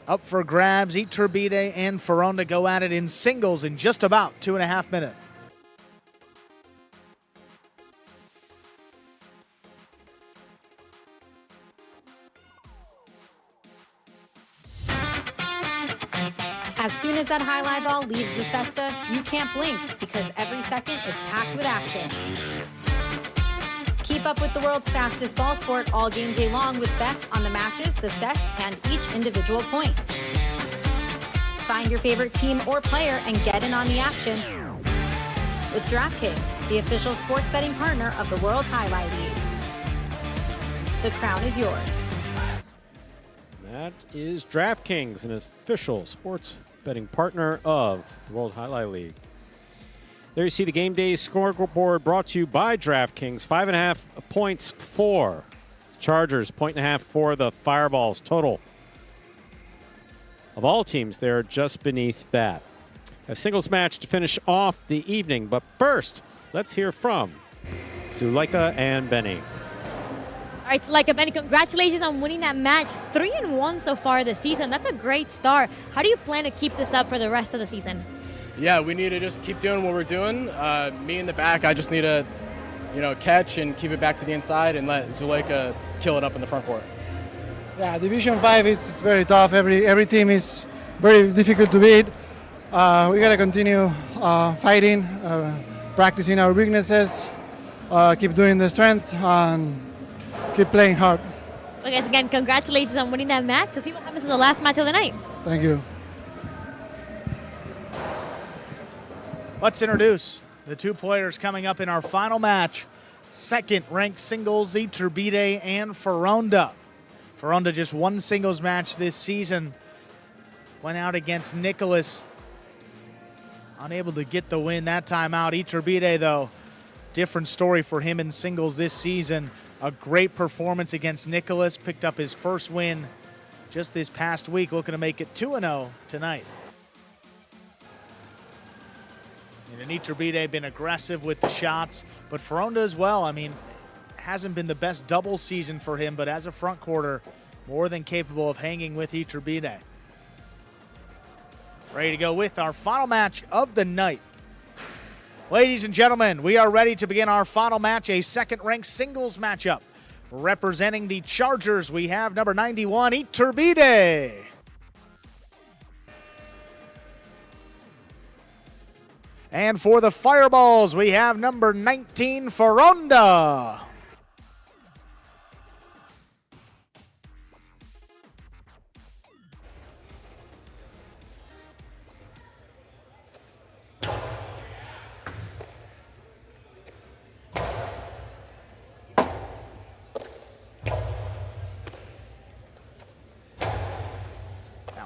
Up for grabs. Iturbide and Foronda go at it in singles in just about 2.5 minutes. As soon as that highlight ball leaves the cesta, you can't blink because every second is packed with action. Keep up with the world's fastest ball sport all game day long with bets on the matches, the sets, and each individual point. Find your favorite team or player and get in on the action with DraftKings, the official sports betting partner of the World Jai-Alai League. The crown is yours. That is DraftKings, an official sports betting partner of the World Jai-Alai League. There you see the Game Days scoreboard brought to you by DraftKings. 5.5 points for Chargers, 1.5 for the Fireballs. Total of all teams, they're just beneath that. A singles match to finish off the evening. But first, let's hear from Zulaika and Benny. All right, Zulaika, Benny, congratulations on winning that match. 3-1 so far this season. That's a great start. How do you plan to keep this up for the rest of the season? Yeah, we need to just keep doing what we're doing. Me in the back, I just need to, catch and keep it back to the inside and let Zulaika kill it up in the front court. Yeah, Division 5 is very tough. Every team is very difficult to beat. We got to continue fighting, practicing our weaknesses, keep doing the strength, and keep playing hard. Well, guys, again, congratulations on winning that match. To see what happens in the last match of the night. Thank you. Let's introduce the two players coming up in our final match. Second-ranked singles, Iturbide and Foronda. Foronda just one singles match this season. Went out against Nicholas. Unable to get the win that time out. Iturbide, though, different story for him in singles this season. A great performance against Nicholas. Picked up his first win just this past week. Looking to make it 2-0 tonight. And Iturbide been aggressive with the shots, but Foronda as well. I mean, hasn't been the best double season for him, but as a front quarter, more than capable of hanging with Iturbide. Ready to go with our final match of the night. Ladies and gentlemen, we are ready to begin our final match, a second-ranked singles matchup. Representing the Chargers, we have number 91, Iturbide. And for the Fireballs, we have number 19, Foronda.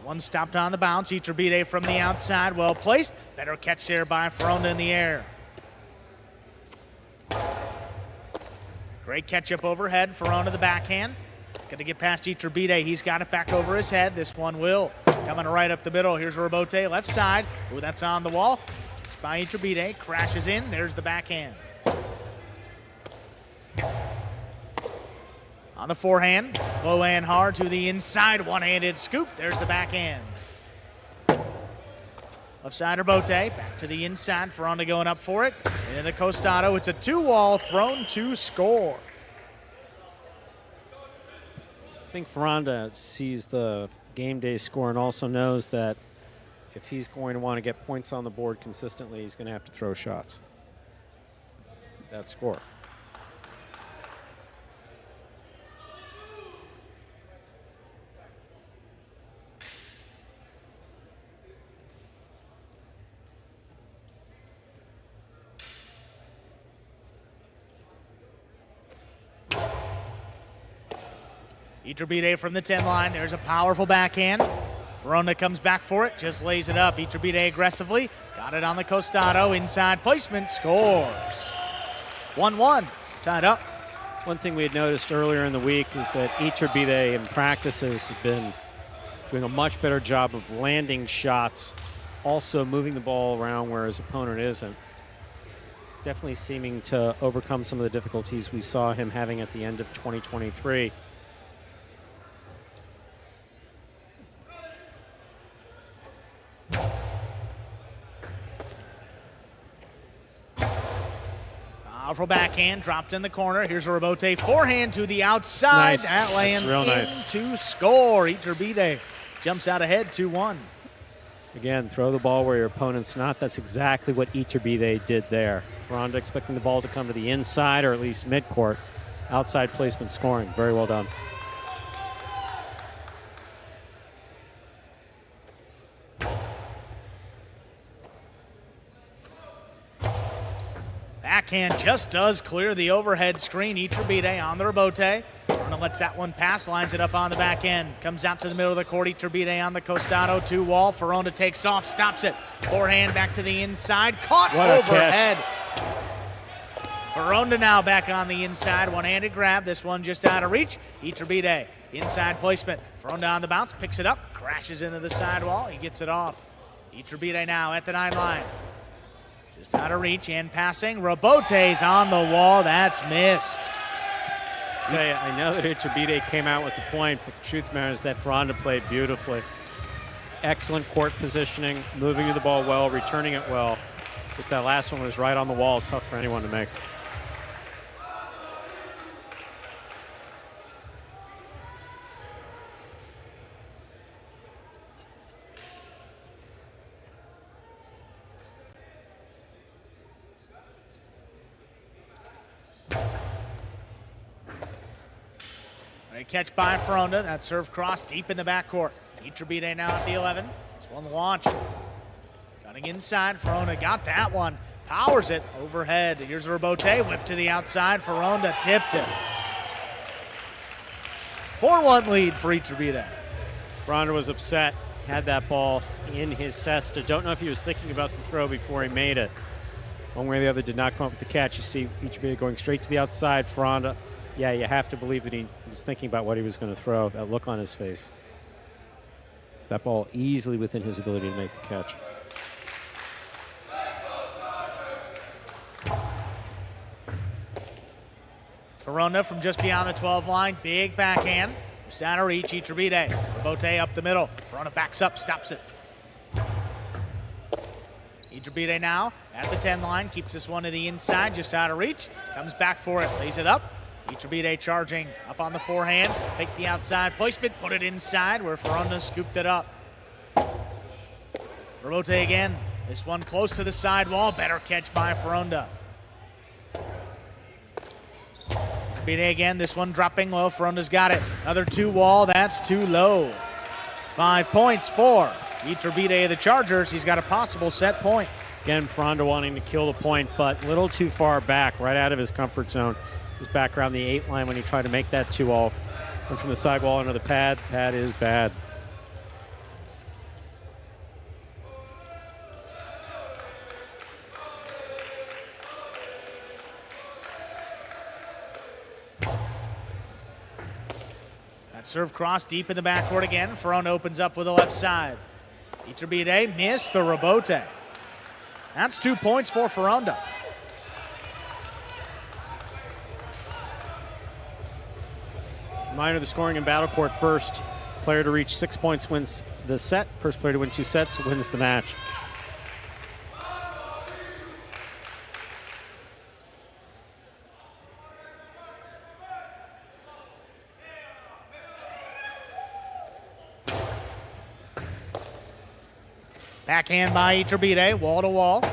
One stopped on the bounce. Iturbide from the outside. Well placed. Better catch there by Foronda in the air. Great catch up overhead. Foronda the backhand. Got to get past Iturbide. He's got it back over his head. This one will. Coming right up the middle. Here's Robote, left side. Ooh, that's on the wall. by Iturbide, crashes in. There's the backhand. On the forehand, low and hard to the inside, one-handed scoop. There's the backhand. Left side Rebote, back to the inside. Fronton going up for it. Into the Costado. It's a 2-wall thrown to score. I think Fronton sees the game day score and also knows that if he's going to want to get points on the board consistently, he's going to have to throw shots. That score. Iturbide from the 10 line. There's a powerful backhand. Fronton comes back for it, just lays it up. Iturbide aggressively. Got it on the Costado. Inside placement, scores. 1-1, tied up. One thing we had noticed earlier in the week is that Iturbide in practices has been doing a much better job of landing shots, also moving the ball around where his opponent isn't. Definitely seeming to overcome some of the difficulties we saw him having at the end of 2023. Powerful backhand, dropped in the corner. Here's a Rebote forehand to the outside. Nice. That lands That's real in nice. to score. Iturbide jumps out ahead 2-1. Again, throw the ball where your opponent's not. That's exactly what Iturbide did there. Fronton expecting the ball to come to the inside or at least midcourt. Outside placement scoring. Very well done. Backhand just does clear the overhead screen. Iturbide on the Rebote. Fronton lets that one pass, lines it up on the back end. Comes out to the middle of the court. Iturbide on the Costado, 2-wall. Fronton takes off, stops it. Forehand back to the inside. Caught What a overhead. Fronton now back on the inside. One-handed grab. This one just out of reach. Iturbide inside placement. Fronton on the bounce, picks it up, crashes into the sidewall. He gets it off. Iturbide now at the 9 line. Just out of reach and passing. Rebote's on the wall. That's missed. Tell you, I know that Iturbide came out with the point, but the truth matters is that Fronton played beautifully. Excellent court positioning, moving the ball well, returning it well. Just that last one was right on the wall, tough for anyone to make. Catch by Fronton. That serve cross deep in the backcourt. Iturbide now at the 11. This one launched. Cutting inside. Fronton got that one. Powers it overhead. Here's a Rebote. Whip to the outside. Fronton tipped it. 4-1 lead for Iturbide. Fronton was upset. Had that ball in his cesta. Don't know if he was thinking about the throw before he made it. One way or the other did not come up with the catch. You see Iturbide going straight to the outside. Fronton. Yeah, you have to believe that he was thinking about what he was going to throw, that look on his face. That ball easily within his ability to make the catch. Fronton from just beyond the 12 line. Big backhand. Just out of reach. Iturbide. Rebote up the middle. Fronton backs up, stops it. Iturbide now at the 10 line. Keeps this one to the inside, just out of reach. Comes back for it, lays it up. Iturbide charging up on the forehand. Take the outside placement, put it inside where Fronton scooped it up. Rebote again. This one close to the sidewall. Better catch by Fronton. Iturbide again. This one dropping low. Fronton's got it. Another 2-wall. That's too low. 5 points for Iturbide of the Chargers. He's got a possible set point. Again, Fronton wanting to kill the point, but a little too far back, right out of his comfort zone. He was back around the 8 line when he tried to make that 2-all. Went from the sidewall into the pad. Pad is bad. That serve cross deep in the backcourt again. Fronton opens up with the left side. Iturbide missed the Rebote. That's 2 points for Ferronda. Reminder, the scoring in Battle Court: first player to reach 6 points wins the set. First player to win 2 sets wins the match. Backhand by Iturbide, wall to wall.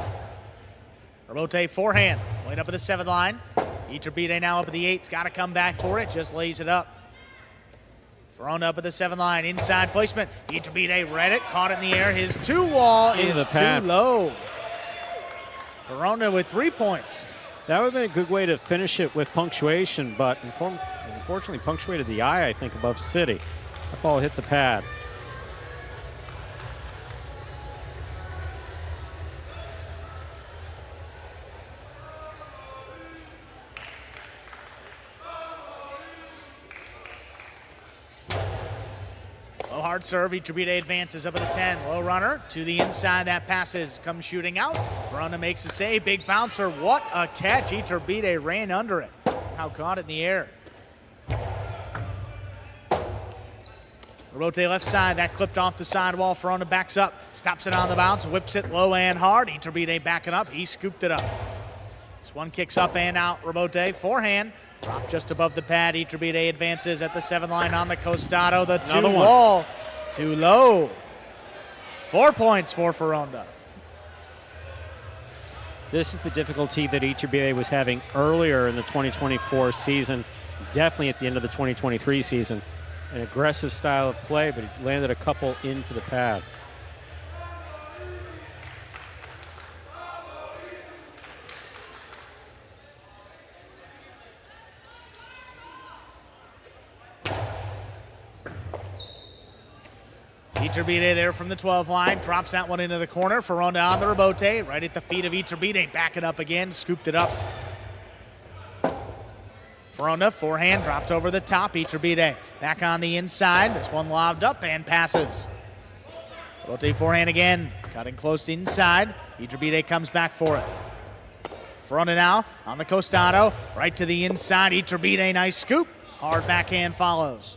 Robote forehand, played up at the 7th line. Iturbide now up at the 8's, got to come back for it, just lays it up. Ferronda up at the 7th line, inside placement. Iturbide read it, caught it in the air. His 2-wall is too low. Ferronda with 3 points. That would have been a good way to finish it with punctuation, but unfortunately punctuated the eye, I think, above City. That ball hit the pad. Hard serve, Iturbide advances up at the 10. Low runner to the inside, that passes, comes shooting out. Ferronda makes a save, big bouncer. What a catch, Iturbide ran under it. How caught it in the air. Robote left side, that clipped off the sidewall. Ferronda backs up, stops it on the bounce, whips it low and hard. Iturbide backing up, he scooped it up. This one kicks up and out, Robote, forehand. Drop just above the pad. Iturbide advances at the 7th line on the Costado. The 2-wall, too low. 4 points for Ferronda. This is the difficulty that Iturbide was having earlier in the 2024 season, definitely at the end of the 2023 season. An aggressive style of play, but he landed a couple into the pad. Iturbide there from the 12 line, drops that one into the corner. Ferronda on the Robote, right at the feet of Iturbide, backing up again, scooped it up. Ferronda, forehand, dropped over the top. Iturbide back on the inside. This one lobbed up and passes. Robote forehand again, cutting close inside. Iturbide comes back for it. Ferronda now on the Costado, right to the inside. Iturbide, nice scoop. Hard backhand follows.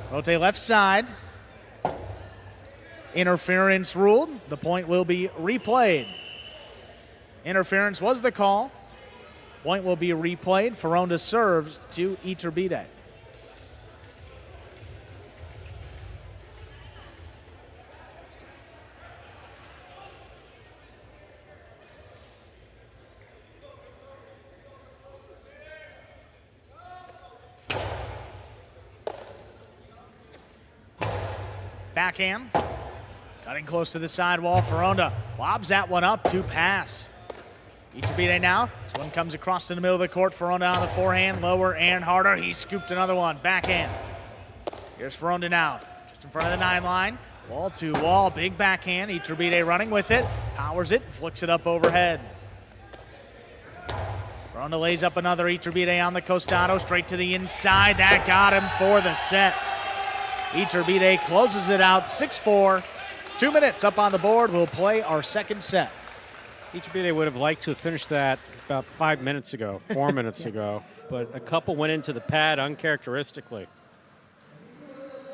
Robote left side. Interference ruled. The point will be replayed. Interference was the call. Point will be replayed. Ferronda serves to Iturbide. Backhand, cutting close to the sidewall. Ferronda lobs that one up to pass. Iturbide now, this one comes across in the middle of the court. Ferronda on the forehand, lower and harder. He scooped another one, backhand. Here's Ferronda now, just in front of the 9 line. Wall to wall, big backhand. Iturbide running with it, powers it, flicks it up overhead. Ferronda lays up another. Iturbide on the Costado, straight to the inside. That got him for the set. Iturbide closes it out 6-4. 2 minutes up on the board. We'll play our second set. Iturbide would have liked to have finished that about 5 minutes ago, 4 minutes ago, but a couple went into the pad uncharacteristically.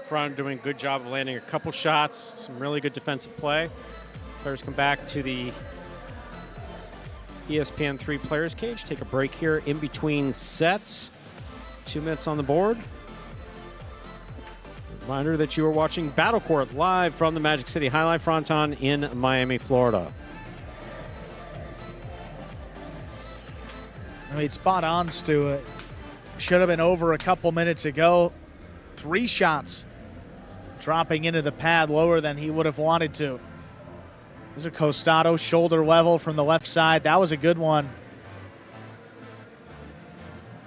Front doing a good job of landing a couple shots, some really good defensive play. Players come back to the ESPN 3 Players Cage. Take a break here in between sets. 2 minutes on the board. Reminder that you are watching Battle Court live from the Magic City Fronton in Miami, Florida. I mean, spot on, Stu. It should have been over a couple minutes ago. 3 shots dropping into the pad lower than he would have wanted to. This is a Costado shoulder level from the left side. That was a good one.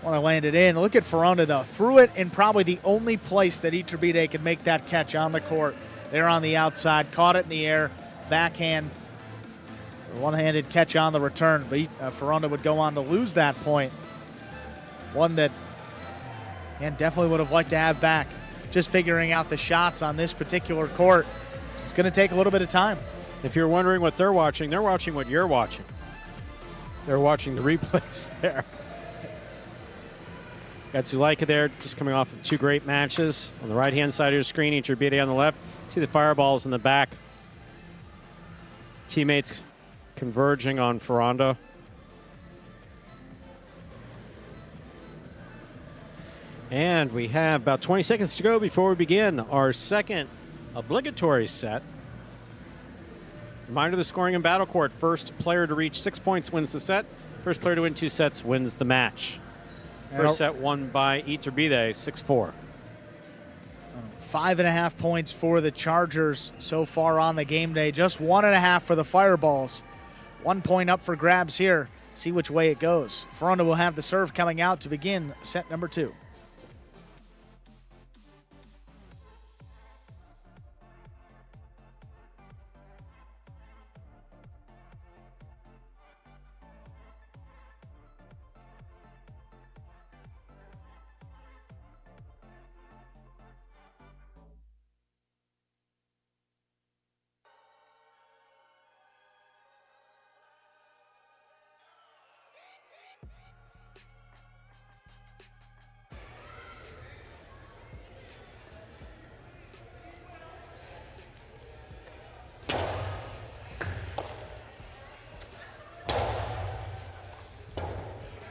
Want to land it in. Look at Ferronda, though. Threw it in probably the only place that Iturbide could make that catch on the court. There on the outside. Caught it in the air. Backhand. One-handed catch on the return. But Ferronda would go on to lose that point. One that definitely would have liked to have back. Just figuring out the shots on this particular court. It's going to take a little bit of time. If you're wondering what they're watching what you're watching. They're watching the replays there. Got Zuleika there, just coming off of 2 great matches. On the right-hand side of your screen, Iturbide on the left. See the fireballs in the back. Teammates converging on Ferrando. And we have about 20 seconds to go before we begin our second obligatory set. Reminder, the scoring in Battle Court. First player to reach 6 points wins the set. First player to win 2 sets wins the match. First set won by Iturbide, 6-4. 5.5 points for the Chargers so far on the game day. Just 1.5 for the Fireballs. 1 point up for grabs here. See which way it goes. Ferrando will have the serve coming out to begin set number 2.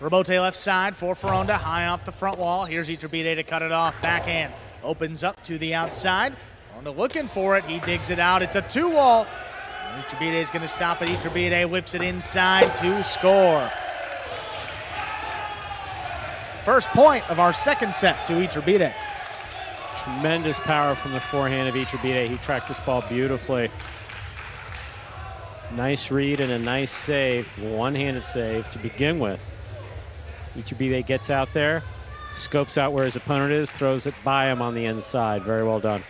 Robote left side for Ferrando, high off the front wall. Here's Iturbide to cut it off. Backhand opens up to the outside. Ferrando looking for it. He digs it out. It's a 2-wall. Iturbide is going to stop it. Iturbide whips it inside to score. First point of our second set to Iturbide. Tremendous power from the forehand of Iturbide. He tracked this ball beautifully. Nice read and a nice save, one-handed save to begin with. Iturbide gets out there, scopes out where his opponent is, throws it by him on the inside. Very well done.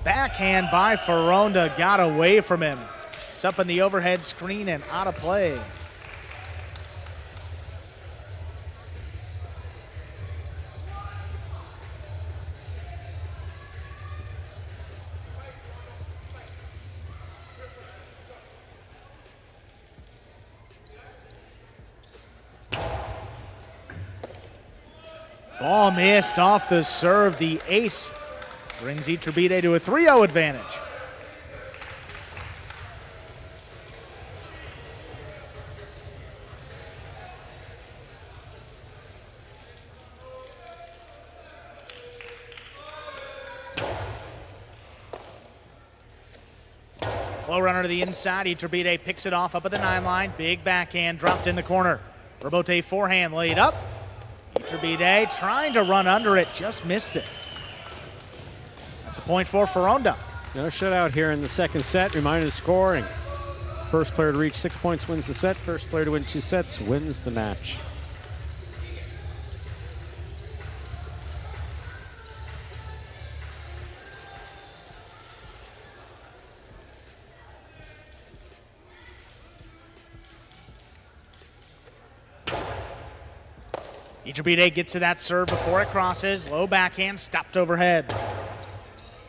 Backhand by Ferrando, got away from him. It's up in the overhead screen and out of play. Ball missed off the serve. The ace brings Iturbide to a 3-0 advantage. Low runner to the inside. Iturbide picks it off up at the 9 line. Big backhand dropped in the corner. Robote forehand laid up. Iturbide trying to run under it, just missed it. That's a point for Ferrando. No shutout here in the second set. Reminder of the scoring. First player to reach 6 points wins the set. First player to win 2 sets wins the match. Iturbide gets to that serve before it crosses. Low backhand, stopped overhead.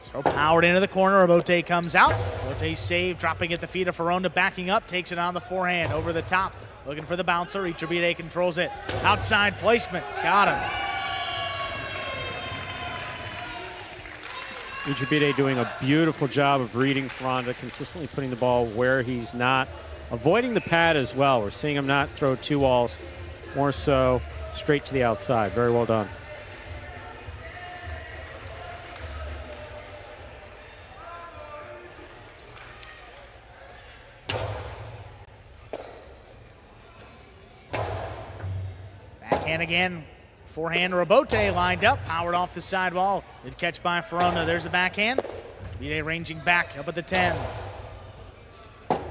Throw powered into the corner. Robote comes out. Robote save, dropping at the feet of Ferrando, backing up, takes it on the forehand, over the top. Looking for the bouncer. Iturbide controls it. Outside placement, got him. Iturbide doing a beautiful job of reading Ferrando, consistently putting the ball where he's not. Avoiding the pad as well. We're seeing him not throw 2 walls, more so straight to the outside. Very well done. Backhand again. Forehand Robote lined up, powered off the sidewall. Good catch by Ferrando. There's a backhand. Iturbide ranging back up at the 10.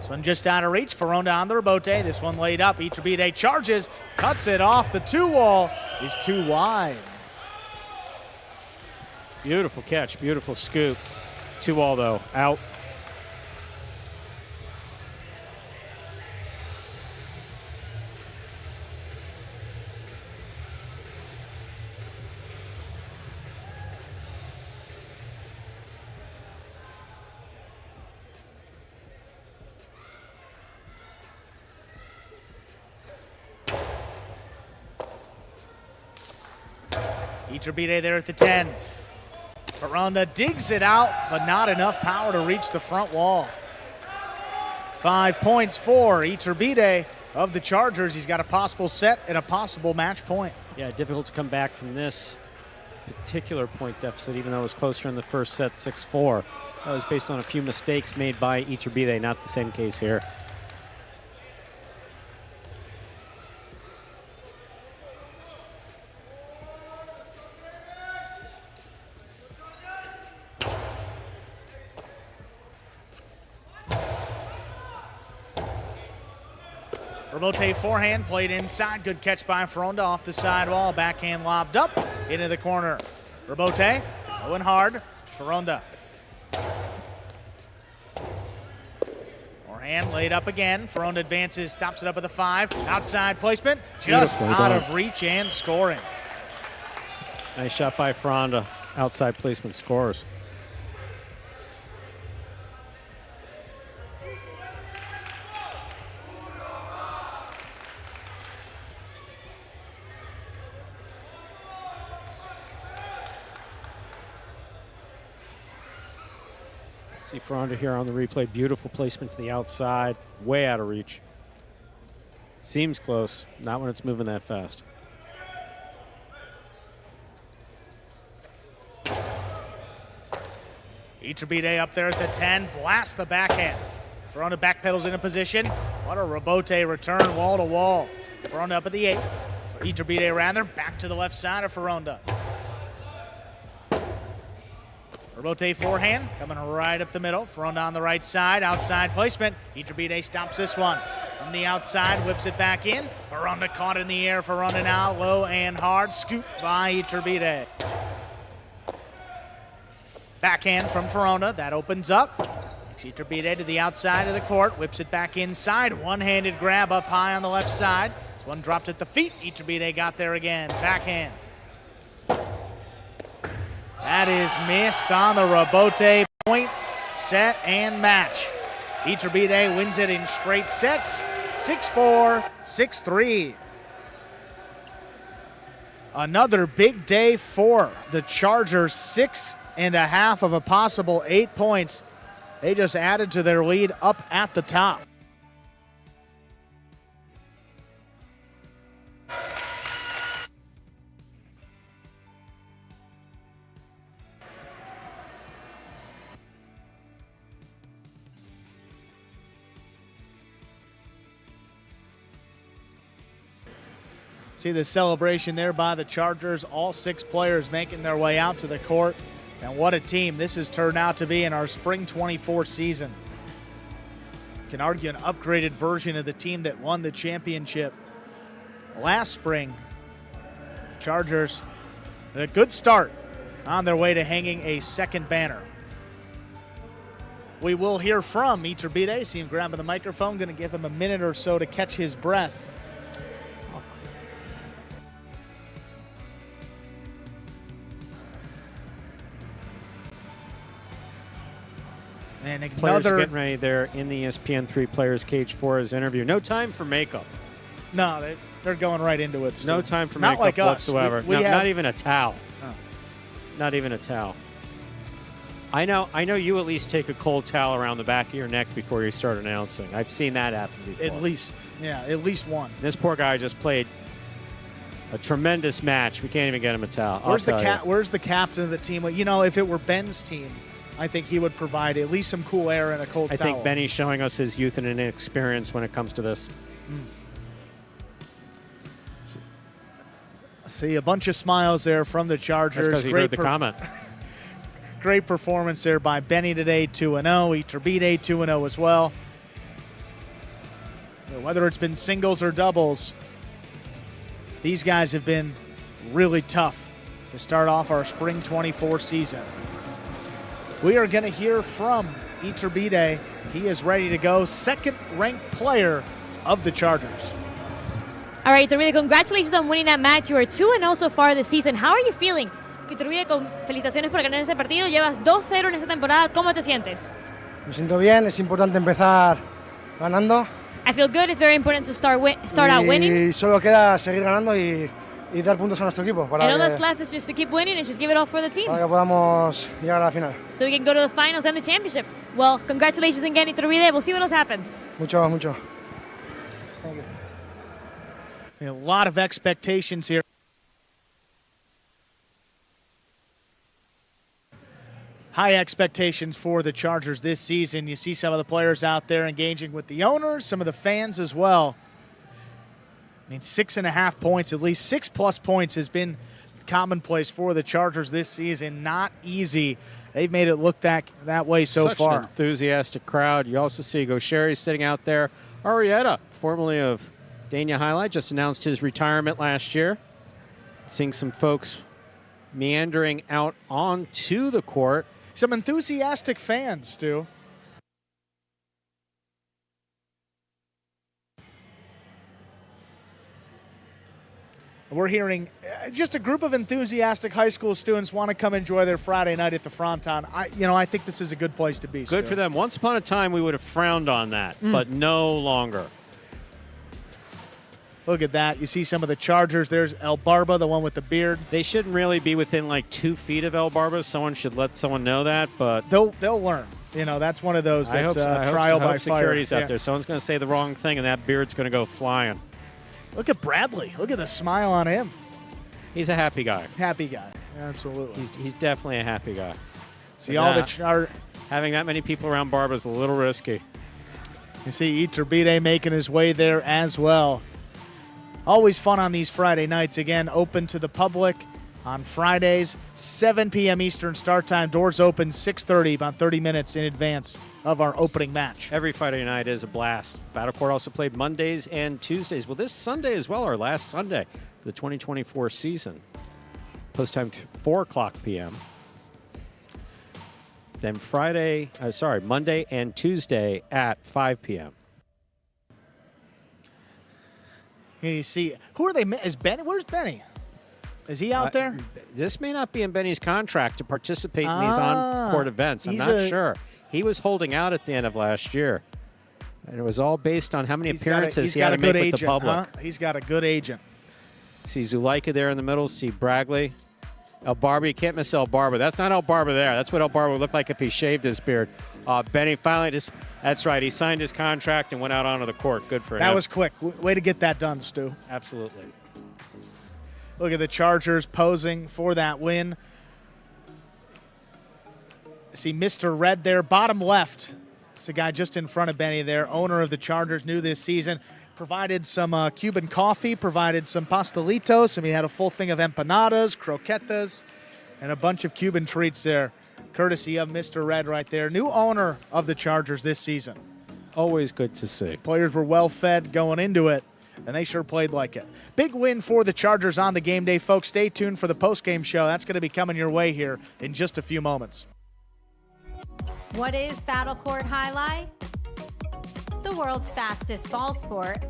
This one just out of reach. Fronton on the rebote. This one laid up. Iturbide charges, cuts it off. The 2-wall is too wide. Beautiful catch, beautiful scoop. 2-wall though, out. Iturbide there at the 10. Fronton digs it out, but not enough power to reach the front wall. 5 points for Iturbide of the Chargers. He's got a possible set and a possible match point. Yeah, difficult to come back from this particular point deficit, even though it was closer in the first set, 6-4. That was based on a few mistakes made by Iturbide, not the same case here. Rebote forehand played inside. Good catch by Fronton off the sidewall. Backhand lobbed up into the corner. Rebote going hard. Fronton. Forehand laid up again. Fronton advances, stops it up at the 5. Outside placement, just out of reach and scoring. Nice shot by Fronton. Outside placement scores. See Fronton here on the replay. Beautiful placement to the outside. Way out of reach. Seems close. Not when it's moving that fast. Iturbide up there at the 10. Blasts the backhand. Fronton backpedals into position. What a rebote return wall to wall. Fronton up at the 8. Iturbide rather. Back to the left side of Fronton. Rebote forehand, coming right up the middle. Fronton on the right side, outside placement. Iturbide stops this one. From the outside, whips it back in. Fronton caught in the air. Fronton out, low and hard. Scoop by Iturbide. Backhand from Fronton, that opens up. Iturbide to the outside of the court, whips it back inside. One-handed grab up high on the left side. This one dropped at the feet. Iturbide got there again. Backhand. That is missed on the rebote. Point, set, and match. Iturbide wins it in straight sets. 6-4, 6-3. Another big day for the Chargers. 6.5 of a possible 8 points. They just added to their lead up at the top. See the celebration there by the Chargers. All 6 players making their way out to the court. And what a team this has turned out to be in our spring 24 season. You can argue an upgraded version of the team that won the championship last spring. The Chargers had a good start on their way to hanging a second banner. We will hear from Iturbide. See him grabbing the microphone. Going to give him a minute or so to catch his breath. And Players are getting ready there in the ESPN3 Players Cage for his interview. No time for makeup. No, they're going right into it. No time for makeup whatsoever. Not even a towel. Oh. Not even a towel. I know you at least take a cold towel around the back of your neck before you start announcing. I've seen that happen before. At least one. This poor guy just played a tremendous match. We can't even get him a towel. Where's the captain of the team? You know, if it were Ben's team, I think he would provide at least some cool air and a cold towel. I think Benny's showing us his youth and inexperience when it comes to this. See a bunch of smiles there from the Chargers. That's because he heard the comment. Great performance there by Benny today, 2-0. Iturbide 2-0 as well. But whether it's been singles or doubles, these guys have been really tough to start off our Spring 24 season. We are going to hear from Iturbide. He is ready to go, second-ranked player of the Chargers. All right, Iturbide, congratulations on winning that match. You are 2-0 so far this season. How are you feeling? Iturbide, felicitaciones por ganar ese partido. Llevas 2-0 en esta temporada. ¿Cómo te sientes? Me siento bien, es importante empezar ganando. I feel good. It's very important to start out winning. Y solo queda seguir ganando y dar puntos a nuestro equipo And all that's left is just to keep winning and just give it all for the team. para que podamos llegar a la final. So we can go to the finals and the championship. Well, congratulations again, Iturbide. We'll see what else happens. Mucho, mucho. Thank you. A lot of expectations here. High expectations for the Chargers this season. You see some of the players out there engaging with the owners, some of the fans as well. I mean, 6.5 points, at least 6+ points has been commonplace for the Chargers this season. Not easy. They've made it look that way so Such far. an enthusiastic crowd. You also see Gaucheri sitting out there. Arrieta, formerly of DraftKings Jai-Alai, just announced his retirement last year. Seeing some folks meandering out onto the court. Some enthusiastic fans, too. We're hearing just a group of enthusiastic high school students want to come enjoy their Friday night at the Fronton. I think this is a good place to be. Good for them. Once upon a time, we would have frowned on that, but no longer. Look at that. You see some of the Chargers. There's El Barba, the one with the beard. They shouldn't really be within like 2 feet of El Barba. Someone should let someone know that, but they'll learn. You know, that's one of those that's trial by fire. Security's out there. Someone's going to say the wrong thing, and that beard's going to go flying. Look at Bradley. Look at the smile on him. He's a happy guy. Happy guy. Absolutely. He's definitely a happy guy. See all the having that many people around Barba is a little risky. You see Iturbide making his way there as well. Always fun on these Friday nights. Again, open to the public on Fridays, 7 p.m. Eastern start time. Doors open 6:30, about 30 minutes in advance of our opening match. Every Friday night is a blast. Battle Court also played Mondays and Tuesdays. Well, this Sunday as well, our last Sunday for the 2024 season. Post time 4 o'clock p.m. Then Monday and Tuesday at 5 p.m. You see, who are they? Is Benny? Where's Benny? Is he out there? This may not be in Benny's contract to participate in these on-court events. I'm not sure. He was holding out at the end of last year. And it was all based on how many appearances he had to make with the public. Huh? He's got a good agent. See Zuleika there in the middle. See Bragley. El Barba, you can't miss El Barba. That's not El Barba there. That's what El Barba would look like if he shaved his beard. Benny finally that's right. He signed his contract and went out onto the court. Good for him. That was quick. Way to get that done, Stu. Absolutely. Look at the Chargers posing for that win. See Mr. Red there, bottom left. It's the guy just in front of Benny there, owner of the Chargers, new this season. Provided some Cuban coffee, provided some pastelitos, and we had a full thing of empanadas, croquetas, and a bunch of Cuban treats there, courtesy of Mr. Red right there. New owner of the Chargers this season. Always good to see. Players were well fed going into it, and they sure played like it. Big win for the Chargers on the game day, folks. Stay tuned for the postgame show. That's going to be coming your way here in just a few moments. What is Battle Court Jai-Alai? The world's fastest ball sport,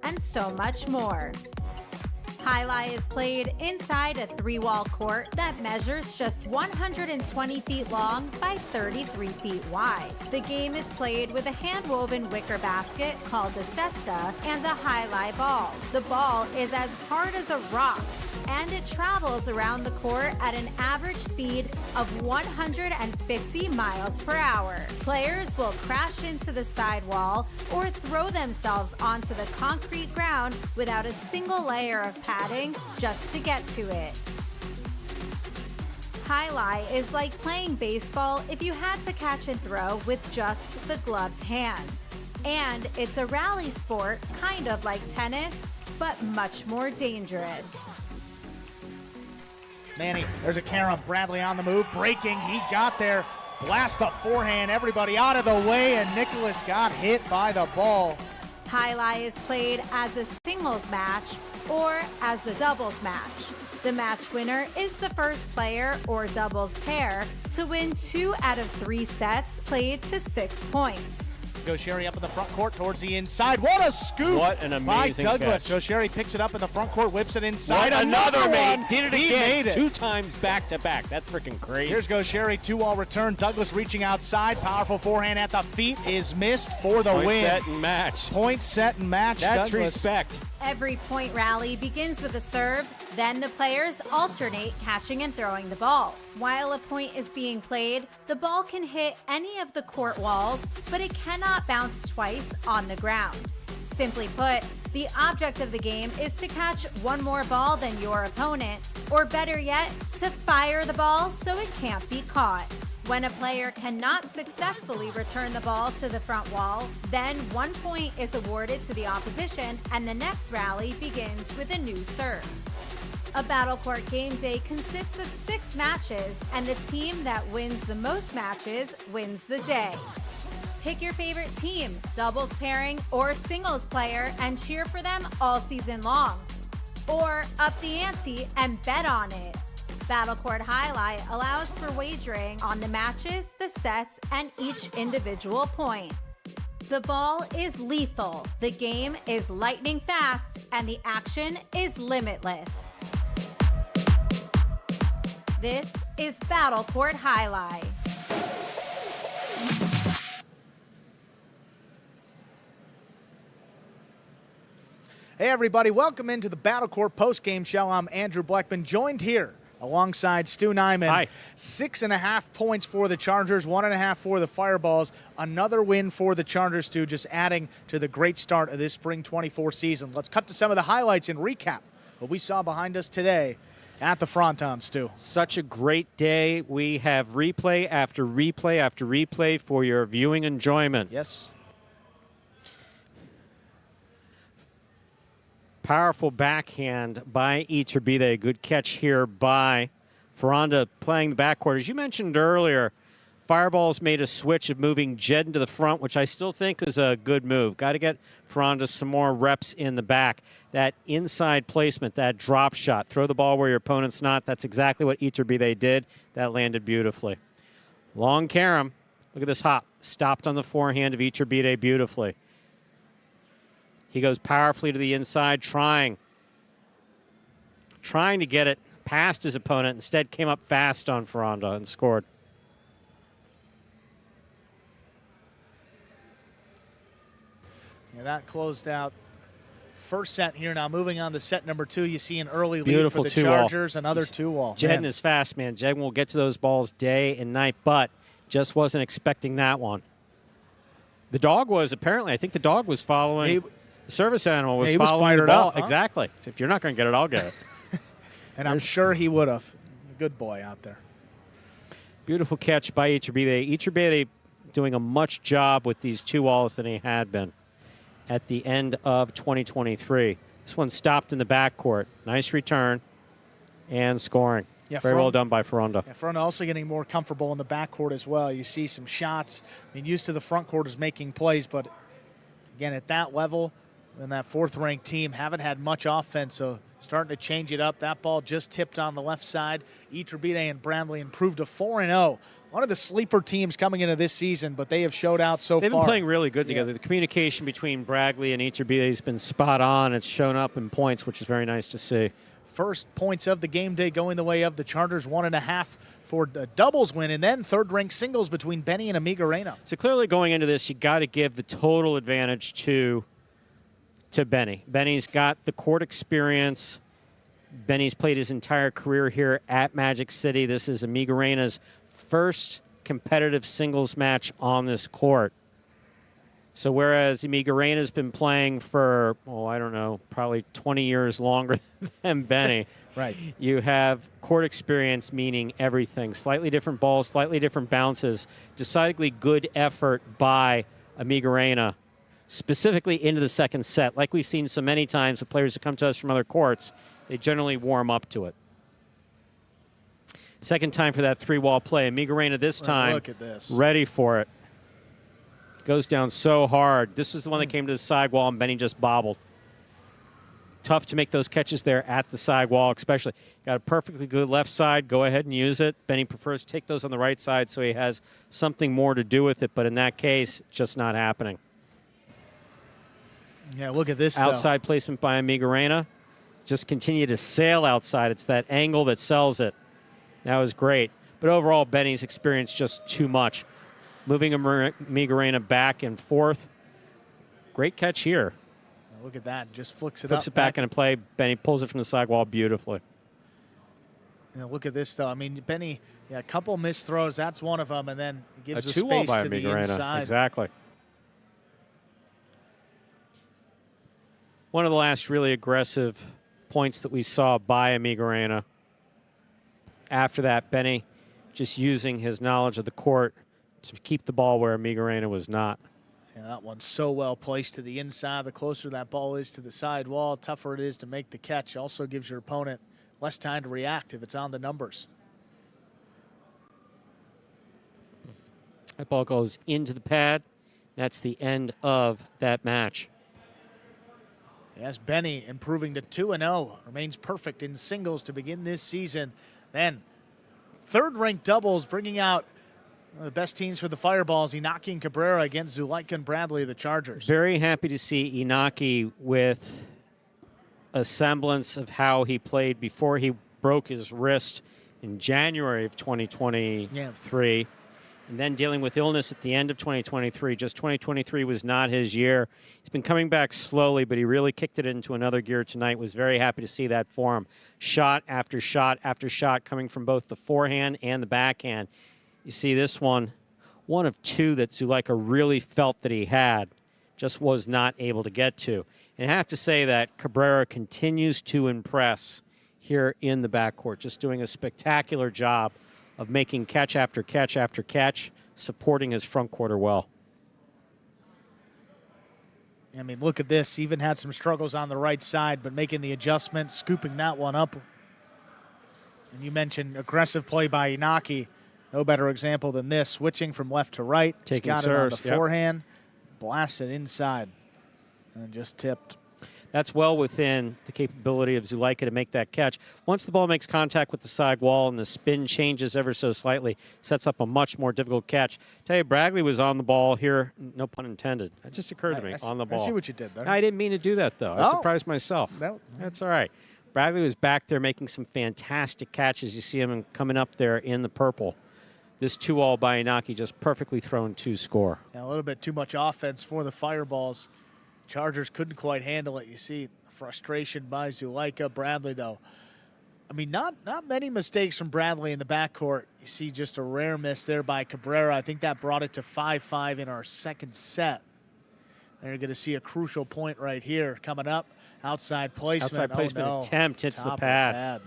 and so much more. Jai-Alai is played inside a 3-wall court that measures just 120 feet long by 33 feet wide. The game is played with a hand-woven wicker basket called a cesta and a Jai-Alai ball. The ball is as hard as a rock, and it travels around the court at an average speed of 150 miles per hour. Players will crash into the sidewall or throw themselves onto the concrete ground without a single layer of padding just to get to it. Jai-Alai is like playing baseball if you had to catch and throw with just the gloved hand. And it's a rally sport, kind of like tennis, but much more dangerous. Manny, there's a carry on Bradley on the move, breaking, he got there, blast the forehand, everybody out of the way, and Nicholas got hit by the ball. Jai-Alai is played as a singles match or as a doubles match. The match winner is the first player or doubles pair to win 2 out of 3 sets played to 6 points. Gaucheri up in the front court towards the inside. What a scoop! What an amazing by Douglas. catch. Gaucheri picks it up in the front court, whips it inside. What another one. mate. Did it He again. made it. 2 times back to back. That's freaking crazy. Here's Gaucheri, 2-all return. Douglas reaching outside. Powerful forehand at the feet is missed for the Point win. set and match. Point set and match. That's Douglas. respect. Every point rally begins with a serve, then the players alternate catching and throwing the ball. While a point is being played, the ball can hit any of the court walls, but it cannot bounce twice on the ground. Simply put, the object of the game is to catch one more ball than your opponent, or better yet, to fire the ball so it can't be caught. When a player cannot successfully return the ball to the front wall, then 1 point is awarded to the opposition and the next rally begins with a new serve. A Battle Court Game Day consists of 6 matches, and the team that wins the most matches wins the day. Pick your favorite team, doubles pairing, or singles player and cheer for them all season long. Or up the ante and bet on it. Battle Court Jai-Alai allows for wagering on the matches, the sets, and each individual point. The ball is lethal, the game is lightning fast, and the action is limitless. This is Battle Court Jai-Alai. Hey everybody, welcome into the Battle Court postgame show. I'm Andrew Blackman, joined here alongside Stu Nyman. Hi. 6.5 points for the Chargers, 1.5 for the Fireballs. Another win for the Chargers, Stu, just adding to the great start of this spring 24 season. Let's cut to some of the highlights and recap what we saw behind us today at the Fronton, Stu. Such a great day. We have replay after replay after replay for your viewing enjoyment. Yes. Powerful backhand by Iturbide. Good catch here by Ferranda playing the backcourt. As you mentioned earlier, Fireballs made a switch of moving Jed into the front, which I still think is a good move. Got to get Ferranda some more reps in the back. That inside placement, that drop shot, throw the ball where your opponent's not. That's exactly what Iturbide did. That landed beautifully. Long carom. Look at this hop. Stopped on the forehand of Iturbide beautifully. He goes powerfully to the inside, trying to get it past his opponent. Instead, came up fast on Ferranda and scored. Yeah, that closed out first set here. Now moving on to set number 2, you see an early Beautiful lead for the Chargers. Another 2-all. Jed is fast, man. Jed will get to those balls day and night, but just wasn't expecting that one. The dog was, apparently, I think the dog was following. The service animal was following the ball. Up, huh? Exactly. So if you're not going to get it, I'll get it. And I'm sure he would have. Good boy out there. Beautiful catch by Iturbide. Iturbide doing a much job with these 2-alls than he had been at the end of 2023. This one stopped in the backcourt. Nice return and scoring. Yeah, Very well done by Ferranda. Yeah, Ferranda also getting more comfortable in the backcourt as well. You see some shots. I mean, used to the front court is making plays, but again, at that level, and that 4th-ranked team haven't had much offense, so starting to change it up. That ball just tipped on the left side. Iturbide and Bradley improved to 4-0. One of the sleeper teams coming into this season, but they have showed out so far. They've been playing really good together. The communication between Bradley and Iturbide has been spot on. It's shown up in points, which is very nice to see. First points of the game day going the way of the Chargers, 1.5 for the doubles win, and then 3rd-ranked singles between Benny and Amigorena. So clearly going into this, you got to give the total advantage to Benny. Benny's got the court experience. Benny's played his entire career here at Magic City. This is Amigorena's first competitive singles match on this court. So whereas Amigorena's been playing for, I don't know, probably 20 years longer than Benny, right? You have court experience, meaning everything. Slightly different balls, slightly different bounces. Decidedly good effort by Amigorena, specifically into the second set. Like we've seen so many times with players that come to us from other courts, they generally warm up to it. Second time for that 3-wall play. Amigorena this time look at this. Ready for it. Goes down so hard. This was the one that came to the sidewall, and Benny just bobbled. Tough to make those catches there at the sidewall, especially. Got a perfectly good left side. Go ahead and use it. Benny prefers to take those on the right side so he has something more to do with it, but in that case, just not happening. Yeah, look at this, Outside placement by Amigorena. Just continue to sail outside. It's that angle that sells it. That was great. But overall, Benny's experienced just too much. Moving Amigorena back and forth. Great catch here. Look at that. Just flips it Flips up. it back into play. Benny pulls it from the sidewall beautifully. Look at this, though. I mean, Benny, a couple missed throws. That's one of them. And then he gives A the two-wall space by to the Amigorena. inside. Exactly. One of the last really aggressive points that we saw by Amigorena. After that, Benny just using his knowledge of the court to keep the ball where Amigorena was not. Yeah, that one's so well placed to the inside. The closer that ball is to the side wall, tougher it is to make the catch. Also gives your opponent less time to react if it's on the numbers. That ball goes into the pad. That's the end of that match. Yes, Benny improving to 2-0. Remains perfect in singles to begin this season. Then third-ranked doubles, bringing out the best teams for the Fireballs, Inaki and Cabrera against Zuleika and Bradley of the Chargers. Very happy to see Inaki with a semblance of how he played before he broke his wrist in January of 2023. And then dealing with illness at the end of 2023. Just 2023 was not his year. He's been coming back slowly, but he really kicked it into another gear tonight. Was very happy to see that for him. Shot after shot after shot coming from both the forehand and the backhand. You see this one of two that Zuleika really felt that he had, just was not able to get to. And I have to say that Cabrera continues to impress here in the backcourt, just doing a spectacular job of making catch after catch after catch, supporting his front quarter well. I mean, look at this. Even had some struggles on the right side, but making the adjustment, scooping that one up. And you mentioned aggressive play by Inaki. No better example than this. Switching from left to right. Taking He's got serves, it on the forehand. Blasted inside. And just tipped. That's well within the capability of Zuleika to make that catch. Once the ball makes contact with the side wall and the spin changes ever so slightly, sets up a much more difficult catch. Tell you, Bradley was on the ball here, no pun intended. It just occurred to me, on the ball. I see what you did there. I didn't mean to do that, though. I surprised myself. No. That's all right. Bradley was back there making some fantastic catches. You see him coming up there in the purple. This 2-all by Inaki just perfectly thrown to score. Yeah, a little bit too much offense for the Fireballs. Chargers couldn't quite handle it. You see frustration by Zuleika. Bradley, though, I mean, not many mistakes from Bradley in the backcourt. You see just a rare miss there by Cabrera. I think that brought it to 5-5 in our second set. And you're going to see a crucial point right here coming up. Outside placement. Outside placement attempt hits the pad.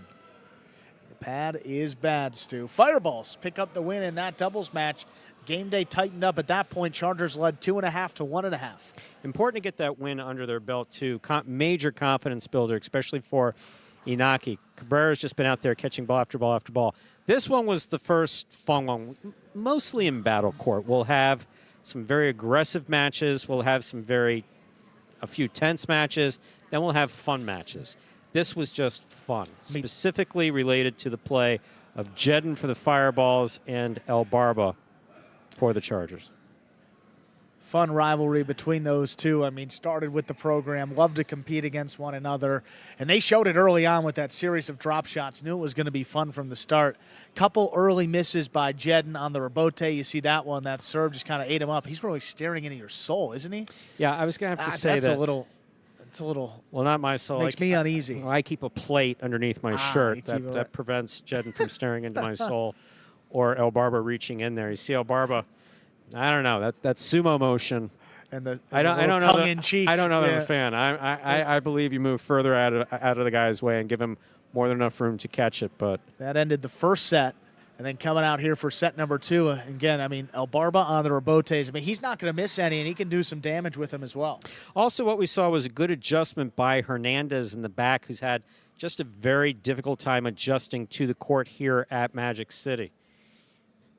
The pad is bad, Stu. Fireballs pick up the win in that doubles match. Game day tightened up at that point. Chargers led 2.5 to 1.5. Important to get that win under their belt, too. Major confidence builder, especially for Inaki. Cabrera's just been out there catching ball after ball after ball. This one was the first fun one, mostly in battle court. We'll have some very aggressive matches. We'll have a few tense matches. Then we'll have fun matches. This was just fun, specifically related to the play of Jedin for the Fireballs and El Barba for the Chargers. Fun rivalry between those two. I mean, started with the program, loved to compete against one another, and they showed it early on with that series of drop shots. Knew it was going to be fun from the start. Couple early misses by Jedin on the rebote. You see that one, that serve just kind of ate him up. He's really staring into your soul, isn't he? Yeah, I was going to have to say that's that. It's a little. Well, not my soul. Makes me uneasy. I keep a plate underneath my shirt that prevents Jedin from staring into my soul, or El Barba reaching in there. You see El Barba. I don't know. That's sumo motion. And I don't know. Tongue in cheek. I don't know that I'm a fan. I believe you move further out of the guy's way and give him more than enough room to catch it. But that ended the first set, and then coming out here for set number 2. Again, I mean, El Barba on the rebotes. I mean, he's not going to miss any, and he can do some damage with them as well. Also, what we saw was a good adjustment by Hernandez in the back, who's had just a very difficult time adjusting to the court here at Magic City.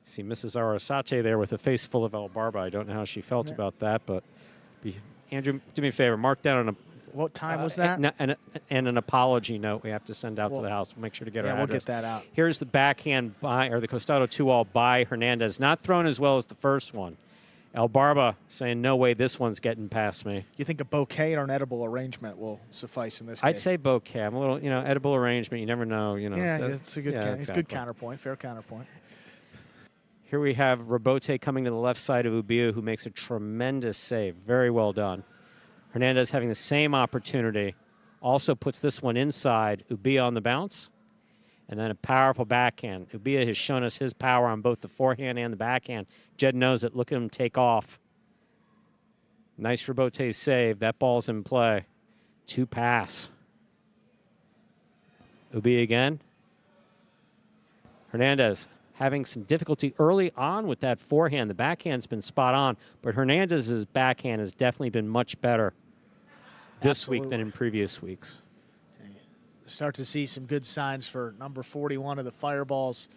See Mrs. Arasate there with a face full of El Barba. I don't know how she felt about that, but Andrew, do me a favor. Mark down on What time was that? and an apology note we have to send out to the house. We'll make sure to get our we'll address. get that out. Here's the backhand by, or the Costado 2-all by Hernandez. Not thrown as well as the first one. El Barba saying, no way this one's getting past me. You think a bouquet or an edible arrangement will suffice in this case? I'd say bouquet. I'm a little, edible arrangement. You never know, Yeah, it's a good, exactly. it's good counterpoint, fair counterpoint. Here we have Robote coming to the left side of Ubia, who makes a tremendous save. Very well done. Hernandez having the same opportunity. Also puts this one inside. Ubia on the bounce. And then a powerful backhand. Ubia has shown us his power on both the forehand and the backhand. Jed knows it. Look at him take off. Nice Robote save. That ball's in play. 2 pass. Ubia again. Hernandez having some difficulty early on with that forehand. The backhand's been spot on, but Hernandez's backhand has definitely been much better this week than in previous weeks. Start to see some good signs for number 41 of the Fireballs.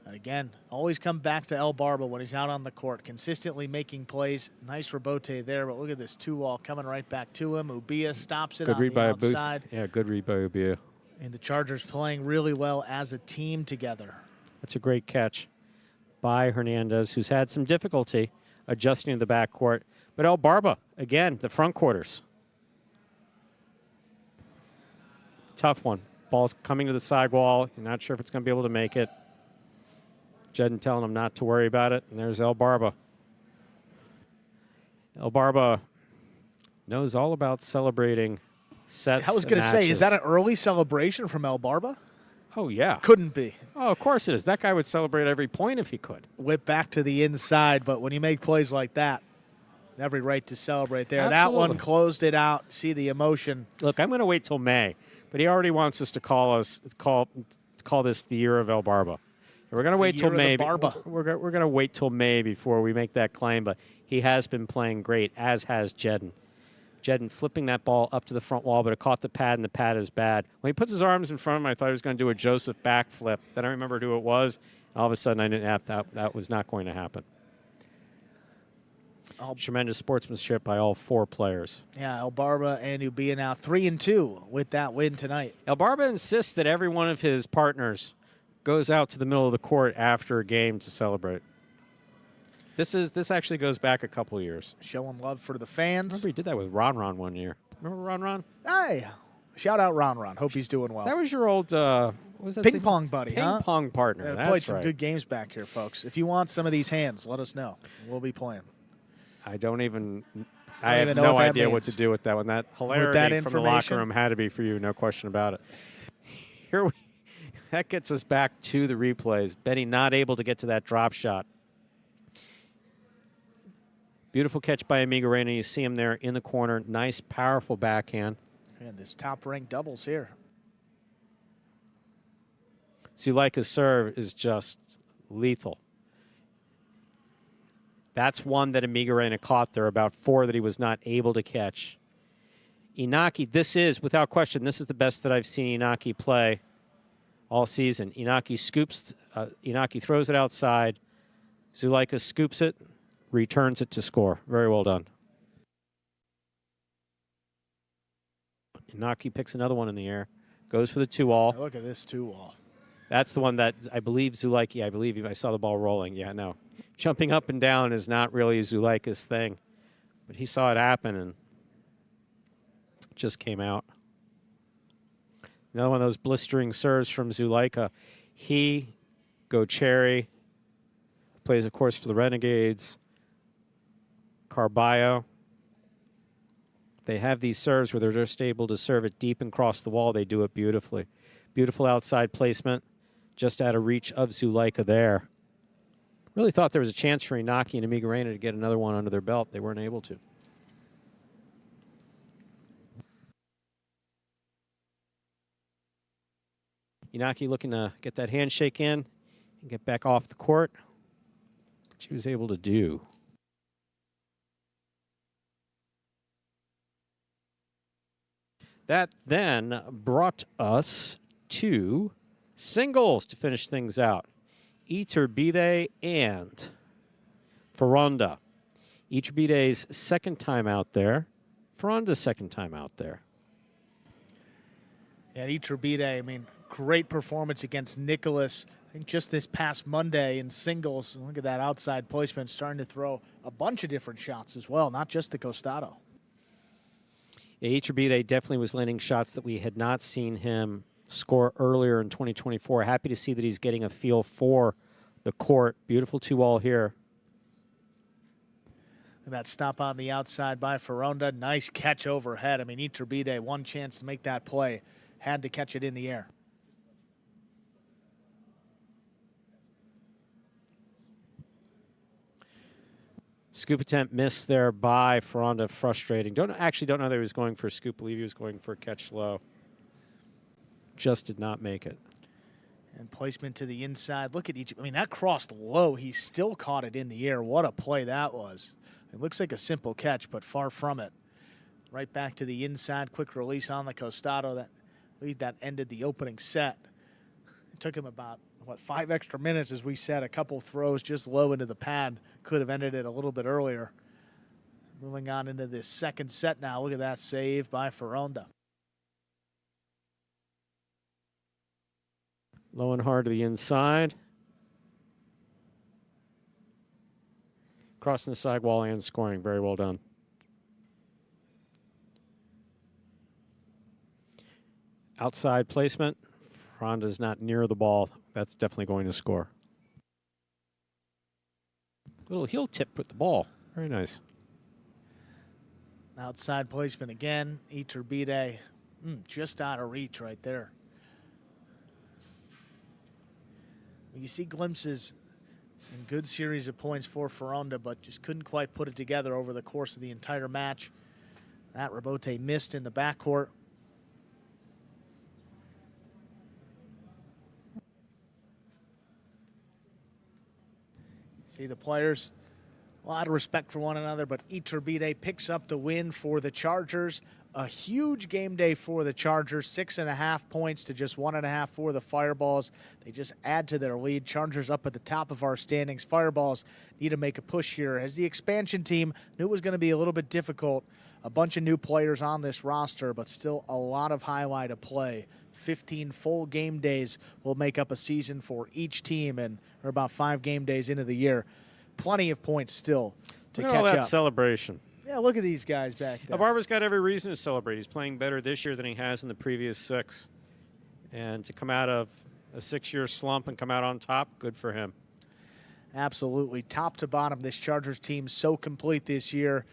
And again, always come back to El Barba when he's out on the court, consistently making plays. Nice Robote there, but look at this 2-all coming right back to him. Ubia stops it on the outside. Yeah, good read by Ubia. And the Chargers playing really well as a team together. That's a great catch by Hernandez, who's had some difficulty adjusting to the backcourt. But El Barba, again, the front quarters. Tough one. Ball's coming to the sidewall. You're not sure if it's going to be able to make it. Jedden telling him not to worry about it. And there's El Barba. El Barba knows all about celebrating sets. I was going to say, is matches. that an early celebration from El Barba? Oh, yeah. Couldn't be. Oh, of course it is. That guy would celebrate every point if he could. Whip back to the inside, but when you make plays like that, every right to celebrate there. Absolutely. That one closed it out. See the emotion. Look, I'm going to wait till May, but he already wants us to call this the year of El Barba. We're going to wait till May. We're going to wait till May before we make that claim, but he has been playing great, as has Jedden. Jedden flipping that ball up to the front wall, but it caught the pad, and the pad is bad. When he puts his arms in front of him, I thought he was going to do a Joseph backflip. Then I remembered who it was. All of a sudden, I didn't have that was not going to happen. Tremendous sportsmanship by all 4 players. Yeah, El Barba and Ubia now 3-2 with that win tonight. El Barba insists that every one of his partners goes out to the middle of the court after a game to celebrate. This actually goes back a couple years. Showing love for the fans. Remember he did that with Ron one year. Remember Ron? Hey, shout out Ron. Hope he's doing well. That was your old what was that ping pong buddy, Ping pong partner. That's played some right. good games back here, folks. If you want some of these hands, let us know. We'll be playing. I have no idea what to means. do with that one. That hilarity from the locker room had to be for you, no question about it. That gets us back to the replays. Benny not able to get to that drop shot. Beautiful catch by Amigorena. You see him there in the corner. Nice, powerful backhand. And this top-ranked doubles here. Zuleika's serve is just lethal. That's one that Amigorena caught. There are about 4 that he was not able to catch. Inaki, this is, without question, this is the best that I've seen Inaki play all season. Inaki throws it outside. Zuleika scoops it, returns it to score. Very well done. Inaki picks another one in the air, goes for the 2-all. Look at this 2-all. That's the one that I believe Zuleika, I saw the ball rolling. Yeah, no. Jumping up and down is not really Zuleika's thing. But he saw it happen and just came out. Another one of those blistering serves from Zuleika. Go Cherry, plays, of course, for the Renegades. Carballo. They have these serves where they're just able to serve it deep and cross the wall. They do it beautifully. Beautiful outside placement, just out of reach of Zuleika there. Really thought there was a chance for Inaki and Amigorena to get another one under their belt. They weren't able to. Inaki looking to get that handshake in and get back off the court, which he was able to do. That then brought us to Singles to finish things out. Iturbide and Ferronda. Iturbide's second time out there. Ferronda's second time out there. And Iturbide, I mean, great performance against Nicholas. I think just this past Monday in singles. Look at that outside placement, starting to throw a bunch of different shots as well, not just the costado. Yeah, Iturbide definitely was landing shots that we had not seen him score earlier in 2024. Happy to see that he's getting a feel for the court. Beautiful 2-all here. And that stop on the outside by Ferronda. Nice catch overhead. I mean, Iturbide, one chance to make that play. Had to catch it in the air. Scoop attempt missed there by Ferronda, frustrating. Don't know that he was going for a scoop. Believe he was going for a catch low. Just did not make it. And placement to the inside. Look at each. I mean, that crossed low. He still caught it in the air. What a play that was. It looks like a simple catch, but far from it. Right back to the inside. Quick release on the costado. That ended the opening set. It took him about, 5 extra minutes, as we said. A couple throws just low into the pad. Could have ended it a little bit earlier. Moving on into this second set now. Look at that save by Ferronda. Low and hard to the inside. Crossing the sidewall and scoring. Very well done. Outside placement. Ferronda's not near the ball. That's definitely going to score. Little heel tip with the ball. Very nice. Outside placement again. Iturbide just out of reach right there. You see glimpses and good series of points for Ferronda, but just couldn't quite put it together over the course of the entire match. That rebote missed in the backcourt. See the players, a lot of respect for one another, but Iturbide picks up the win for the Chargers. A huge game day for the Chargers, 6.5 points to just 1.5 for the Fireballs. They just add to their lead. Chargers up at the top of our standings. Fireballs need to make a push here. As the expansion team knew it was going to be a little bit difficult. A bunch of new players on this roster, but still a lot of highlight to play. 15 full game days will make up a season for each team, and we're about 5 game days into the year. Plenty of points still to Look at catch all that up. celebration. Yeah, look at these guys back there. Barber's got every reason to celebrate. He's playing better this year than he has in the previous 6. And to come out of a 6-year slump and come out on top, good for him. Absolutely. Top to bottom, this Chargers team so complete this year.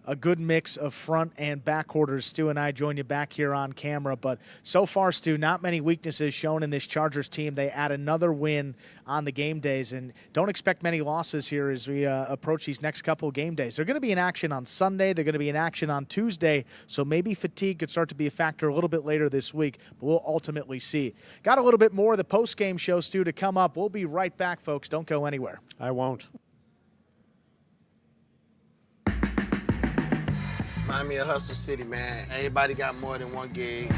A good mix of front and back quarters. Stu and I join you back here on camera. But so far, Stu, not many weaknesses shown in this Chargers team. They add another win on the game days. And don't expect many losses here as we approach these next couple of game days. They're going to be in action on Sunday. They're going to be in action on Tuesday. So maybe fatigue could start to be a factor a little bit later this week. But we'll ultimately see. Got a little bit more of the post-game show, Stu, to come up. We'll be right back, folks. Don't go anywhere. I won't. Remind me of Hustle City, man. Everybody got more than one gig.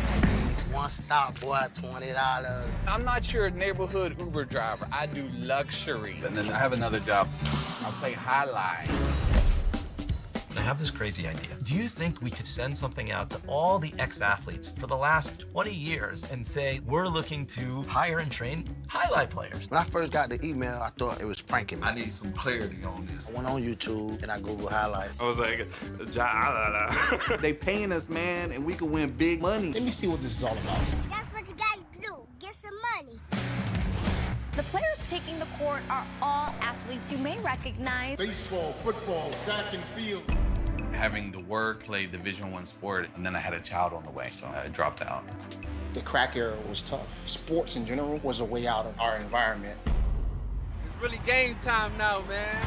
One stop, boy, $20. I'm not your neighborhood Uber driver. I do luxury. And then I have another job. I play highlight. I have this crazy idea. Do you think we could send something out to all the ex-athletes for the last 20 years and say, we're looking to hire and train highlight players? When I first got the email, I thought it was pranking me. I need some clarity on this. I went on YouTube and I Googled highlight. I was like, Jai-Alai. They paying us, man, and we can win big money. Let me see what this is all about. That's what you gotta do. Get some money. The players taking the court are all athletes you may recognize. Baseball, football, track and field. Having to work, play Division I sport, and then I had a child on the way, so I dropped out. The crack era was tough. Sports in general was a way out of our environment. It's really game time now, man.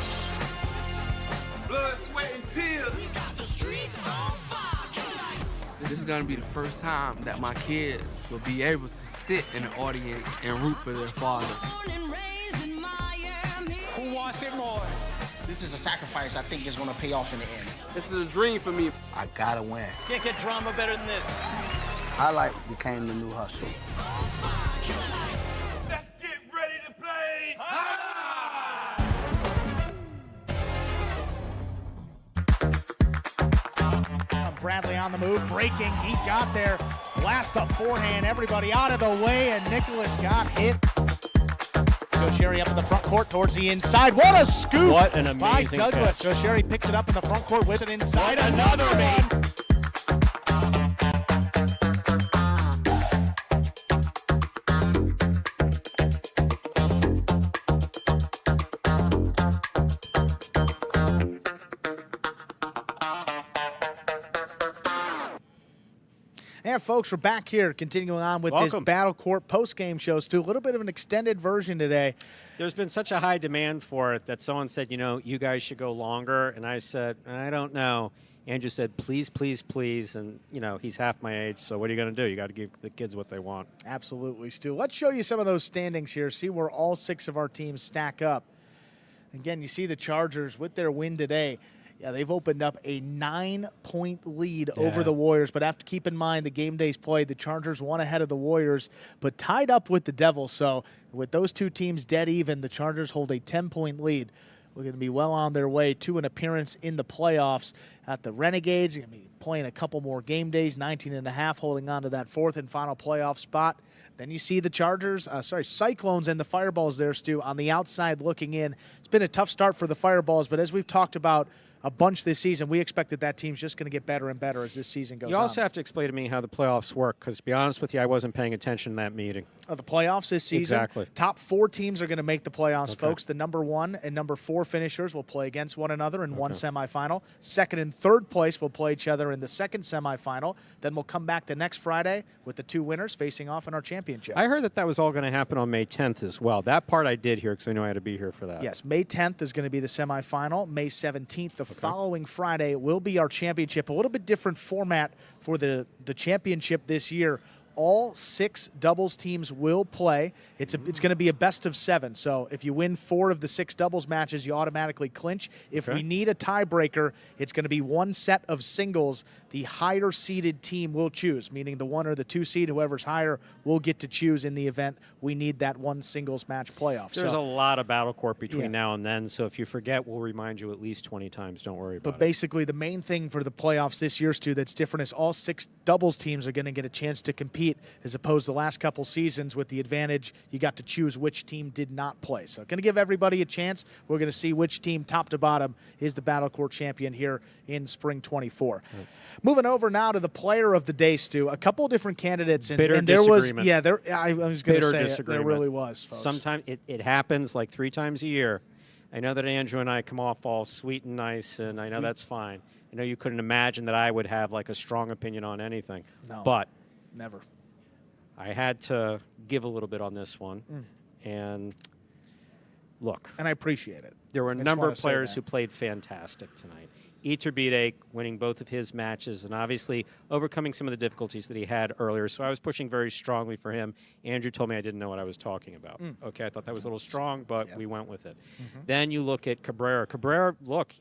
Blood, sweat, and tears. We got the streets on fire. This is gonna be the first time that my kids will be able to sit in the audience and root for their father. Who wants it more? This is a sacrifice I think is going to pay off in the end. This is a dream for me. I gotta win. Can't get drama better than this. Highlight became the new hustle. Bradley on the move, breaking. He got there. Blast the forehand. Everybody out of the way, and Nicholas got hit. Sherry up in the front court towards the inside. What a scoop! What an amazing by Douglas. catch. Sherry picks it up in the front court, whips it inside. Another one. And folks, we're back here continuing on with this Battle Court post-game show. Stu, a little bit of an extended version today. There's been such a high demand for it that someone said, you guys should go longer. And I said, I don't know. Andrew said, please, please, please. And, he's half my age, so what are you going to do? You got to give the kids what they want. Absolutely, Stu. Let's show you some of those standings here, see where all 6 of our teams stack up. Again, you see the Chargers with their win today. Yeah, they've opened up a 9-point lead over the Warriors, but have to keep in mind the game days played. The Chargers won ahead of the Warriors, but tied up with the Devils. So with those two teams dead even, the Chargers hold a 10-point lead. We're going to be well on their way to an appearance in the playoffs at the Renegades. Going to be playing a couple more game days, 19.5, holding on to that 4th and final playoff spot. Then you see the Cyclones and the Fireballs there, Stu, on the outside looking in. It's been a tough start for the Fireballs, but as we've talked about a bunch this season, we expect that team's just going to get better and better as this season goes on. You also have to explain to me how the playoffs work, because to be honest with you, I wasn't paying attention to that meeting. The playoffs this season? Exactly. Top 4 teams are going to make the playoffs, folks. The number 1 and number 4 finishers will play against one another in one semifinal. 2nd and 3rd place will play each other in the 2nd semifinal. Then we'll come back the next Friday with the 2 winners facing off in our championship. I heard that was all going to happen on May 10th as well. That part I did hear because I knew I had to be here for that. Yes, May 10th is going to be the semifinal. May 17th, the following Friday, will be our championship. A little bit different format for the championship this year. All 6 doubles teams will play. It's going to be a best of 7. So if you win 4 of the 6 doubles matches, you automatically clinch. If we need a tiebreaker, it's going to be 1 set of singles. The higher seeded team will choose, meaning the 1 or the 2 seed, whoever's higher, will get to choose in the event we need that 1 singles match playoff. There's a lot of battle court between now and then, so if you forget, we'll remind you at least 20 times. Don't worry about it. But basically, the main thing for the playoffs this year, Stu, that's different is all 6 doubles teams are going to get a chance to compete, as opposed to the last couple seasons with the advantage you got to choose which team did not play. So going to give everybody a chance. We're going to see which team, top to bottom, is the Battle Court champion here in spring 24. Moving over now to the player of the day, Stu. A couple different candidates. And there was, I was going to say there really was, folks. Sometimes it happens like 3 times a year. I know that Andrew and I come off all sweet and nice, and I know that's fine. I know you couldn't imagine that I would have like a strong opinion on anything. No, but never. I had to give a little bit on this one. And look. And I appreciate it. There were a number of players who played fantastic tonight. Iturbide winning both of his matches and obviously overcoming some of the difficulties that he had earlier. So I was pushing very strongly for him. Andrew told me I didn't know what I was talking about. Okay, I thought that was a little strong, but we went with it. Then you look at Cabrera. Cabrera, look,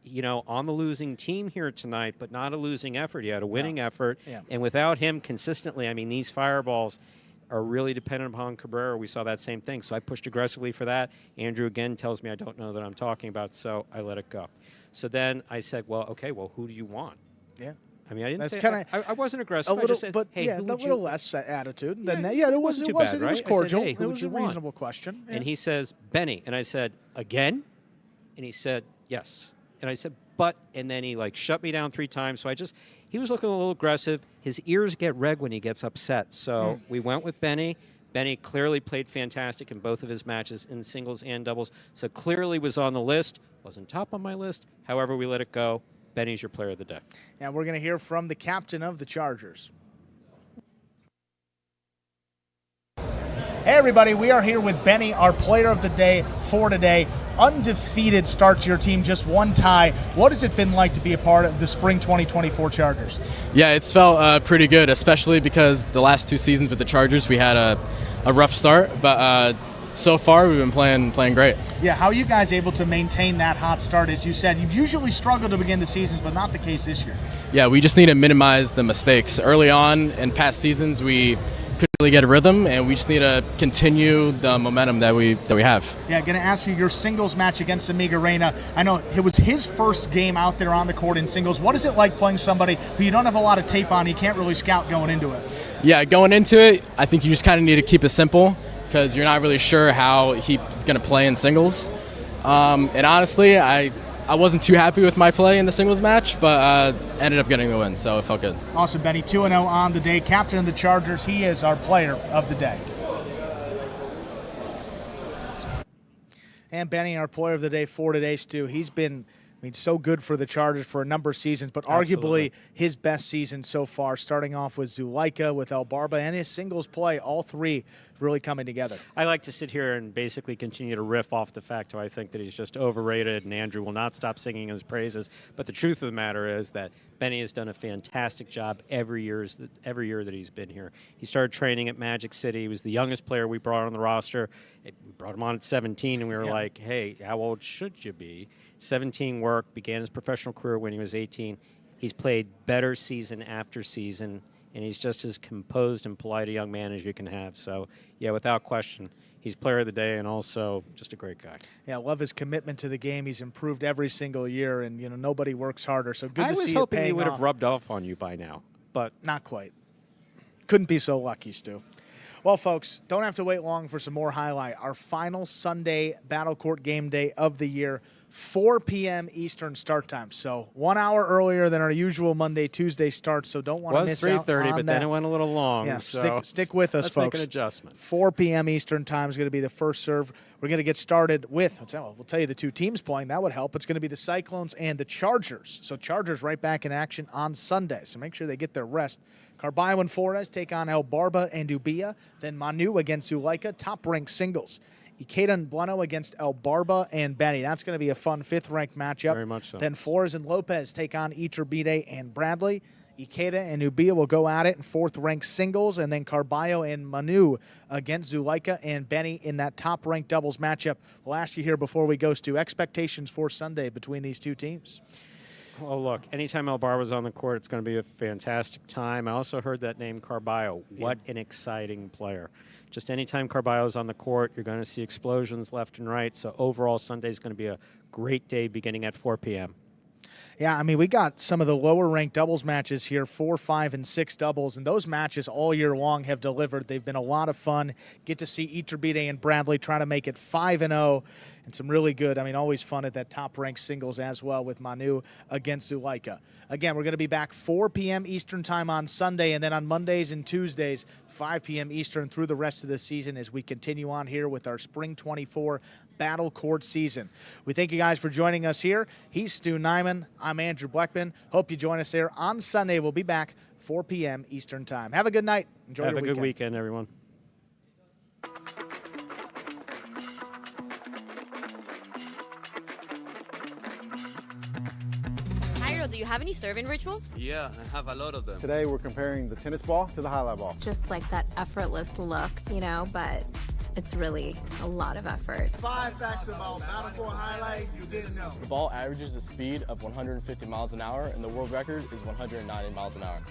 on the losing team here tonight, but not a losing effort. He had a winning effort. And without him consistently, I mean, these fireballs are really dependent upon Cabrera. We saw that same thing. So I pushed aggressively for that. Andrew again tells me I don't know that I'm talking about, so I let it go. So then I said, well, who do you want? Yeah. I mean, I didn't say I wasn't aggressive. A little, I just said, but hey, a little less attitude than that. Yeah, it wasn't bad, right? It was cordial. I said, hey, it was a reasonable question. And he says, Benny. And I said, again? And he said, yes. And I said, but, and then he shut me down 3 times. So he was looking a little aggressive. His ears get red when he gets upset. So we went with Benny. Benny clearly played fantastic in both of his matches in singles and doubles. So clearly was on the list. Wasn't top on my list. However, we let it go. Benny's your player of the day. And we're going to hear from the captain of the Chargers. Hey, everybody. We are here with Benny, our player of the day for today. Undefeated start to your team, just 1 tie. What has it been like to be a part of the spring 2024 Chargers? Yeah, it's felt pretty good, especially because the last 2 seasons with the Chargers, we had a rough start, but so far we've been playing great. Yeah, how are you guys able to maintain that hot start? As you said, you've usually struggled to begin the seasons, but not the case this year. Yeah, we just need to minimize the mistakes. Early on in past seasons, we couldn't really get a rhythm, and we just need to continue the momentum that we have. Yeah, going to ask you your singles match against Amigorena. I know it was his first game out there on the court in singles. What is it like playing somebody who you don't have a lot of tape on, you can't really scout going into it? Yeah, going into it, I think you just kind of need to keep it simple because you're not really sure how he's going to play in singles. And honestly, I wasn't too happy with my play in the singles match, but ended up getting the win, so it felt good. Awesome, Benny. 2-0 on the day. Captain of the Chargers. He is our player of the day. And Benny, our player of the day for today, Stu. He's been, so good for the Chargers for a number of seasons, but arguably his best season so far, starting off with Zulaika, with El Barba, and his singles play, all three really coming together. I like to sit here and basically continue to riff off the fact how I think that he's just overrated, and Andrew will not stop singing his praises. But the truth of the matter is that Benny has done a fantastic job every year that he's been here. He started training at Magic City. He was the youngest player we brought on the roster. We brought him on at 17, and we were like, hey, how old should you be? 17 worked, began his professional career when he was 18. He's played better season after season, and he's just as composed and polite a young man as you can have. So, yeah, without question, he's player of the day and also just a great guy. Yeah, I love his commitment to the game. He's improved every single year, and, nobody works harder. So good to see it paying off. I was hoping he would have rubbed off on you by now, but not quite. Couldn't be so lucky, Stu. Well, folks, don't have to wait long for some more highlight. Our final Sunday Battle Court game day of the year, 4 p.m. Eastern start time. So 1 hour earlier than our usual Monday, Tuesday starts, so don't want to miss out on that. It was 3:30, but then it went a little long. Yeah, so stick with us, let's folks. make an adjustment. 4 p.m. Eastern time is going to be the first serve. We're going to get started with, we'll tell you the two teams playing. That would help. It's going to be the Cyclones and the Chargers. So Chargers right back in action on Sunday, so make sure they get their rest. Carballo and Flores take on El Barba and Ubia. Then Manu against Zulaika, top-ranked singles. Ikeda and Bueno against El Barba and Benny. That's going to be a fun fifth-ranked matchup. Very much so. Then Flores and Lopez take on Iturbide and Bradley. Ikeda and Ubia will go at it in fourth-ranked singles. And then Carballo and Manu against Zulaika and Benny in that top-ranked doubles matchup. We'll ask you here before we go to expectations for Sunday between these two teams. Well, look, anytime El Barba's on the court, it's going to be a fantastic time. I also heard that name, Carballo. What an exciting player. Just anytime Carballo's on the court, you're going to see explosions left and right. So overall, Sunday's going to be a great day beginning at 4 p.m. Yeah, we got some of the lower-ranked doubles matches here, 4, 5, and 6 doubles, and those matches all year long have delivered. They've been a lot of fun. Get to see Iturbide and Bradley try to make it 5-0, and some really good, always fun at that top-ranked singles as well with Manu against Zulaika. Again, we're going to be back 4 p.m. Eastern time on Sunday, and then on Mondays and Tuesdays, 5 p.m. Eastern through the rest of the season as we continue on here with our Spring 24 Battle Court season. We thank you guys for joining us here. He's Stu Nyman. I'm Andrew Blackman. Hope you join us there on Sunday. We'll be back 4 p.m. Eastern time. Have a good night. Enjoy your weekend. Have a good weekend, everyone. Do you have any serving rituals? Yeah, I have a lot of them. Today we're comparing the tennis ball to the highlight ball. Just like that effortless look, but it's really a lot of effort. 5 facts about Battle Court Highlight you didn't know. The ball averages a speed of 150 miles an hour, and the world record is 190 miles an hour.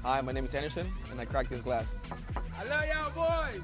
Hi, my name is Anderson, and I cracked this glass. I love y'all boys.